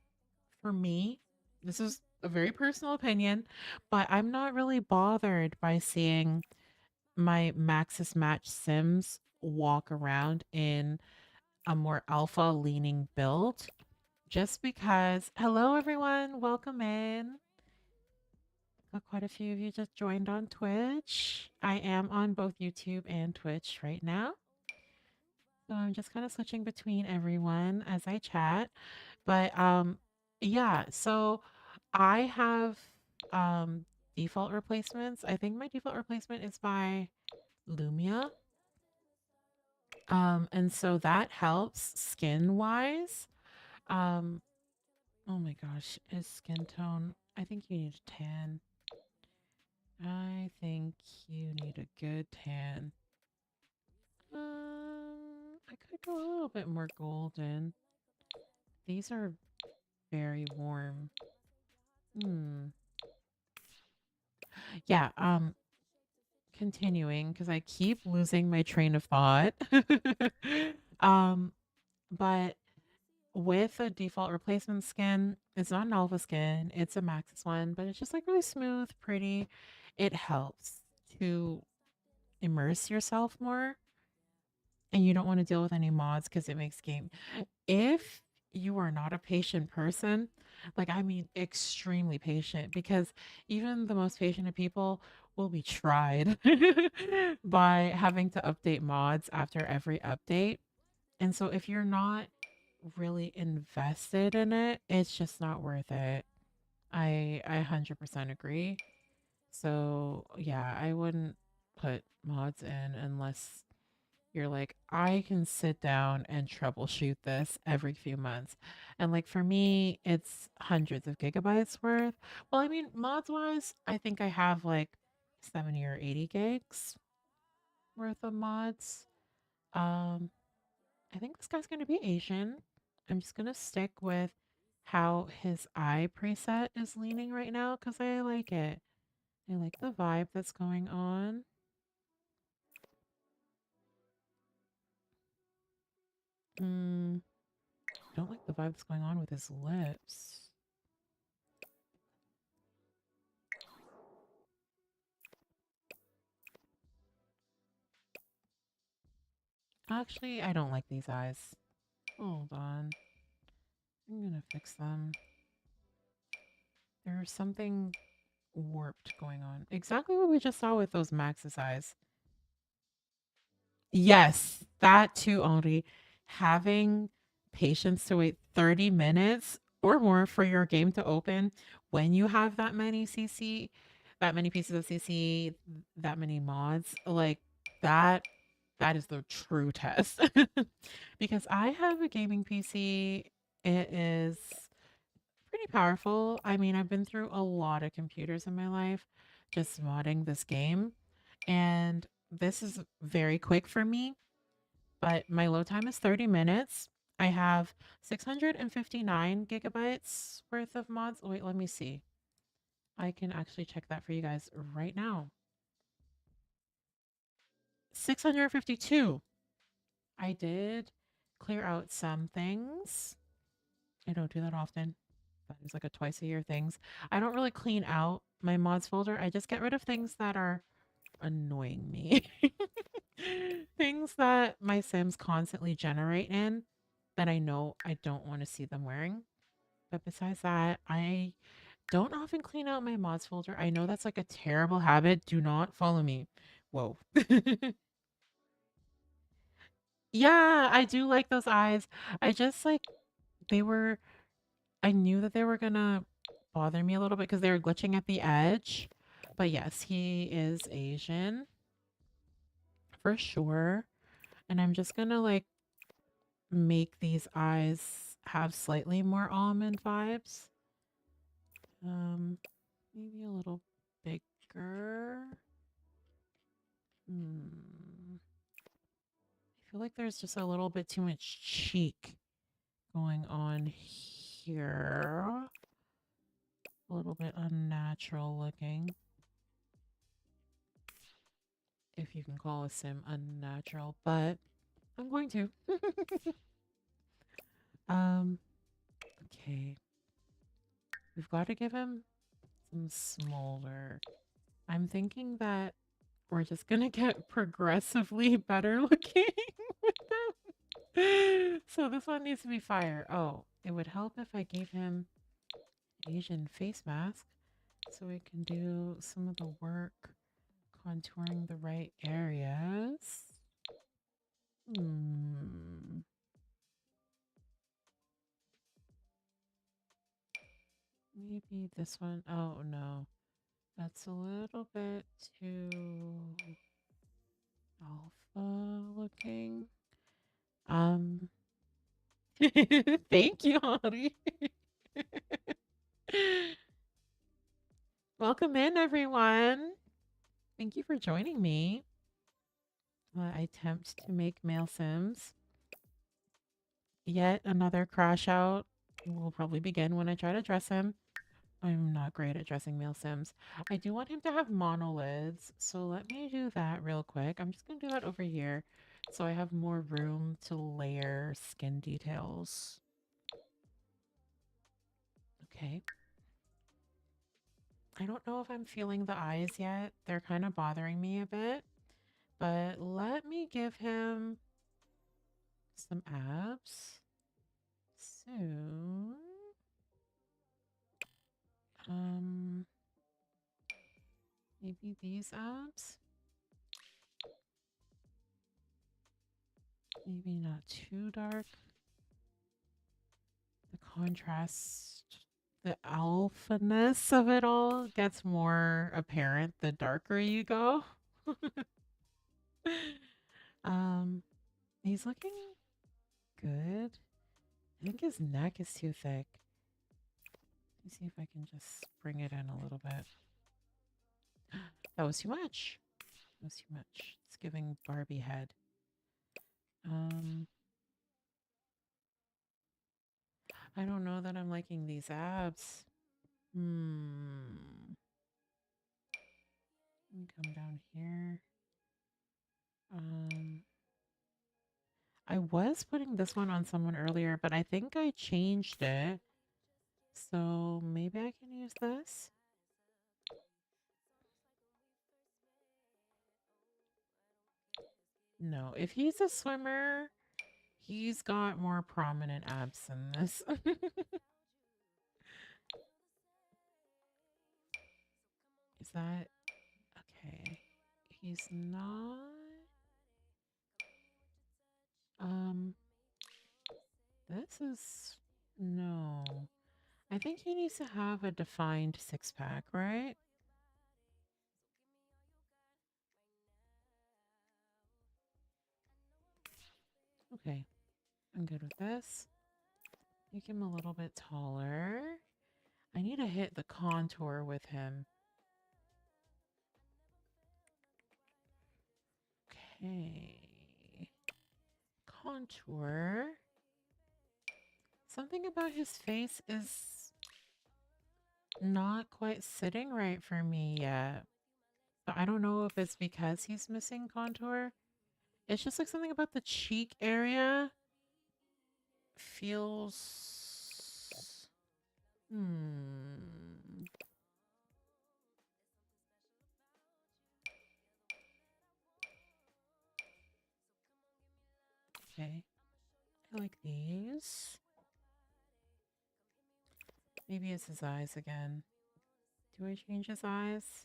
for me, this is a very personal opinion, but I'm not really bothered by seeing my Maxis Match Sims walk around in a more alpha leaning build, just because, hello everyone, welcome in. Quite a few of you just joined on Twitch. I am on both YouTube and Twitch right now. So I'm just kind of switching between everyone as I chat. But yeah, so I have default replacements. I think my default replacement is by Lumia. And so that helps skin wise. Um, oh my gosh, is skin tone? I think you need a tan. I think you need a good tan. I could go a little bit more golden. These are very warm. Yeah, continuing because I keep losing my train of thought. um, but with a default replacement skin, it's not an alpha skin, it's a Maxis one, but it's just like really smooth, pretty. It helps to immerse yourself more, and you don't want to deal with any mods because it makes game. If you are not a patient person, like I mean extremely patient, because even the most patient of people will be tried by having to update mods after every update. And so if you're not really invested in it, it's just not worth it. I 100% agree. So, yeah, I wouldn't put mods in unless you're like, I can sit down and troubleshoot this every few months. And like for me, it's hundreds of gigabytes worth. Well, I mean, mods wise, I think I have like 70 or 80 gigs worth of mods. Um, I think this guy's going to be Asian. I'm just going to stick with how his eye preset is leaning right now because I like it. I like the vibe that's going on. Don't like the vibe that's going on with his lips. Actually, I don't like these eyes. Hold on. I'm gonna fix them. There's something warped going on. Exactly what we just saw with those Max's eyes. Yes, that too, Henri. Having patience to wait 30 minutes or more for your game to open when you have that many CC, that many pieces of CC, that many mods, like that that is the true test. Because I have a gaming PC. It is pretty powerful. I mean, I've been through a lot of computers in my life just modding this game, and this is very quick for me, but my load time is 30 minutes. I have 659 gigabytes worth of mods. Wait, let me see. I can actually check that for you guys right now. 652. I did clear out some things. I don't do that often. That is like a twice a year things. I don't really clean out my mods folder. I just get rid of things that are annoying me. Things that my Sims constantly generate in. that I know I don't want to see them wearing. But besides that, I don't often clean out my mods folder. I know that's like a terrible habit. Do not follow me. Whoa. Yeah, I do like those eyes. I just like they were I knew that they were gonna bother me a little bit because they were glitching at the edge. But yes, he is Asian for sure. And I'm just gonna like make these eyes have slightly more almond vibes. Maybe a little bigger. I feel like there's just a little bit too much cheek going on here. A little bit unnatural looking. If you can call a sim unnatural, but I'm going to. Okay. We've got to give him some smolder. I'm thinking that we're just gonna get progressively better looking with them. So this one needs to be fire. Oh, it would help if I gave him Asian face mask so we can do some of the work contouring the right areas. Maybe this one. Oh no, that's a little bit too alpha looking. Thank you, Holly. Welcome in, everyone. Thank you for joining me. I attempt to make male sims. Yet another crash out will probably begin when I try to dress him. I'm not great at dressing male sims. I do want him to have monolids, so let me do that real quick. I'm just going to do that over here so I have more room to layer skin details. Okay. I don't know if I'm feeling the eyes yet. They're kind of bothering me a bit, but let me give him some abs. So, maybe these abs. Maybe not too dark. The contrast, the alphaness of it all gets more apparent the darker you go. He's looking good. I think his neck is too thick. Let me see if I can just bring it in a little bit. That was too much. That was too much. It's giving Barbie head. I don't know that I'm liking these abs. Let me come down here. I was putting this one on someone earlier, but I think I changed it. So maybe I can use this. No, if he's a swimmer, he's got more prominent abs than this. Is that okay? He's not. This is no. I think he needs to have a defined six-pack, right? Okay, I'm good with this. Make him a little bit taller. I need to hit the contour with him. Okay. Contour. Something about his face is not quite sitting right for me yet. But I don't know if it's because he's missing contour. It's just like something about the cheek area feels... Okay. I like these. Maybe it's his eyes again. Do I change his eyes?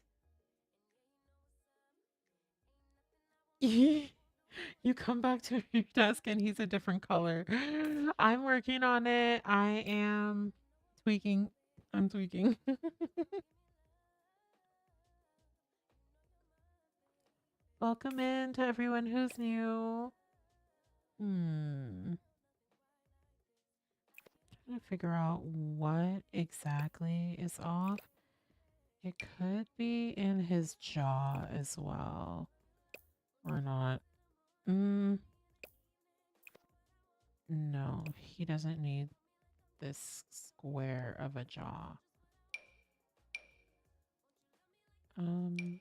You come back to your desk and he's a different color. I'm working on it. I am tweaking. I'm tweaking. Welcome in to everyone who's new. Trying to figure out what exactly is off. It could be in his jaw as well. Or not. No, he doesn't need this square of a jaw. Um,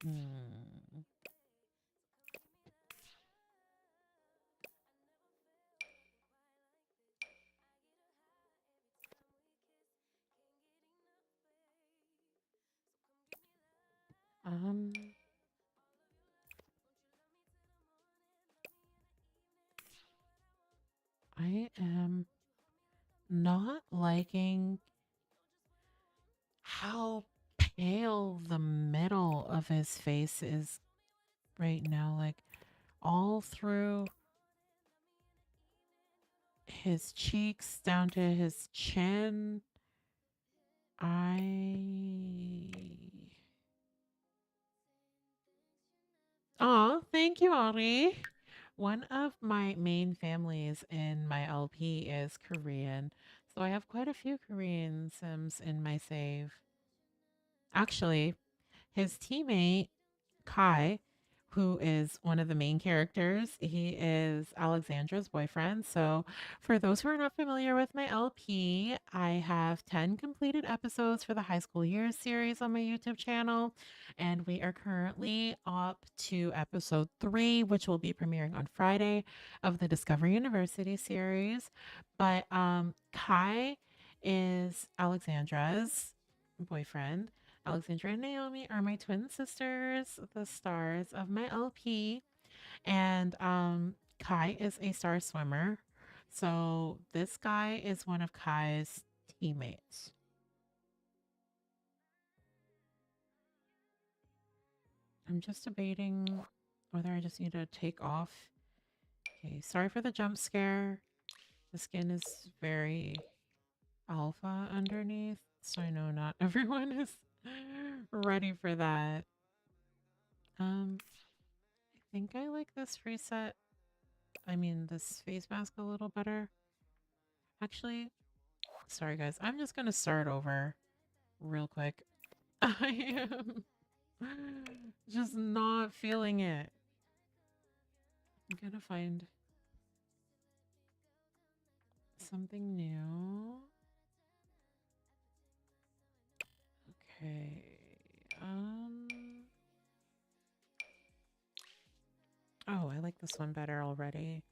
hmm. Um, I am not liking how pale the middle of his face is right now. Like all through his cheeks down to his chin. Oh, thank you, Ari. One of my main families in my LP is Korean, so I have quite a few Korean Sims in my save. Actually, his teammate Kai, who is one of the main characters. He is Alexandra's boyfriend. So, for those who are not familiar with my LP, I have 10 completed episodes for the High School Years series on my YouTube channel. And we are currently up to episode 3, which will be premiering on Friday of the Discover University series. But Kai is Alexandra's boyfriend. Alexandra and Naomi are my twin sisters, the stars of my LP. And Kai is a star swimmer. So this guy is one of Kai's teammates. I'm just debating whether I just need to take off. Okay, sorry for the jump scare. The skin is very alpha underneath. So I know not everyone is ready for that. I think I like this reset. I mean, this face mask a little better. Actually, sorry guys, I'm just gonna start over real quick. I am just not feeling it. I'm gonna find something new. Okay. Oh, I like this one better already.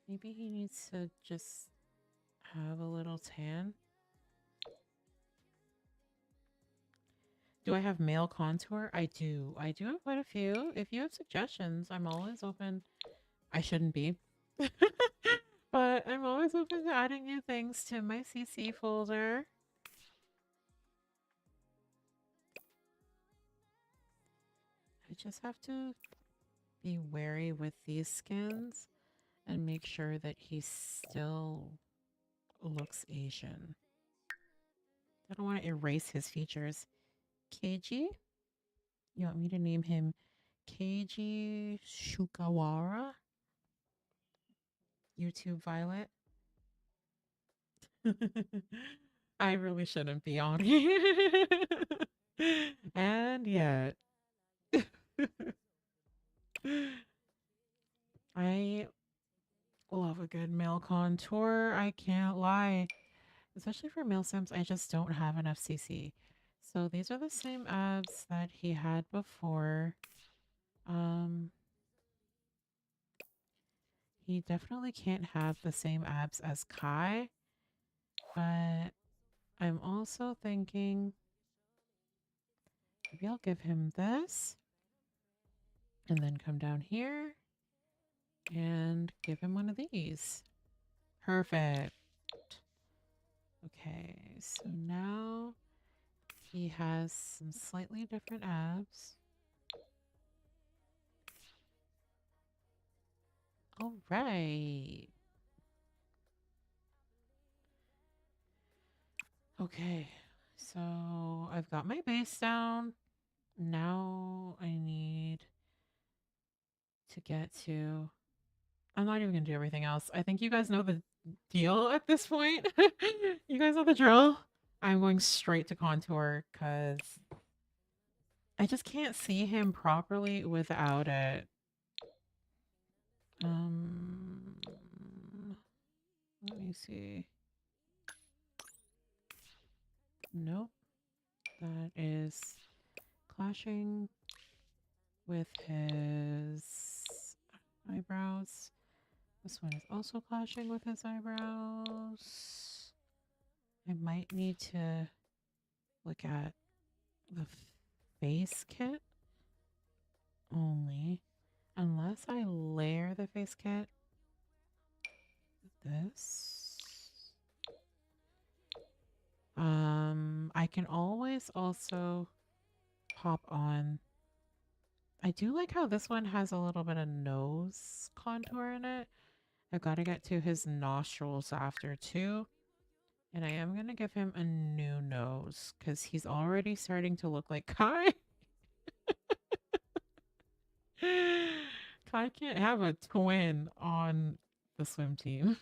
Maybe he needs to just have a little tan. Do I have male contour? I do. I do have quite a few. If you have suggestions, I'm always open. I shouldn't be. But I'm always open to adding new things to my CC folder. I just have to be wary with these skins and make sure that he still looks Asian. I don't want to erase his features. Keiji? You want me to name him Keiji Shukawara? YouTube Violet? I really shouldn't be on here. And yet. I love a good male contour. I can't lie. Especially for male sims, I just don't have enough CC. So these are the same abs that he had before. He definitely can't have the same abs as Kai, but I'm also thinking maybe I'll give him this and then come down here and give him one of these. Perfect. Okay, so now he has some slightly different abs. All right. Okay, so I've got my base down. Now I need to get to... I'm not even going to do everything else. I think you guys know the deal at this point. You guys know the drill. I'm going straight to contour because I just can't see him properly without it. Let me see. Nope. That is clashing with his eyebrows. This one is also clashing with his eyebrows. I might need to look at the face kit only, unless I layer the face kit with this. I can always also pop on. I do like how this one has a little bit of nose contour in it. I've got to get to his nostrils after too. And I am going to give him a new nose because he's already starting to look like Kai. Kai can't have a twin on the swim team.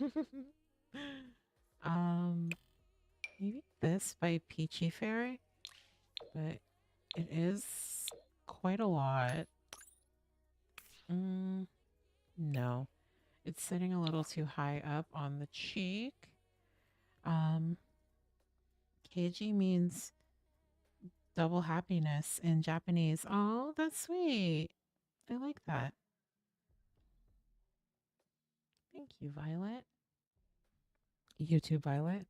Maybe this by Peachy Fairy, but it is quite a lot. No, it's sitting a little too high up on the cheek. Keiji means double happiness in Japanese. Oh, that's sweet. I like that. Thank you, Violet. YouTube Violet.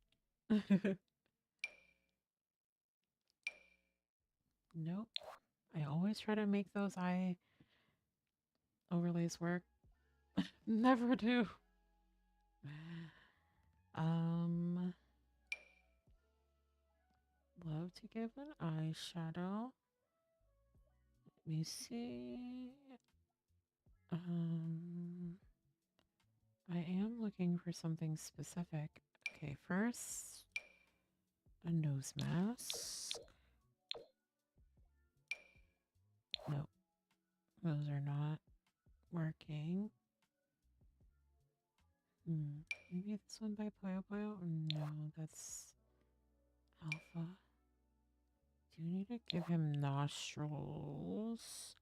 Nope. I always try to make those eye overlays work. Never do. Love to give an eyeshadow. Let me see. I am looking for something specific. Okay, first, a nose mask. Nope, those are not working. Maybe this one by Puyo Puyo? No, that's Alpha. Do you need to give him nostrils?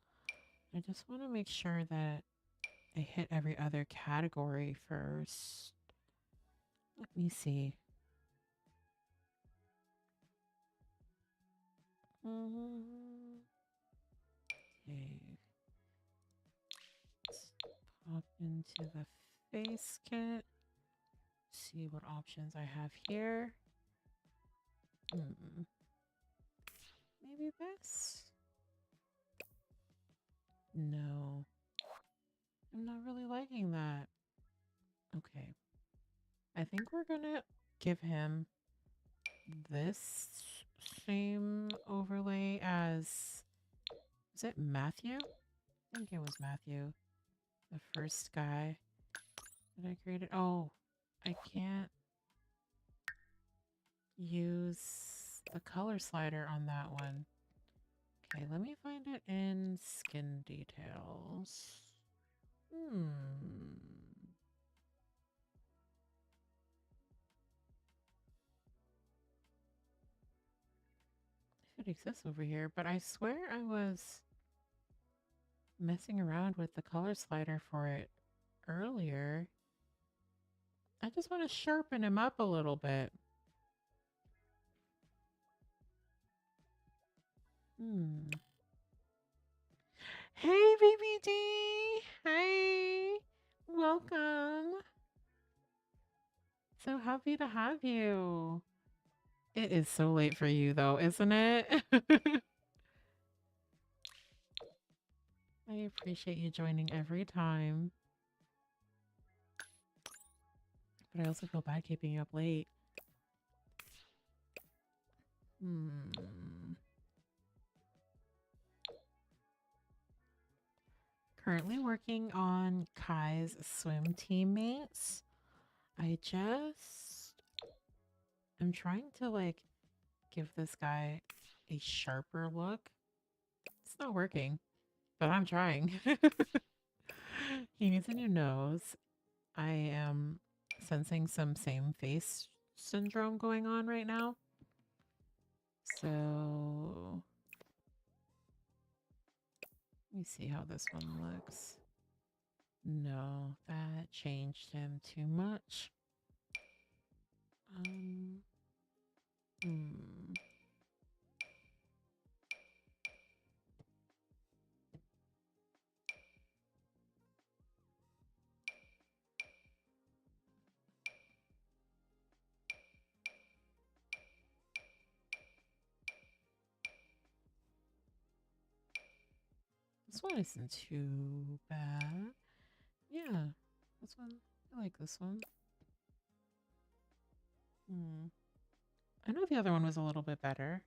I just want to make sure that I hit every other category first. Let me see. Okay. Let's pop into the face kit. See what options I have here. Maybe this? No. I'm not really liking that. Okay. I think we're gonna give him this same overlay as... Was it Matthew? I think it was Matthew. The first guy that I created. Oh, I can't use the color slider on that one. Okay, let me find it in skin details. It exists over here, but I swear I was messing around with the color slider for it earlier. I just want to sharpen him up a little bit. Hey, baby D. Hi. Welcome. happy to have you. It is so late for you though, isn't it? I appreciate you joining every time. But I also feel bad keeping you up late. Currently working on Kai's swim teammates. I'm trying to like give this guy a sharper look. It's not working, but I'm trying. He needs a new nose. I am sensing some same face syndrome going on right now. So let me see how this one looks. No, that changed him too much. This one isn't too bad. Yeah, this one, I like this one. I know the other one was a little bit better.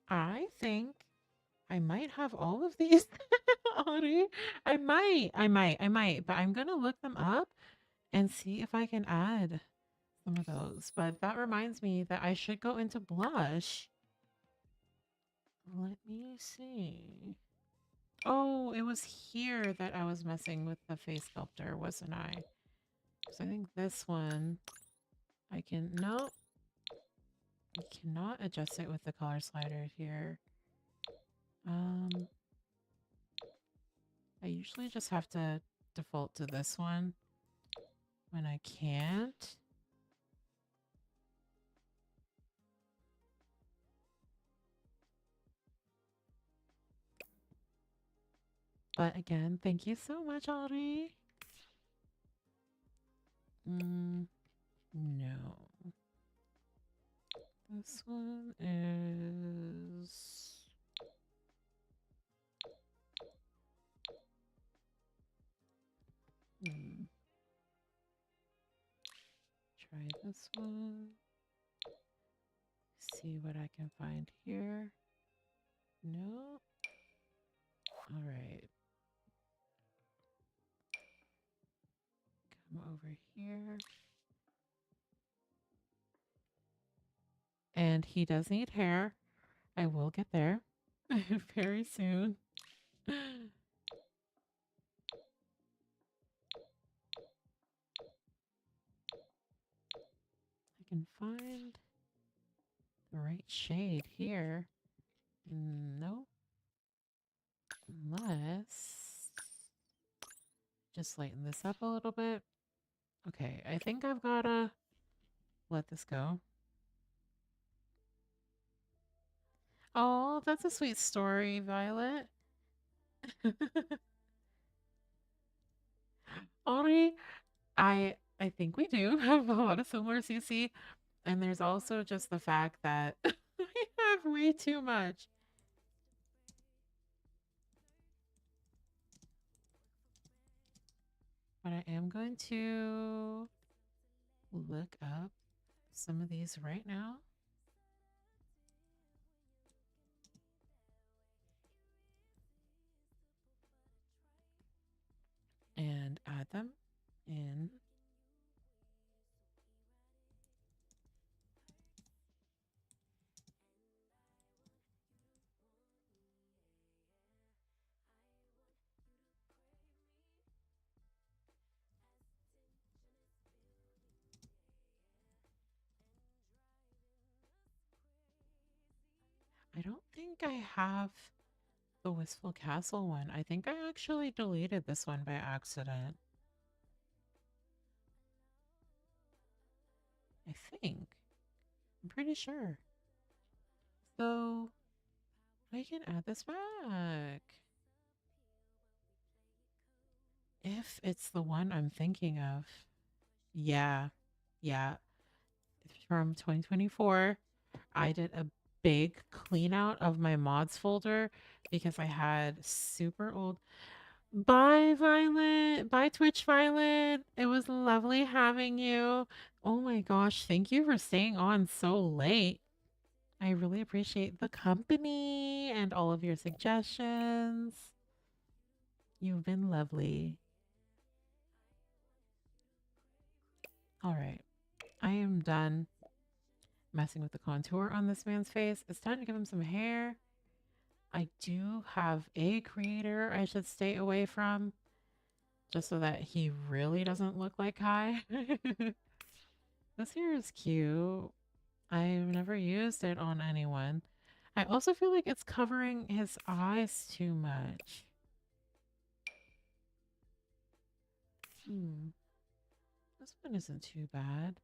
I think I might have all of these, Audie. I might, but I'm gonna look them up and see if I can add some of those. But that reminds me that I should go into blush. Let me see. Oh, it was here that I was messing with the face sculptor, wasn't I? So I think this one, I can, no, I cannot adjust it with the color slider here. I usually just have to default to this one when I can't. But again, thank you so much, Audrey. No. This one is... Try this one. See what I can find here. No. All right. Come over here. And he does need hair. I will get there very soon. I can find the right shade here. No. Unless... Just lighten this up a little bit. Okay, I think I've gotta let this go. Oh, that's a sweet story, Violet. Audrey, I think we do have a lot of similar CC. And there's also just the fact that I have way too much. But I am going to look up some of these right now. And add them in. I don't think I have the Wistful Castle one. I think I actually deleted this one by accident. I think. I'm pretty sure. So I can add this back. If it's the one I'm thinking of. Yeah. Yeah. From 2024, I did a big clean out of my mods folder because I had super old. Bye, Violet. Bye, Twitch Violet. It was lovely having you. Oh my gosh, thank you for staying on so late. I really appreciate the company and all of your suggestions. You've been lovely. All right, I am done messing with the contour on this man's face. It's time to give him some hair. I do have a creator I should stay away from just so that he really doesn't look like Kai. This hair is cute. I've never used it on anyone. I also feel like it's covering his eyes too much. This one isn't too bad.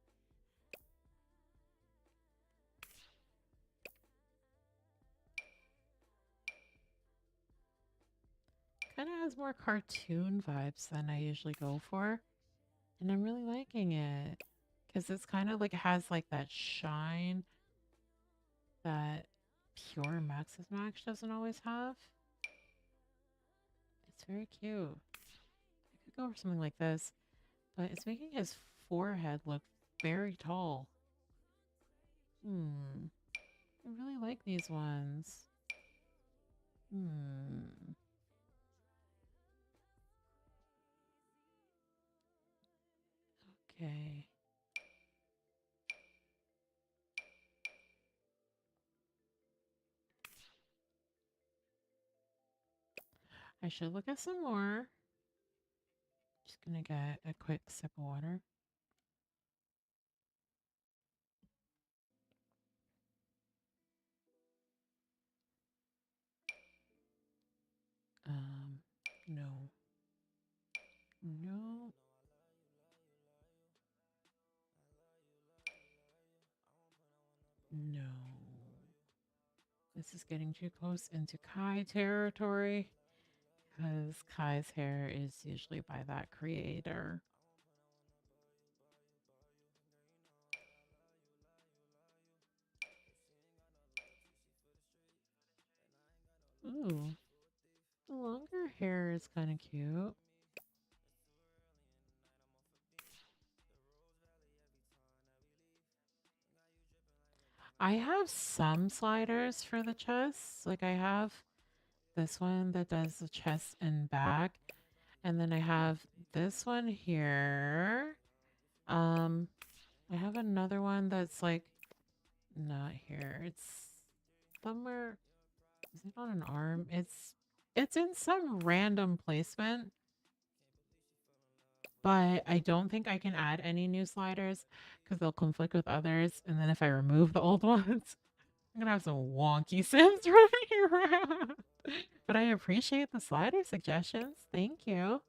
Kind of has more cartoon vibes than I usually go for. And I'm really liking it. Because it's kind of like has like that shine that pure Max's Max doesn't always have. It's very cute. I could go for something like this. But it's making his forehead look very tall. I really like these ones. Okay. I should look at some more. Just gonna get a quick sip of water. No. No. No. This is getting too close into Kai territory because Kai's hair is usually by that creator. Ooh. The longer hair is kind of cute. I have some sliders for the chest. Like I have this one that does the chest and back. And then I have this one here. I have another one that's like not here. It's somewhere. Is it on an arm? It's in some random placement. But I don't think I can add any new sliders because they'll conflict with others. And then if I remove the old ones, I'm gonna have some wonky Sims running around. But I appreciate the slider suggestions. Thank you.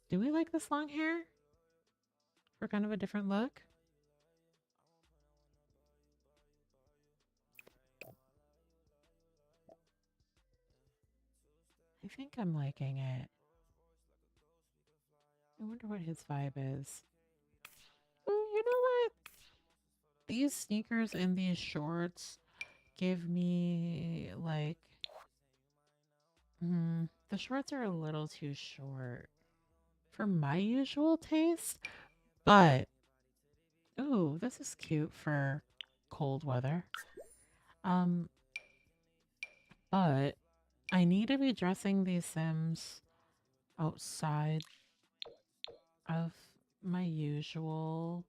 Do we like this long hair for kind of a different look? I think I'm liking it. I wonder what his vibe is. You know what? These sneakers and these shorts give me like the shorts are a little too short for my usual taste, but ooh, this is cute for cold weather. But I need to be dressing these Sims outside of my usual.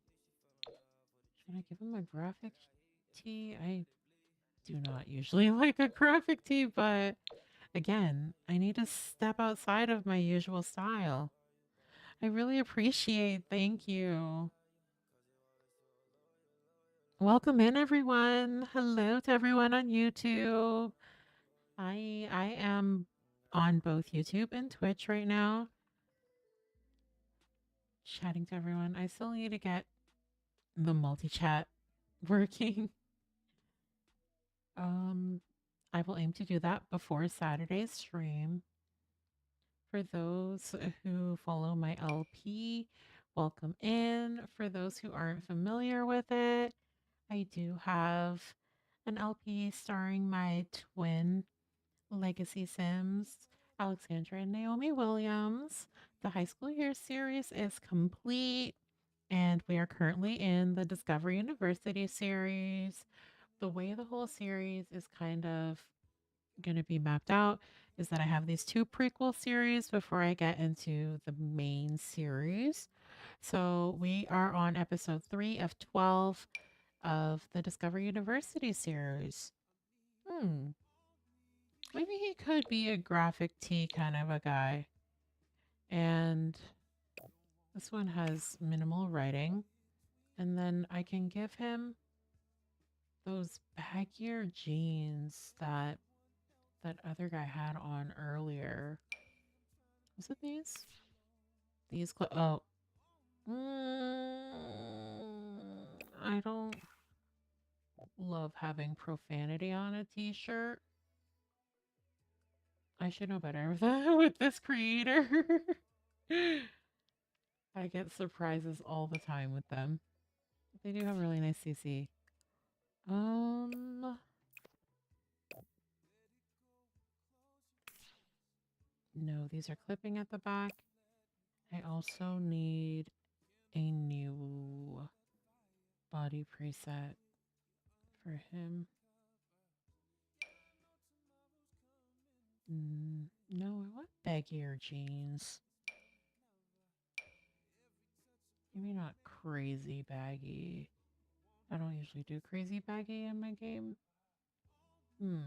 Should I give him a graphic tee? I do not usually like a graphic tee, but again, I need to step outside of my usual style. I really appreciate. Thank you. Welcome in, everyone. Hello to everyone on YouTube. I am on both YouTube and Twitch right now, chatting to everyone. I still need to get the multi-chat working. I will aim to do that before Saturday's stream For those who follow my LP, welcome in. For those who aren't familiar with it, I do have an LP starring my twin legacy Sims, Alexandra and Naomi Williams. The high school year series is complete, and we are currently in the Discovery University series. The way the whole series is kind of going to be mapped out is that I have these two prequel series before I get into the main series. So we are on episode 3 of 12 of the Discovery University series. Maybe he could be a graphic tee kind of a guy. And this one has minimal writing. And then I can give him those baggier jeans that that other guy had on earlier. Was it these? Oh. I don't love having profanity on a t-shirt. I should know better with this creator. I get surprises all the time with them. They do have really nice CC. No, these are clipping at the back. I also need a new body preset for him. No, I want baggier jeans. Maybe not crazy baggy. I don't usually do crazy baggy in my game. No.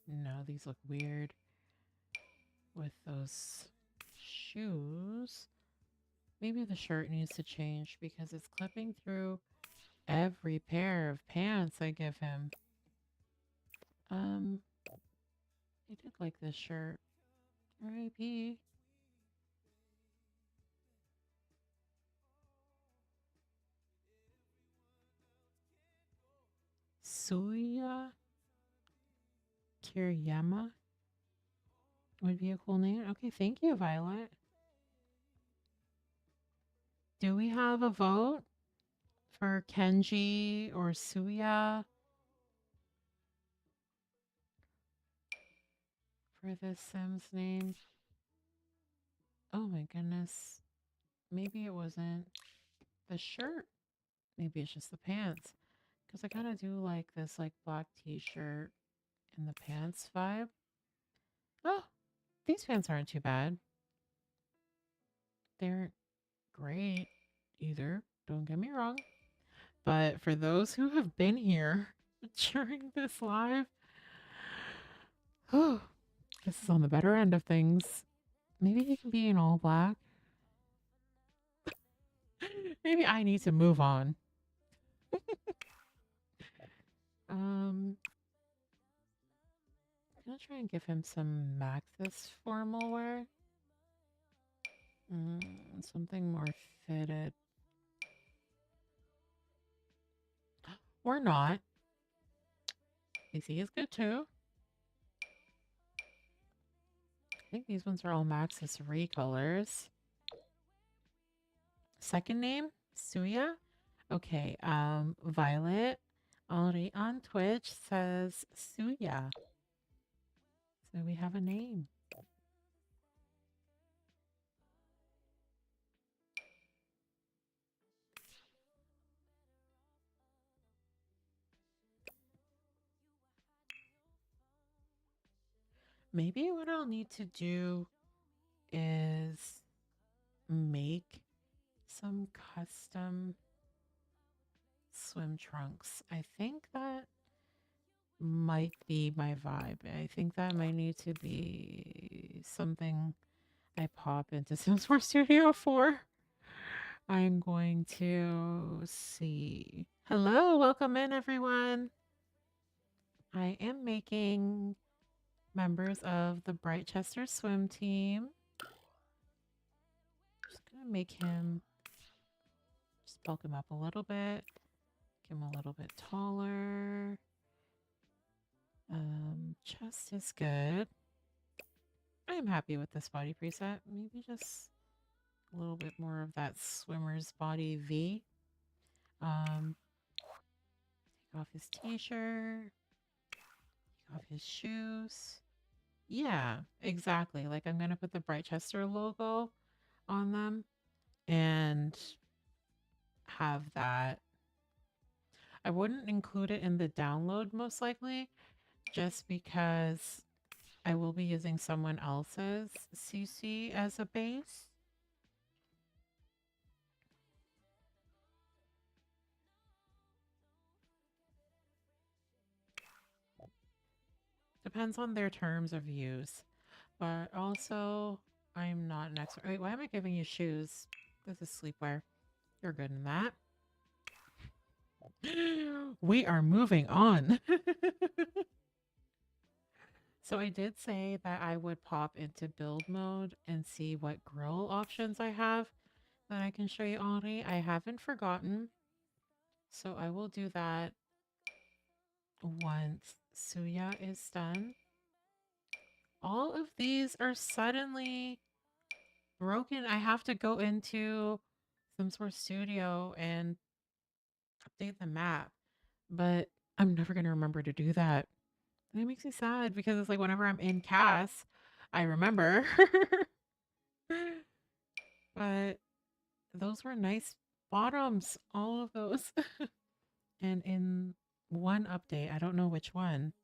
No, these look weird with those shoes. Maybe the shirt needs to change because it's clipping through every pair of pants I give him. I did like this shirt. R.I.P. Suya Kiriyama would be a cool name. Okay, thank you, Violet. Do we have a vote for Kenji or Suya for this Sims name? Oh my goodness. Maybe it wasn't the shirt. Maybe it's just the pants. Because I kind of do like this like black t-shirt and the pants vibe. Oh, these pants aren't too bad. They aren't great either. Don't get me wrong. But for those who have been here during this live, oh, this is on the better end of things. Maybe he can be in all black. Maybe I need to move on. I'm gonna try and give him some Maxis formal wear. Something more fitted. Or not. AC is good too. I think these ones are all Maxis recolors. Second name, Suya. Okay, Violet already on Twitch says Suya. So we have a name. Maybe what I'll need to do is make some custom swim trunks. I think that might be my vibe. I think that might need to be something I pop into Sims 4 Studio for. I'm going to see. Hello, welcome in everyone. I am making members of the Britechester swim team. Just gonna make him, just bulk him up a little bit. Get him a little bit taller. Chest is good. I'm happy with this body preset. Maybe just a little bit more of that swimmer's body V. Take off his t-shirt. Take off his shoes. Yeah, exactly. Like I'm gonna put the Britechester logo on them and have that. I wouldn't include it in the download most likely, just because I will be using someone else's CC as a base. Depends on their terms of use. But also, I'm not an expert. Wait, why am I giving you shoes? This is sleepwear. You're good in that. We are moving on. So I did say that I would pop into build mode and see what grill options I have that I can show you, Audrey. I haven't forgotten. So I will do that once Suya is done. All of these are suddenly broken. I have to go into SimSource Studio and update the map, but I'm never going to remember to do that. And it makes me sad because it's like whenever I'm in CAS, I remember. But those were nice bottoms, all of those. And in one update, I don't know which one.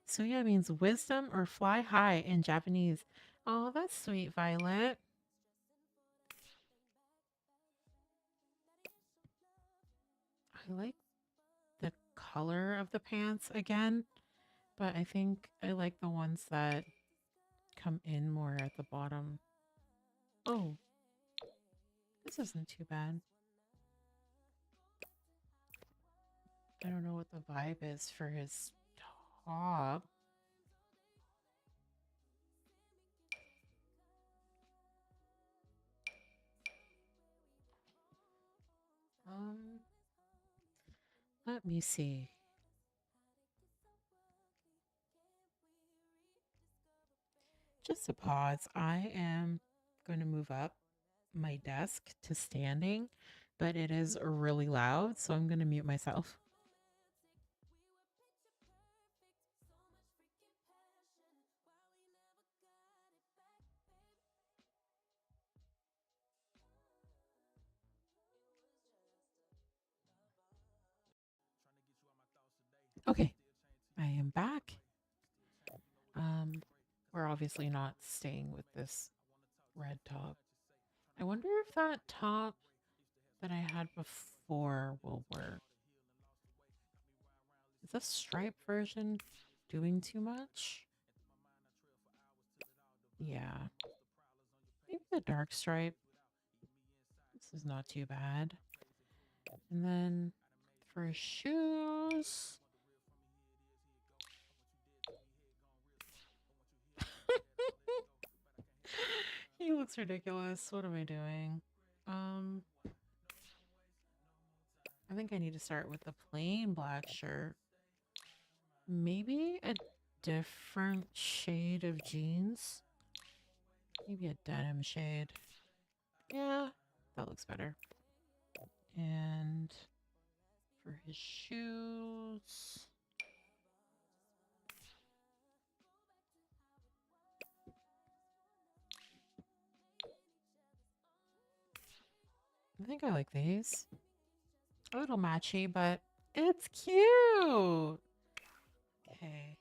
Suya means wisdom or fly high in Japanese. Oh, that's sweet, Violet. I like the color of the pants again, but I think I like the ones that come in more at the bottom. Oh, this isn't too bad. I don't know what the vibe is for his top. Let me see. Just a pause. I am going to move up my desk to standing, but it is really loud, so I'm going to mute myself. Okay, I am back. We're obviously not staying with this red top. I wonder if that top that I had before will work. Is the stripe version doing too much? Yeah. Maybe the dark stripe. This is not too bad. And then for shoes. He looks ridiculous. What am I doing? I think I need to start with the plain black shirt. Maybe a different shade of jeans. Maybe a denim shade. Yeah, that looks better. And for his shoes. I think I like these. A little matchy, but it's cute. Okay.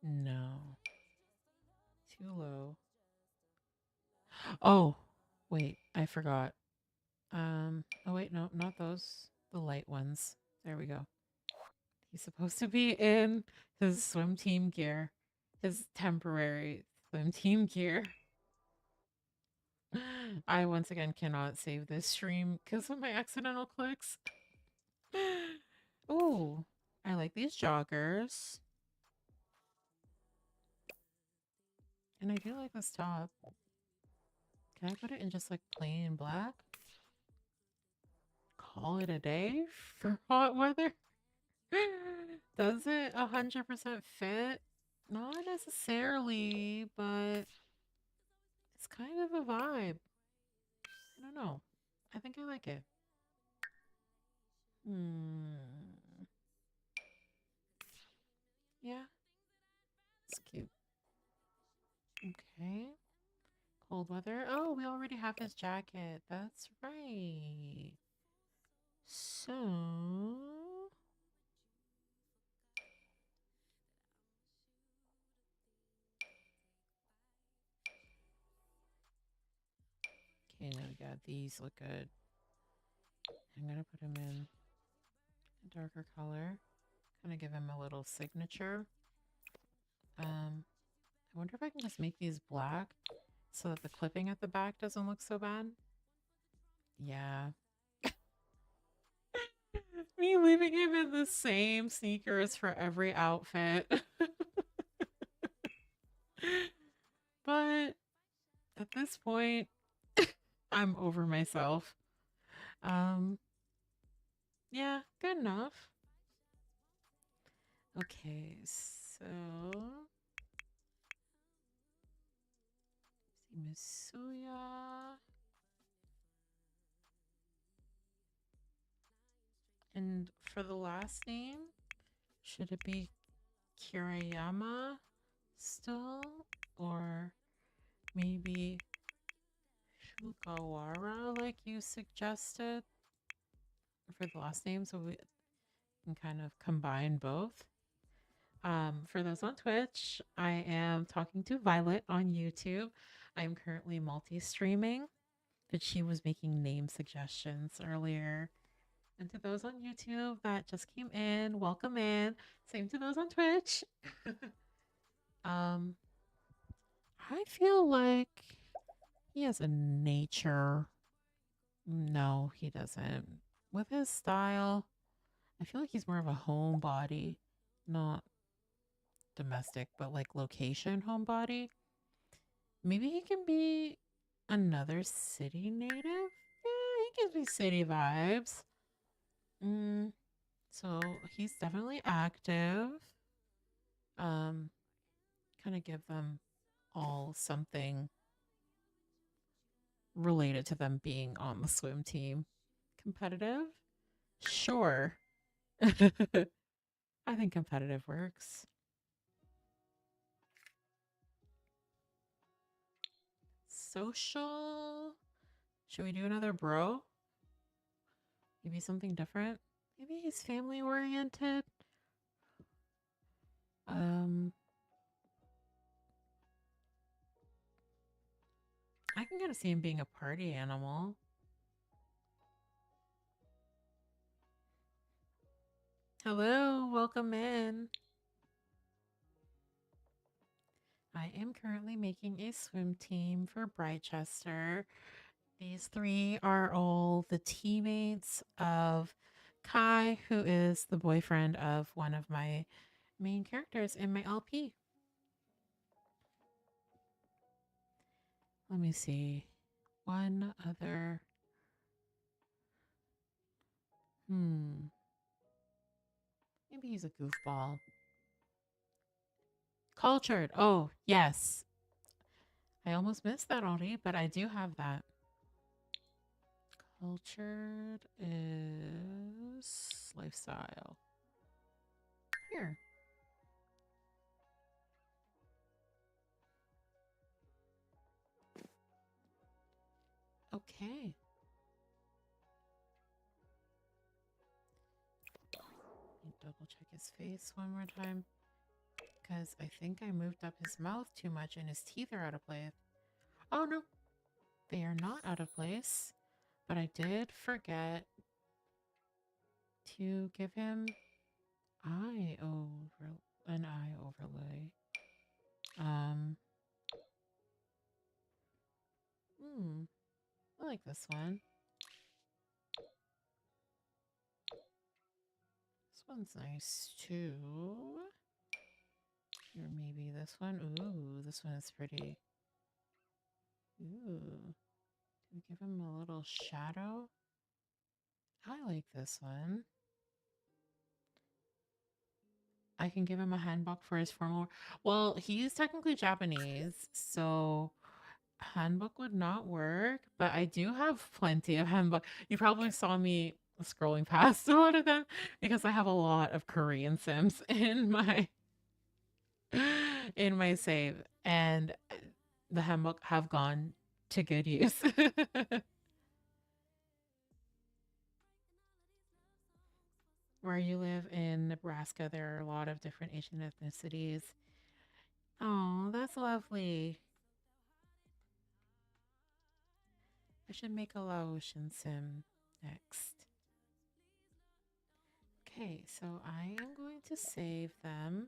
No. Too low. Oh, wait, I forgot. Oh wait, no, not those. The light ones. There we go. He's supposed to be in his swim team gear, his temporary swim team gear. I once again cannot save this stream because of my accidental clicks. Oh, I like these joggers. And I do like this top. Can I put it in just like plain black? Call it a day for hot weather? Does it 100% fit? Not necessarily, but it's kind of a vibe. I don't know. I think I like it. Yeah, it's cute. Okay. Cold weather. Oh, we already have his jacket. That's right. So... Okay, now we got these look good. I'm gonna put him in a darker color. Kind of give him a little signature. I wonder if I can just make these black so that the clipping at the back doesn't look so bad. Yeah. Me leaving him in the same sneakers for every outfit. But at this point, I'm over myself. Yeah, good enough. Okay, so Misuya. And for the last name, should it be Kirayama still? Or maybe Shugawara, like you suggested? For the last name, so we can kind of combine both. For those on Twitch, I am talking to Violet on YouTube. I'm currently multi-streaming, but she was making name suggestions earlier. And to those on YouTube that just came in, welcome in. Same to those on Twitch. I feel like he has a nature. No, he doesn't. With his style, I feel like he's more of a homebody, not domestic, but like location homebody. Maybe he can be another city native. Yeah, he gives me city vibes. So he's definitely active. Kind of give them all something related to them being on the swim team. Competitive? Sure. I think competitive works. Social? Should we do another bro? Maybe something different? Maybe he's family oriented? I can kind of see him being a party animal. Hello, welcome in. I am currently making a swim team for Britechester. These three are all the teammates of Kai, who is the boyfriend of one of my main characters in my LP. Let me see. One other. Maybe he's a goofball. Cultured. Oh, yes. I almost missed that already, but I do have that. Cultured is lifestyle. Here. Okay. Double check his face one more time. Because I think I moved up his mouth too much and his teeth are out of place. Oh no, they are not out of place. But I did forget to give him an eye overlay. Um, I like this one. This one's nice too. Or maybe this one. Ooh, this one is pretty. Ooh. Can we give him a little shadow? I like this one. I can give him a handbook for his formal. Well, he's technically Japanese, so handbook would not work, but I do have plenty of handbook. You probably saw me scrolling past a lot of them because I have a lot of Korean Sims in my save, and the handbook have gone to good use. Where you live in Nebraska, there are a lot of different Asian ethnicities. Oh, that's lovely. I should make a Laotian sim next. Okay, so I am going to save them.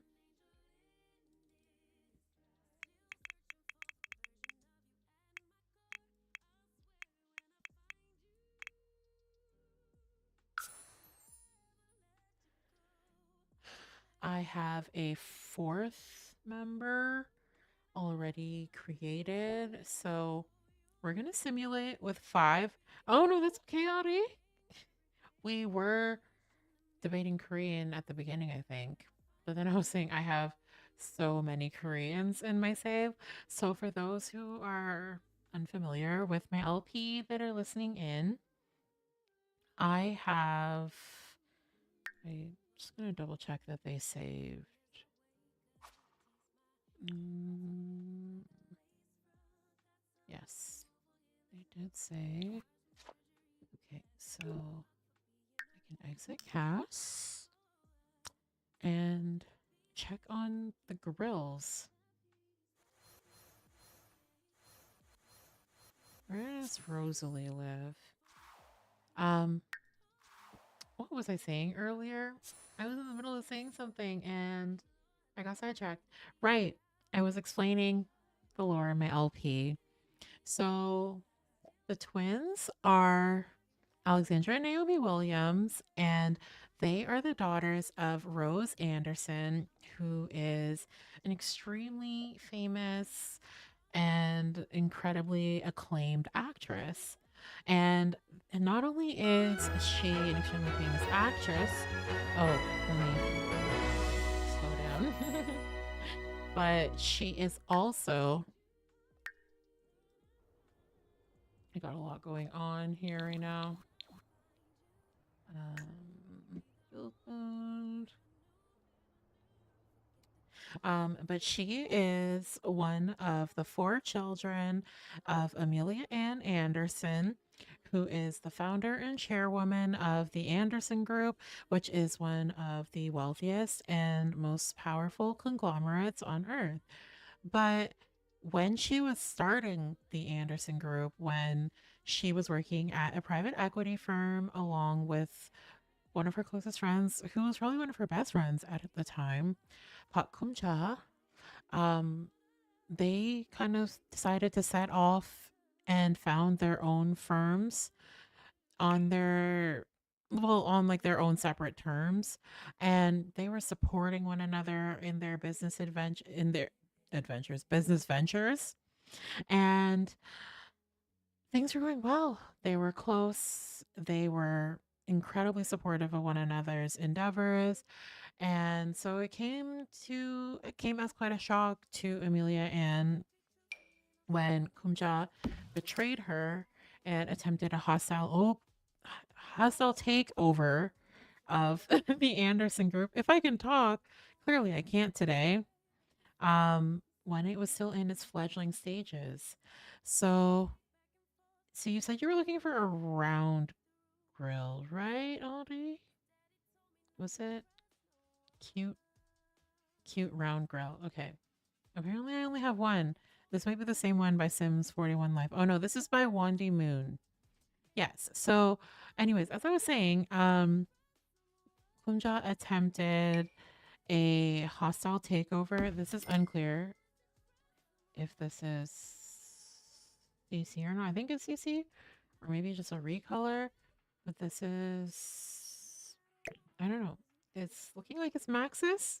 I have a 4th member already created, so we're gonna simulate with 5. Oh no, that's okay, Audie. We were debating Korean at the beginning, I think, but then I was saying I have so many Koreans in my save. So for those who are unfamiliar with my LP that are listening in, I'm just gonna double check that they saved. Yes, they did save. Okay, so I can exit CAS and check on the grills. Where does Rosalie live? What was I saying earlier? I was in the middle of saying something and I got sidetracked. Right. I was explaining the lore in my LP. So the twins are Alexandra and Naomi Williams, and they are the daughters of Rose Anderson, who is an extremely famous and incredibly acclaimed actress. And not only is she an extremely famous actress, oh, let me slow down, but she is also, I got a lot going on here right now. Build mode. But she is one of the 4 children of Amelia Ann Anderson, who is the founder and chairwoman of the Anderson Group, which is one of the wealthiest and most powerful conglomerates on earth. But when she was starting the Anderson Group, when she was working at a private equity firm along with one of her closest friends, who was probably one of her best friends at the time, Pak Kumcha, they kind of decided to set off and found their own firms on on like their own separate terms, and they were supporting one another in their business ventures, and things were going well. They were close. They were incredibly supportive of one another's endeavors. And so it came as quite a shock to Amelia Ann when Kumja betrayed her and attempted a hostile takeover of the Anderson Group. If I can talk, clearly I can't today. When it was still in its fledgling stages. So you said you were looking for a round grill, right, Audie? Was it? Cute round grill. Okay. Apparently I only have one. This might be the same one by Sims 41 Life. Oh no, this is by Wandy Moon. Yes. So anyways, as I was saying, Kunja attempted a hostile takeover. This is unclear if this is CC or not. I think it's CC, or maybe just a recolor. But this is, I don't know. It's looking like it's Maxis.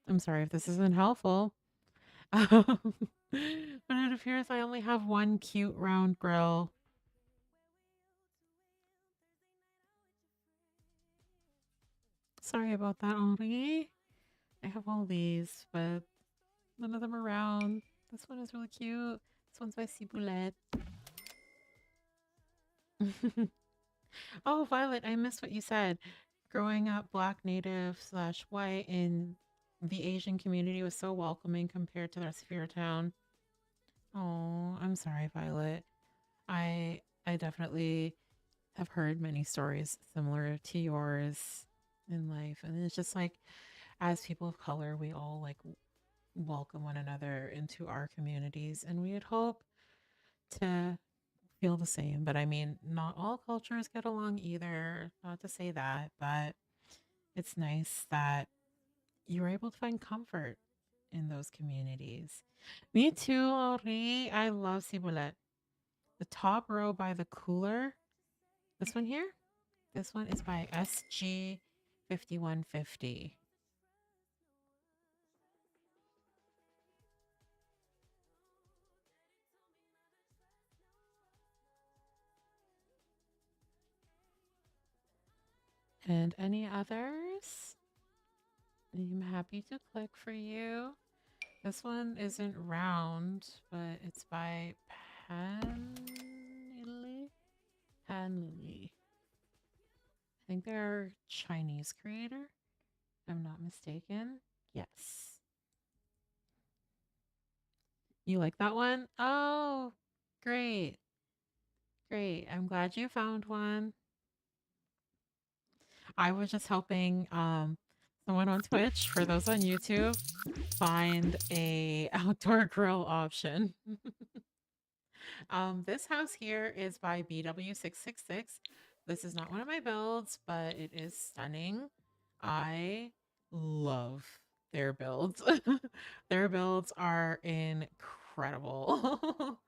I'm sorry if this isn't helpful. But it appears I only have one cute round grill. Sorry about that, Henri. I have all these, but none of them are round. This one is really cute. This one's by Ciboulette. Oh, Violet, I missed what you said. Growing up Black, Native / white in the Asian community was so welcoming compared to the rest of your town. Oh, I'm sorry, Violet. I definitely have heard many stories similar to yours in life, and it's just like as people of color, we all like welcome one another into our communities, and we'd hope to feel the same. But I mean, not all cultures get along either. Not to say that, but it's nice that you're able to find comfort in those communities. Me too, Henri. I love Ciboulette. The top row by the cooler. This one here? This one is by SG 5150. And any others? I'm happy to click for you. This one isn't round, but it's by Panlily. Panlily. I think they're Chinese creator, if I'm not mistaken. Yes. You like that one? Oh, great. Great. I'm glad you found one. I was just helping someone on Twitch, for those on YouTube, find a outdoor grill option. This house here is by BW666. This is not one of my builds, but it is stunning. I love their builds. Their builds are incredible.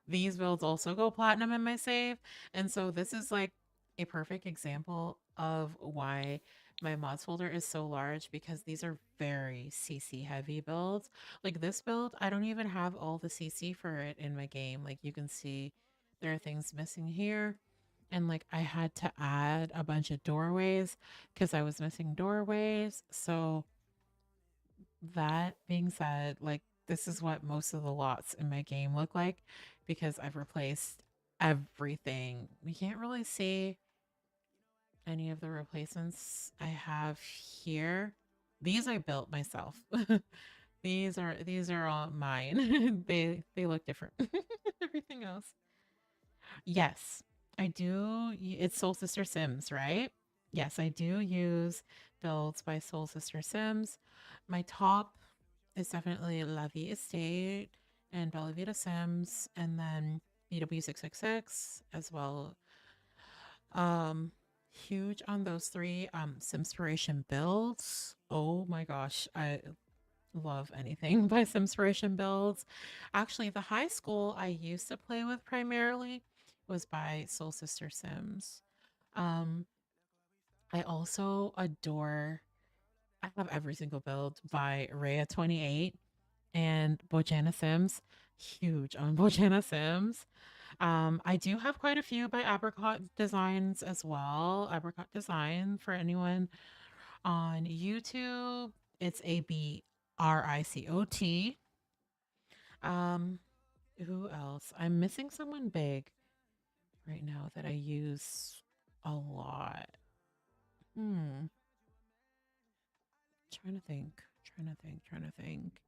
These builds also go platinum in my save. And so this is like a perfect example of why my mods folder is so large, because these are very CC heavy builds. Like this build, I don't even have all the CC for it in my game. Like you can see there are things missing here. And like I had to add a bunch of doorways because I was missing doorways. So that being said, like this is what most of the lots in my game look like because I've replaced everything. We can't really see any of the replacements I have here. These I built myself. These are all mine. They look different. Everything else. Yes, I do. It's Soul Sister Sims, right? Yes, I do use builds by Soul Sister Sims. My top is definitely La Vie Estate and Bella Vita Sims, and then BW666 as well. Huge on those three. Simspiration builds. Oh my gosh, I love anything by Simspiration builds. Actually, the high school I used to play with primarily was by Soul Sister Sims. Um, I also adore, I have every single build by Rhea28 and Bojana Sims. Huge on Bojana Sims. I do have quite a few by Apricot Designs as well. Apricot Design for anyone on YouTube. It's ABRICOT. Um, who else? I'm missing someone big right now that I use a lot. Trying to think. Trying to think.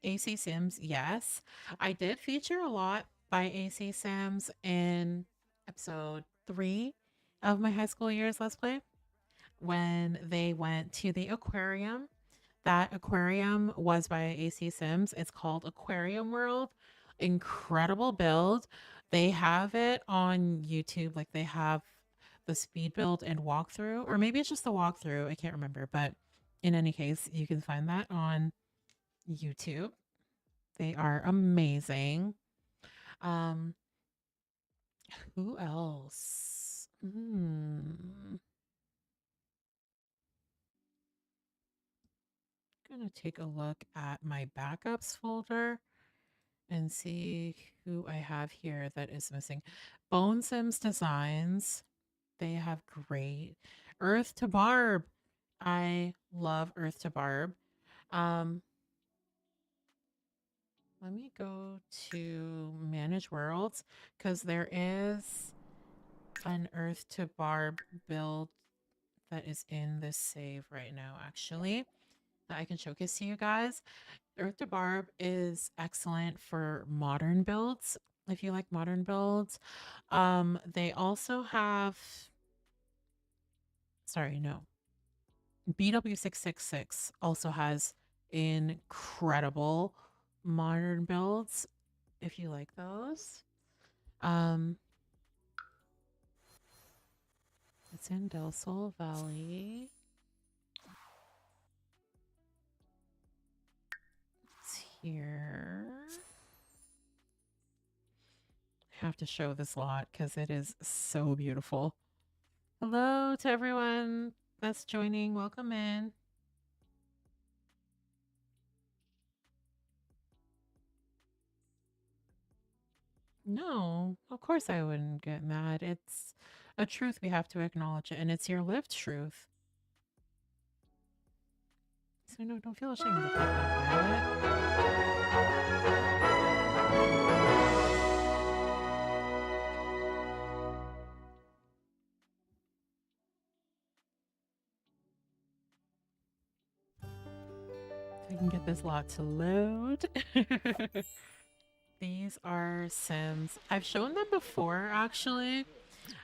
AC Sims, yes. I did feature a lot by AC Sims in episode 3 of my high school years Let's Play when they went to the aquarium. That aquarium was by AC Sims. It's called Aquarium World. Incredible build. They have it on YouTube. Like they have the speed build and walkthrough, or maybe it's just the walkthrough. I can't remember, but in any case, you can find that on YouTube. They are amazing. Who else? Gonna take a look at my backups folder and see who I have here that is missing. Bone Sims Designs. They have great Earth to Barb. I love Earth to Barb. Let me go to Manage Worlds because there is an Earth to Barb build that is in this save right now, actually, that I can showcase to you guys. Earth to Barb is excellent for modern builds, if you like modern builds. They also have, sorry, no. BW666 also has incredible modern builds, if you like those. It's in Del Sol Valley. It's here. I have to show this lot because it is so beautiful. Hello to everyone that's joining. Welcome in. No, of course I wouldn't get mad. It's a truth we have to acknowledge it, and it's your lived truth. So no, don't feel ashamed to talk about it. I can get this lot to load. These are Sims. I've shown them before, actually.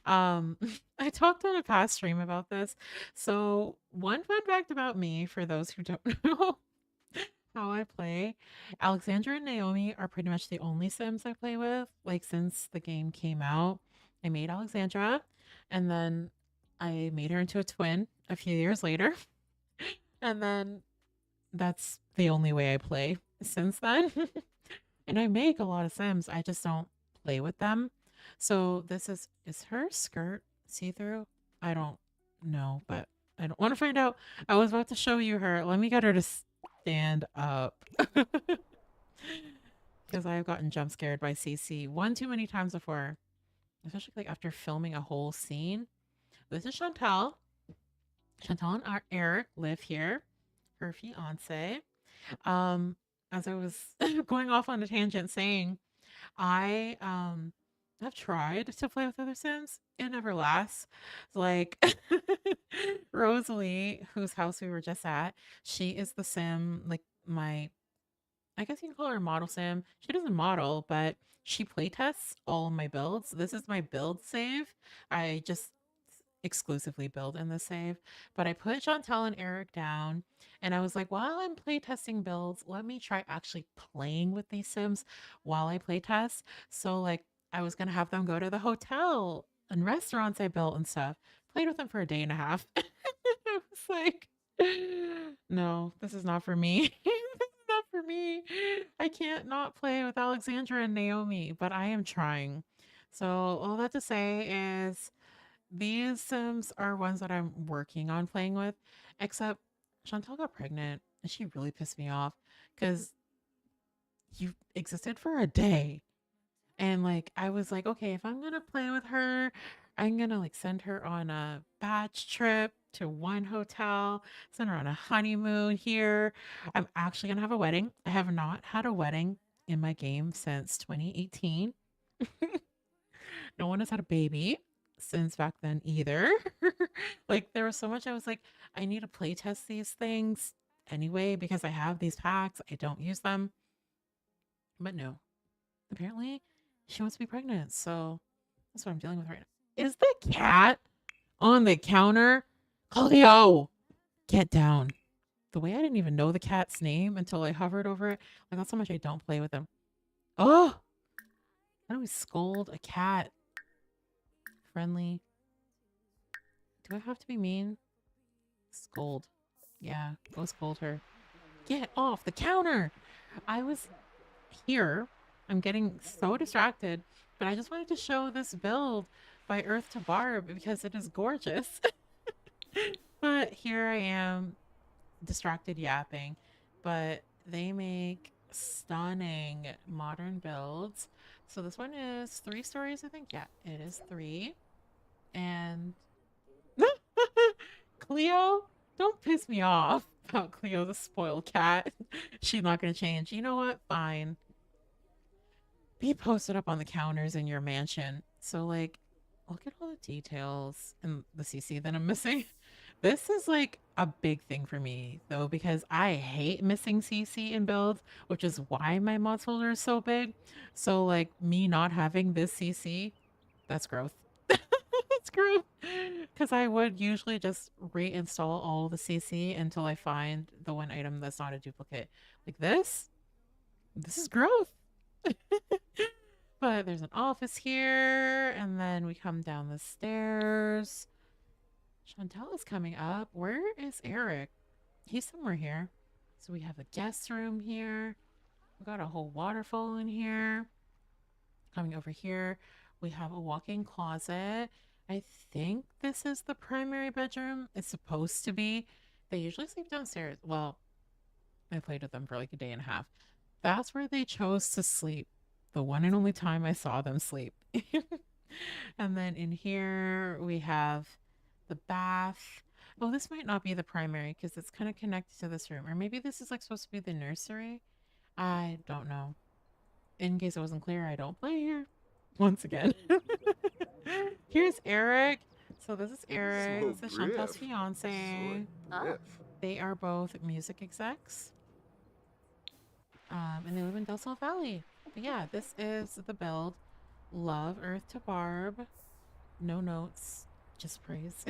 I talked on a past stream about this. So one fun fact about me, for those who don't know how I play, Alexandra and Naomi are pretty much the only Sims I play with. Like, since the game came out, I made Alexandra, and then I made her into a twin a few years later. And then that's the only way I play since then. And I make a lot of Sims. I just don't play with them. So this is her skirt see-through? I don't know, but I don't want to find out. I was about to show you her. Let me get her to stand up. Because I have gotten jump scared by CC one too many times before. Especially like after filming a whole scene. This is Chantal. Chantal and Eric live here. Her fiance. As I was going off on a tangent saying, I have tried to play with other Sims. It never lasts. Like Rosalie, whose house we were just at, she is the Sim, like I guess you can call her a model Sim. She doesn't model, but she playtests all of my builds. This is my build save. I just exclusively build in the save, but I put Chantal and Eric down and I was like, while I'm playtesting builds, let me try actually playing with these Sims while I playtest. So like I was gonna have them go to the hotel and restaurants I built and stuff. Played with them for a day and a half. I was like, no, this is not for me. This is not for me. I can't not play with Alexandra and Naomi, but I am trying. So all that to say is these Sims are ones that I'm working on playing with, except Chantal got pregnant and she really pissed me off because you existed for a day. And like, I was like, okay, if I'm going to play with her, I'm going to like send her on a batch trip to one hotel, send her on a honeymoon here. I'm actually going to have a wedding. I have not had a wedding in my game since 2018. No one has had a baby since back then either. Like there was so much I was like, I need to play test these things anyway because I have these packs. I don't use them. But no. Apparently she wants to be pregnant. So that's what I'm dealing with right now. Is the cat on the counter? Cleo, get down. The way I didn't even know the cat's name until I hovered over it. Like that's how much I don't play with them. Oh, how do we scold a cat? Friendly. Do I have to be mean? Scold. Yeah, go scold her. Get off the counter! I was here. I'm getting so distracted, but I just wanted to show this build by Earth to Barb because it is gorgeous. But here I am, distracted yapping. But they make stunning modern builds. So this one is 3 stories, I think. Yeah, it is 3. And Cleo, don't piss me off about Cleo the spoiled cat. She's not going to change. You know what? Fine. Be posted up on the counters in your mansion. So, like, look at all the details in the CC that I'm missing. This is like a big thing for me, though, because I hate missing CC in builds, which is why my mods folder is so big. So, like, me not having this CC, that's growth. That's growth. Because I would usually just reinstall all the CC until I find the one item that's not a duplicate. Like this is growth. But there's an office here, and then we come down the stairs. Chantel is coming up. Where is Eric? He's somewhere here. So we have a guest room here. We got a whole waterfall in here. Coming over here, we have a walk-in closet. I think this is the primary bedroom. It's supposed to be. They usually sleep downstairs. Well, I played with them for like a day and a half. That's where they chose to sleep. The one and only time I saw them sleep. And then in here we have the bath. Oh, this might not be the primary because it's kind of connected to this room. Or maybe this is like supposed to be the nursery. I don't know. In case it wasn't clear, I don't play here. Once again. Here's Eric. So this is Eric. This is Chantal's fiance. They are both music execs. And they live in Del Sol Valley. But yeah, this is the build. Love Earth to Barb. No notes, just praise.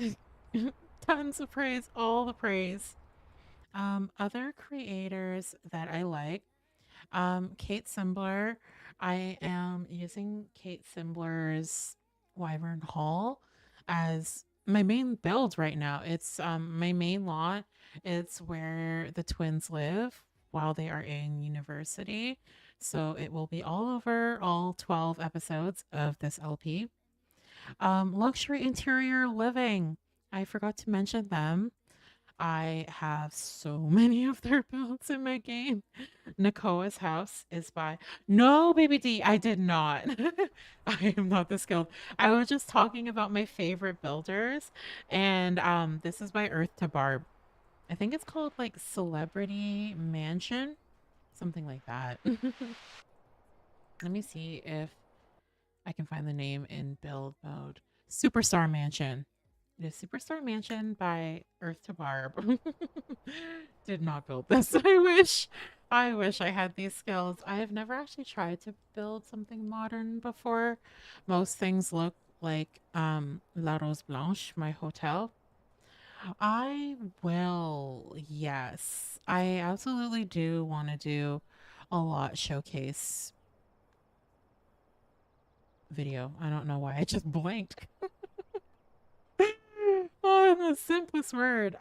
Tons of praise, all the praise. Other creators that I like. Kate Simbler. I am using Kate Simbler's Wyvern Hall as my main build right now. It's my main lot. It's where the twins live while they are in university. So it will be all over all 12 episodes of this LP. Luxury interior living. I forgot to mention them. I have so many of their builds in my game. Nakoa's house is by... No, baby D, I did not. I am not this skilled. I was just talking about my favorite builders. And this is by Earth to Barb. I think it's called like Celebrity Mansion. Something like that. Let me see if I can find the name in build mode. Superstar Mansion. It is Superstar Mansion by Earth to Barb. Did not build this. I wish I had these skills. I have never actually tried to build something modern before. Most things look like La Rose Blanche, my hotel. I will, yes. I absolutely do want to do a lot showcase video. I don't know why I just blanked. Oh, the simplest word.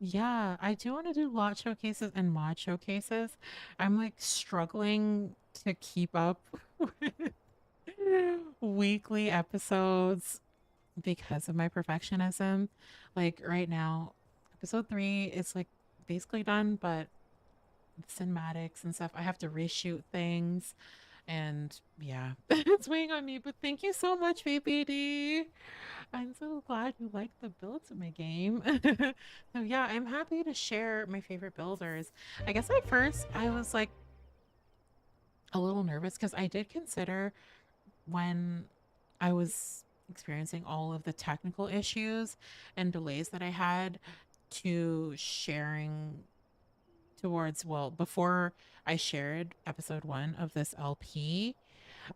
Yeah, I do want to do lot showcases and mod showcases. I'm like struggling to keep up with weekly episodes because of my perfectionism. Like right now, episode 3 is like basically done, but cinematics and stuff, I have to reshoot things. And yeah, it's weighing on me, but thank you so much, VPD. I'm so glad you like the builds in my game. So yeah, I'm happy to share my favorite builders. I guess at first I was like a little nervous because I did consider when I was experiencing all of the technical issues and delays that I had to sharing towards, well, before I shared episode 1 of this LP,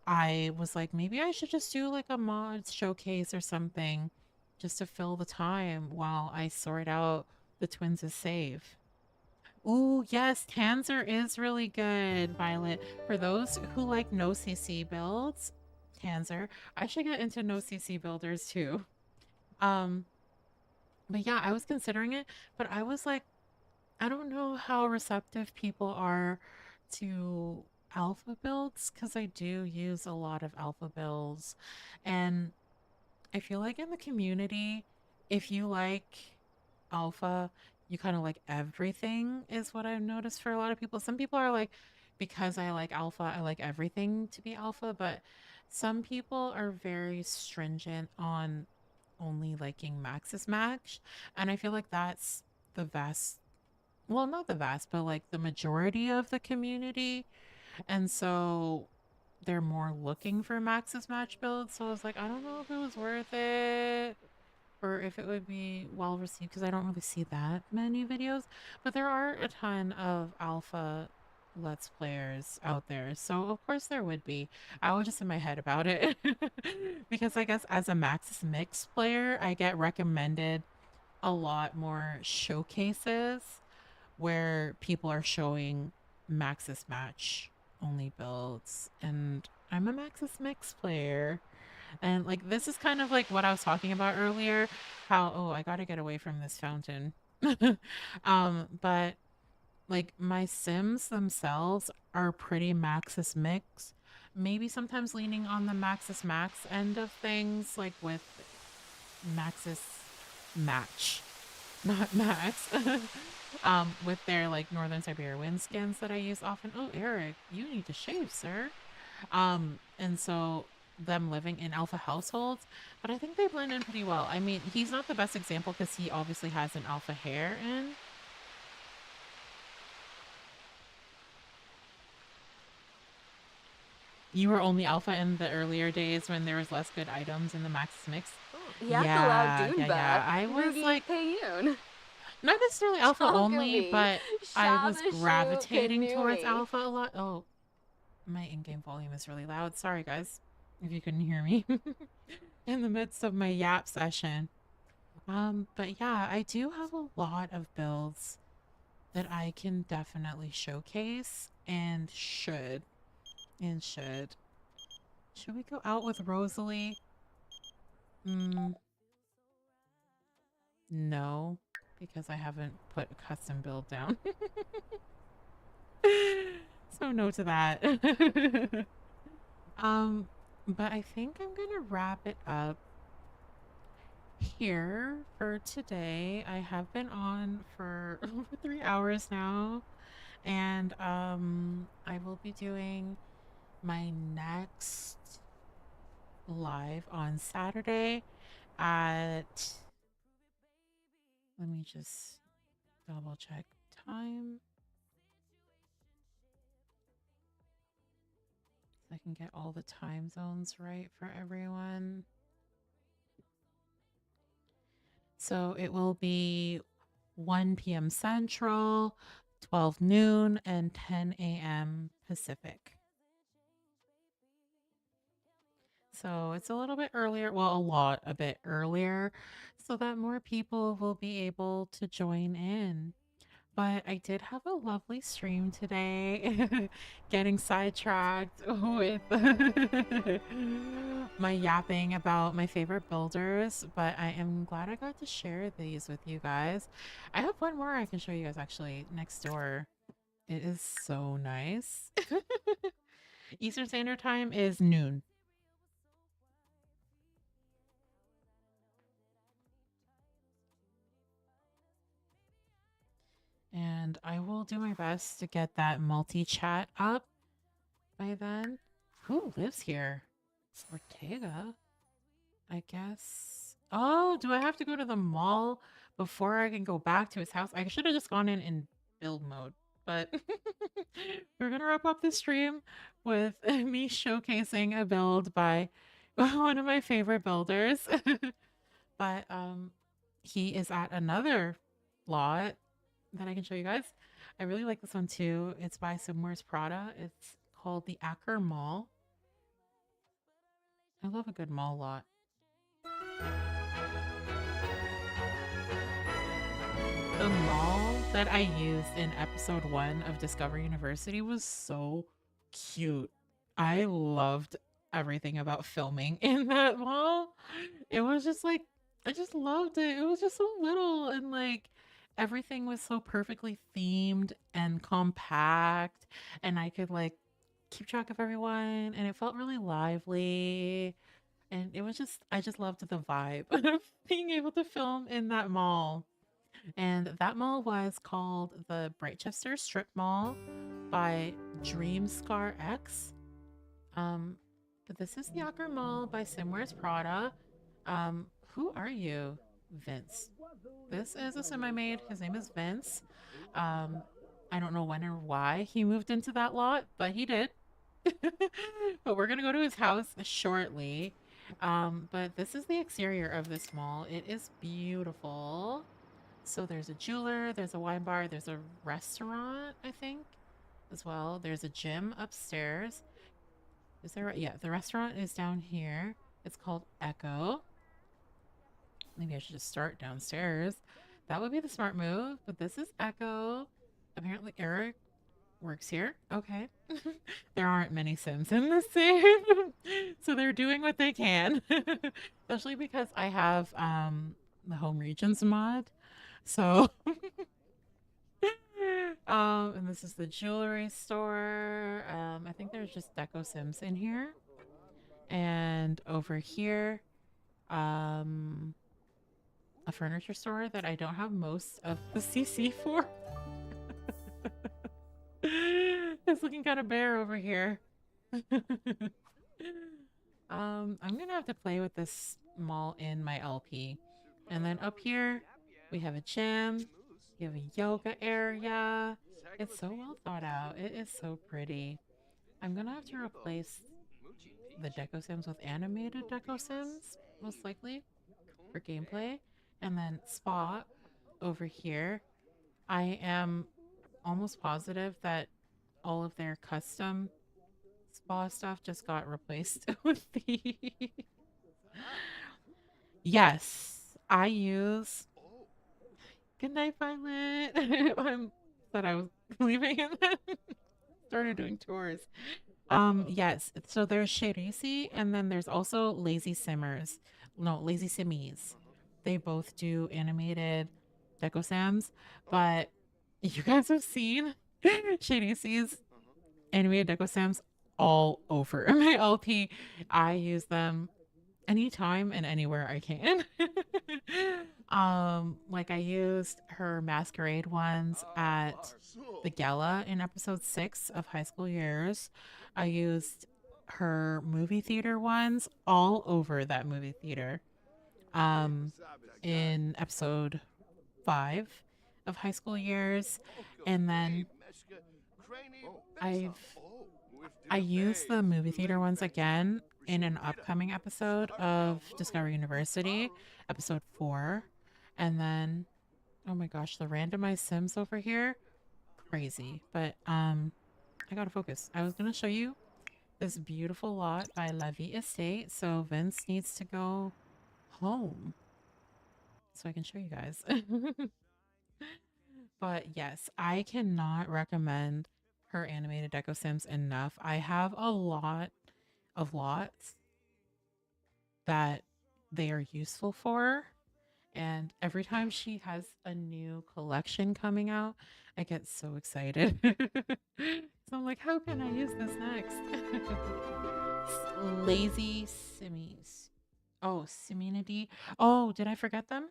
I was like, maybe I should just do like a mods showcase or something just to fill the time while I sort out the twins' save. Ooh, yes, Tanzer is really good, Violet. For those who like no CC builds, Tanzer, I should get into no CC builders too. But yeah, I was considering it, but I was like, I don't know how receptive people are to alpha builds because I do use a lot of alpha builds. And I feel like in the community, if you like alpha, you kind of like everything, is what I've noticed for a lot of people. Some people are like, because I like alpha, I like everything to be alpha, but some people are very stringent on only liking Max's Max. And I feel like that's the vast, well, not the vast, but like the majority of the community. And so they're more looking for Max's match builds. So I was like, I don't know if it was worth it or if it would be well received because I don't really see that many videos. But there are a ton of alpha let's players out there. So of course there would be. I was just in my head about it because I guess as a Max's Mix player, I get recommended a lot more showcases where people are showing Maxis Match only builds. And I'm a Maxis Mix player. And like this is kind of like what I was talking about earlier. How I gotta get away from this fountain. But like my Sims themselves are pretty Maxis Mix. Maybe sometimes leaning on the Maxis Max end of things, like with Maxis Match, not Max. With their like Northern Siberia wind skins that I use often. Oh, Eric, you need to shave, sir. And so them living in alpha households, but I think they blend in pretty well. I mean, he's not the best example because he obviously has an alpha hair in. You were only alpha in the earlier days when there was less good items in the Maxis Mix. Yak Yeah, allowed Dune yeah, back. yeah. I was Rudy like Payun. not necessarily alpha only, Ogilvy. but I was Shabashu gravitating towards Kanuni. alpha a lot. Oh, my in-game volume is really loud. Sorry, guys, if you couldn't hear me in the midst of my yap session. But yeah, I do have a lot of builds that I can definitely showcase and should. And should. Should we go out with Rosalie? No, because I haven't put a custom build down. So no to that. But I think I'm gonna wrap it up here for today. I have been on for over 3 hours now, and I will be doing my next live on Saturday at, let me just double check time so I can get all the time zones right for everyone. So it will be 1 p.m. Central, 12 noon, and 10 a.m. Pacific. So it's a little bit earlier, well, a bit earlier, so that more people will be able to join in. But I did have a lovely stream today, getting sidetracked with my yapping about my favorite builders, but I am glad I got to share these with you guys. I have one more I can show you guys actually next door. It is so nice. Eastern Standard Time is noon. And I will do my best to get that multi-chat up by then. Who lives here? Ortega? I guess. Oh, do I have to go to the mall before I can go back to his house? I should have just gone in build mode. But we're going to wrap up the stream with me showcasing a build by one of my favorite builders. But he is at another lot that I can show you guys. I really like this one too. It's by Somewhere's Prada. It's called the Acker Mall. I love a good mall lot. The mall that I used in episode 1 of Discover University was so cute. I loved everything about filming in that mall. It was just like I just loved it. It was just so little and like everything was so perfectly themed and compact and I could like keep track of everyone and it felt really lively and it was just I just loved the vibe of being able to film in that mall. And that mall was called the Britechester Strip Mall by Dreamscar X. Um, but this is the Yocker Mall by Simware's Prada. Who are you? Vince. This is a semi maid. His name is Vince. Um, I don't know when or why he moved into that lot, but he did. But we're gonna go to his house shortly. But this is the exterior of this mall. It is beautiful. So there's a jeweler, there's a wine bar, there's a restaurant, I think, as well. There's a gym upstairs. Is there? Yeah, the restaurant is down here. It's called Echo. Maybe I should just start downstairs. That would be the smart move, but this is Echo. Apparently Eric works here. Okay. There aren't many Sims in this save. So they're doing what they can. Especially because I have the home regions mod. So and this is the jewelry store. I think there's just Deco Sims in here. And over here, um, a furniture store that I don't have most of the CC for. It's looking kind of bare over here. I'm gonna have to play with this mall in my LP. And then up here, we have a gym. You have a yoga area. It's so well thought out. It is so pretty. I'm gonna have to replace the Deco Sims with animated Deco Sims, most likely, for gameplay. And then Spot over here. I am almost positive that all of their custom spa stuff just got replaced with the yes, I use good night, Violet. I'm said I was leaving and then started doing tours. Yes, so there's Sherisi and then there's also Lazy Simmers. No, Lazy Simmies. They both do animated Deco Sams, but you guys have seen Sherisi's animated Deco Sams all over my LP. I use them anytime and anywhere I can. Like I used her masquerade ones at the gala in episode 6 of High School Years. I used her movie theater ones all over that movie theater. Um, in episode 5 of High School Years, and then I've I use the movie theater ones again in an upcoming episode of Discover University, episode 4. And then oh my gosh, the randomized Sims over here, crazy. But I gotta focus. I was gonna show you this beautiful lot by Levy Estate. So Vince needs to go home so I can show you guys. But yes, I cannot recommend her animated Deco Sims enough. I have a lot of lots that they are useful for. And every time she has a new collection coming out, I get so excited. So I'm like, how can I use this next? Lazy Simmies. Oh, Serenity. Oh, did I forget them?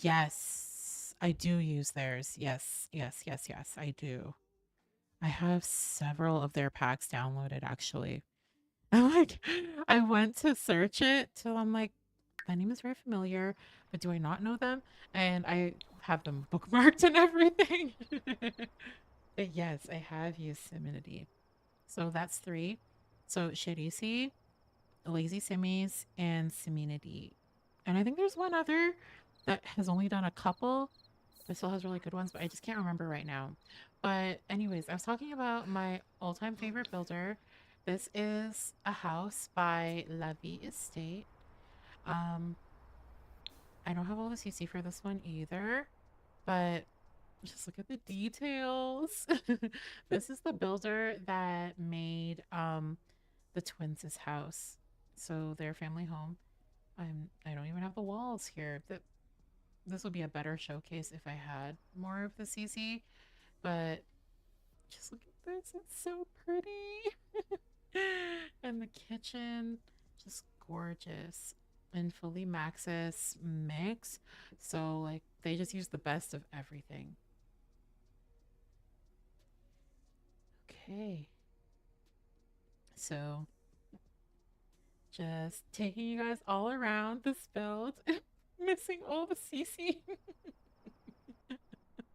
Yes, I do use theirs. Yes, yes, yes, yes, I do. I have several of their packs downloaded actually. I'm like, I went to search it till I'm like, that name is very familiar, but do I not know them? And I have them bookmarked and everything. But yes, I have used Serenity. So that's 3. So Shirisi, Lazy Simmies, and Serenity. And I think there's one other that has only done a couple, but still has really good ones, but I just can't remember right now. But anyways, I was talking about my all-time favorite builder. This is a house by Levy Estate. Um, I don't have all the CC for this one either, but Just look at the details. This is the builder that made the twins' house. So their family home. I don't even have the walls here. This would be a better showcase if I had more of the CC, but just look at this. It's so pretty. And the kitchen, just gorgeous. And fully Maxis mix. So like they just use the best of everything. Okay. So just taking you guys all around this build. Missing all the CC.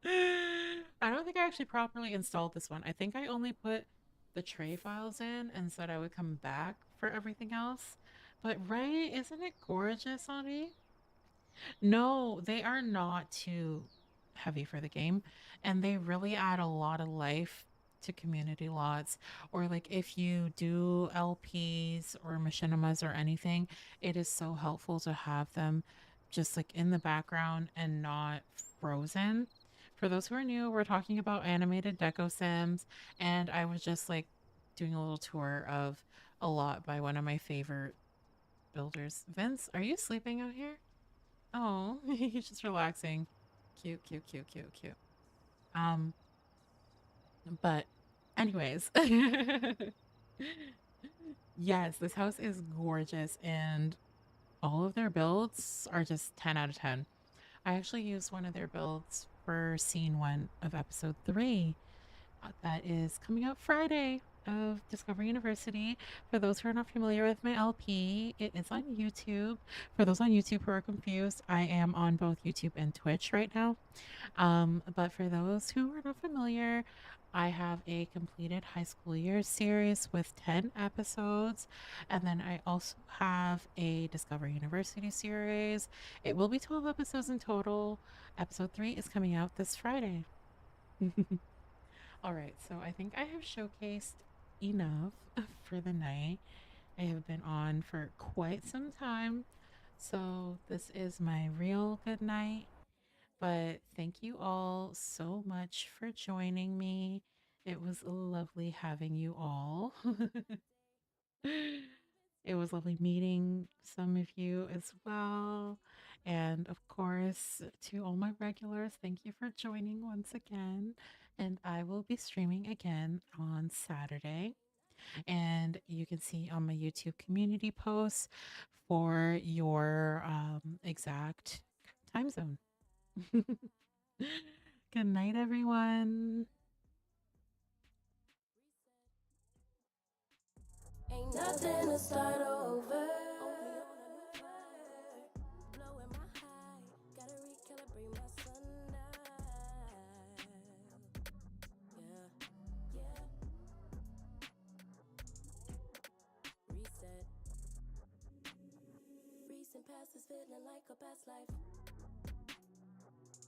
I don't think I actually properly installed this one. I think I only put the tray files in and said I would come back for everything else. But right, isn't it gorgeous, honey? No, they are not too heavy for the game, and they really add a lot of life to community lots. Or like if you do LPs or machinimas or anything, it is so helpful to have them just like in the background and not frozen. For those who are new, we're talking about animated deco sims, and I was just like doing a little tour of a lot by one of my favorite builders. Vince, are you sleeping out here? Oh, he's just relaxing. Cute, cute, cute, cute, cute. Um, but anyways, yes, this house is gorgeous and all of their builds are just 10 out of 10. I actually used one of their builds for scene 1 of episode 3. That is coming out Friday of Discovery University. For those who are not familiar with my LP, it is on YouTube. For those on YouTube who are confused, I am on both YouTube and Twitch right now. But for those who are not familiar, I have a completed high school year series with 10 episodes. And then I also have a Discovery University series. It will be 12 episodes in total. Episode 3 is coming out this Friday. All right, so I think I have showcased enough for the night. I have been on for quite some time, so this is my real good night. But thank you all so much for joining me. It was lovely having you all. It was lovely meeting some of you as well. And of course, to all my regulars, thank you for joining once again. And I will be streaming again on Saturday. And you can see on my YouTube community posts for your exact time zone. Good night, everyone. Ain't nothing to start over. Blowing my high, gotta recalibrate my sundial. Yeah. Reset. Recent past is feeling like a past life.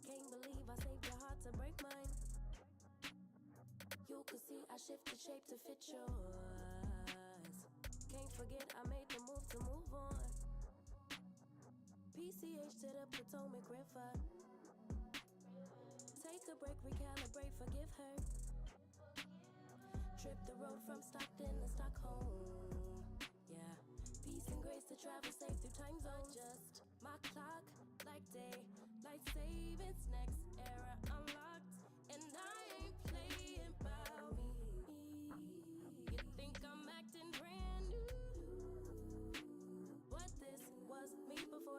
Can't believe I saved your heart to break mine. You could see I shifted shape to fit yours. Can't forget I made the move to move on. PCH to the Potomac River. Take a break, recalibrate, forgive her. Trip the road from Stockton to Stockholm. Yeah, peace and grace to travel safe through time zones. Just my clock, like day, light savings, next era unlocked.